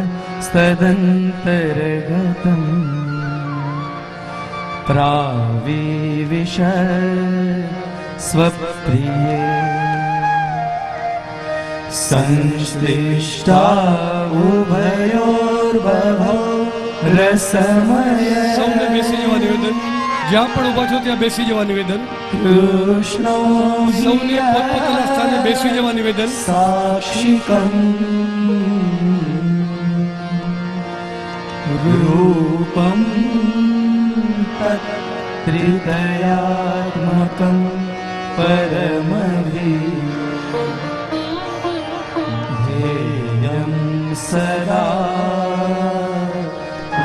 પ્રાવિવિશ સ્વપ્રિયે સંશ્લિષ્ટા ઉભયોર્બભો રસમય. સૌને બેસી જવા નિવેદન. જ્યાં પણ ઉભા છો ત્યાં બેસી જવા નિવેદન. કૃષ્ણો સૌને પોતપોતાના સ્થાને બેસી જવા નિવેદન. સાક્ષિકમ રૂપમ ત્રિદયાત્મકં પરમધ્યેયં સદા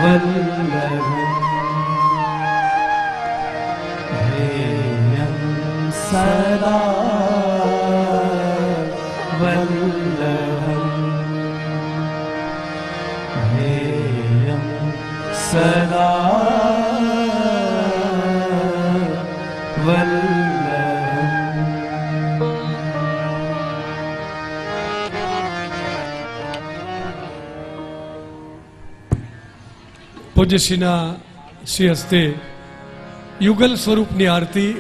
વલ્લભં ધ્યેયં સદા વલ્લભં ધ્યેયં સદા પૂજ્યશ્રીના શ્રી હસ્તે યુગલ સ્વરૂપની આરતી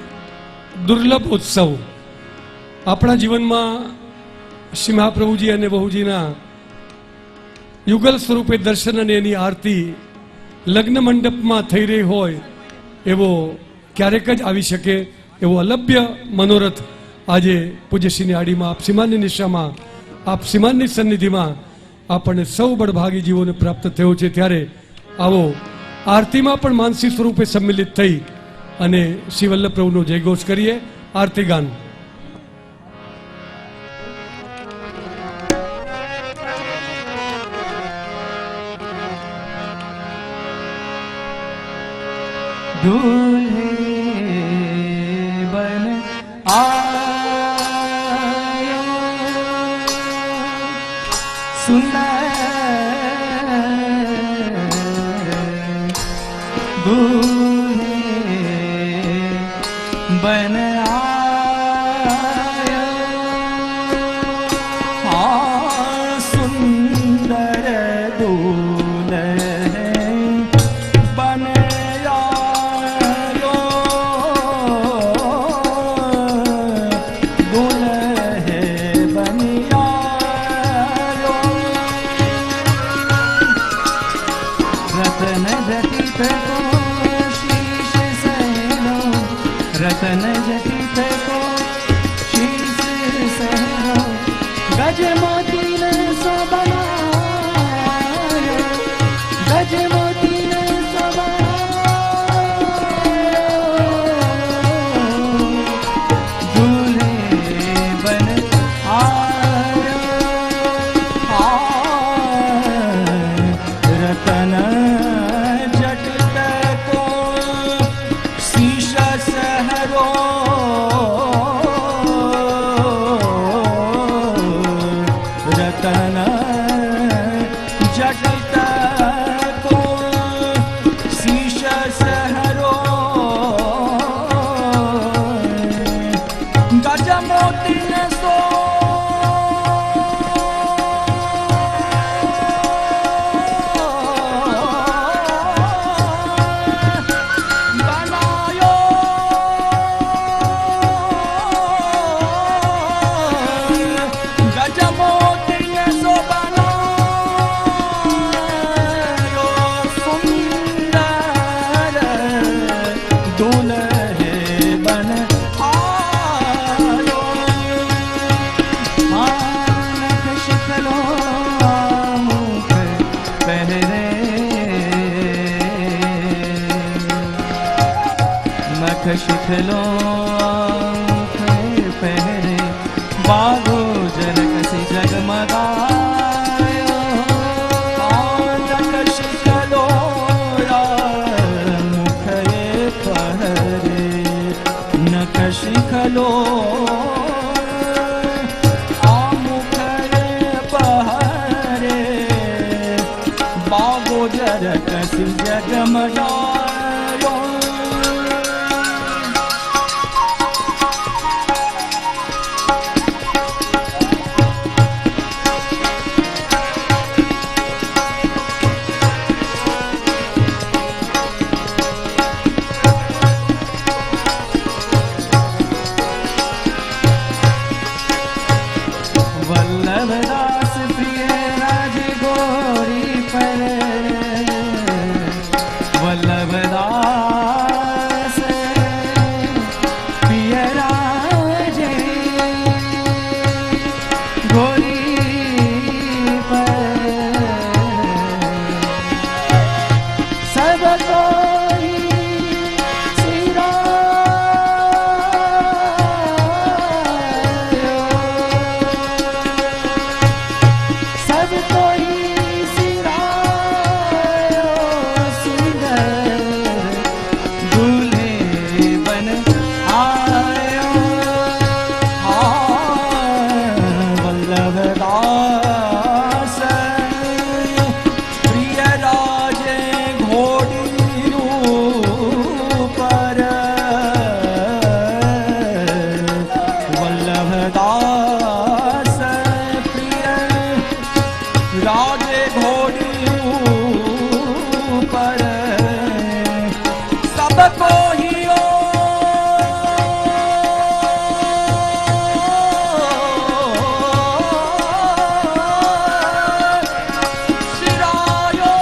દુર્લભ ઉત્સવ. આપણા જીવનમાં શ્રી મહાપ્રભુજી અને બહુજીના યુગલ સ્વરૂપે દર્શન અને એની આરતી લગ્ન મંડપમાં થઈ રહી હોય એવો ક્યારેક જ આવી શકે એવો અલભ્ય મનોરથ આજે પૂજ્યશ્રીની આડીમાં આપ શ્રીમાનની નિશામાં આપ શ્રીમાનની સન્નિધિમાં આપણને સૌ બળભાગી જીવોને પ્રાપ્ત થયો છે. ત્યારે આવો આરતીમાં પણ માનસી સ્વરૂપે સંમિલિત થઈ અને શ્રી વલ્લભ પ્રભુનો જયઘોષ કરીએ. આરતી ગાન. दूल्हे बन आयो सुंदर दूल्हे बन आयो हाँ सुंदर दूल्हे बन आयो दूल्हे बन आयो रतन जटित को शीश सहनो रतन जटित को शीश सहनो गज मोती ने सो बनायो गज मोती ने सो बनायो दूल्हे बन आयो रतन जटित को शीश सहरो रतन जटित को शीश सहरो गज मोती ने सो बनायो गज मोती ने सो शिखलो पहरे बागो जनक से जगमगायो नख शिखलो मुख पहरे नख शिखलो मुख पहरे बागो जरक से जगमगायो वल्लभदास प्रिय राज गोरी पर वल्लभदास प्रिय राज गोरी पर सब कोई सब कोई सिरायो सुंदर दूल्हे बन आयो वल्लभदास प्रिय राजे घोड़ी पर वल्लभदास प्रिय राजे घोड़ी पर सबको ही सिरायो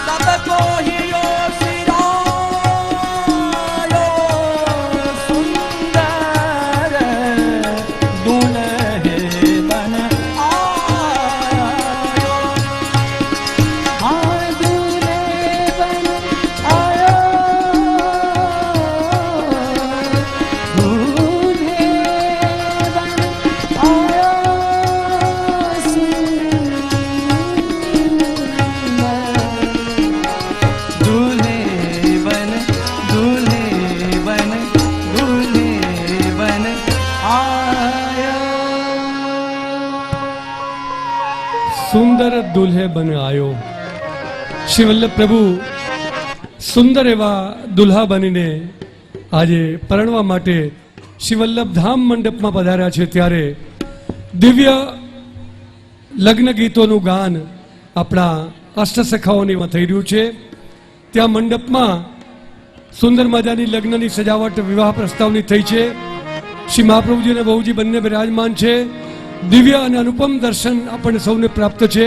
सबको ही सिरायो सुंदर दूल्हे बन आयो हाँ दूल्हे बन आयो दूल्हे बन आयो दूल्हे बन दूल्हे बन दूल्हे बन आयो સુંદર દુલ્હે બન આયો. શ્રી વલ્લભ પ્રભુ સુંદર એવા દુલ્હા બનીને આજે પરણવા માટે શ્રી વલ્લભ ધામ મંડપમાં પધાર્યા છે. ત્યારે દિવ્ય લગ્ન ગીતોનું ગાન આપણા અષ્ટસખાઓની થઈ રહ્યું છે. ત્યાં મંડપમાં સુંદર મજાની લગ્નની સજાવટ વિવાહ પ્રસ્તાવની થઈ છે. શ્રી મહાપ્રભુજી અને બહુજી બંને બિરાજમાન છે. દિવ્ય અને અનુપમ દર્શન આપણને સૌને પ્રાપ્ત છે.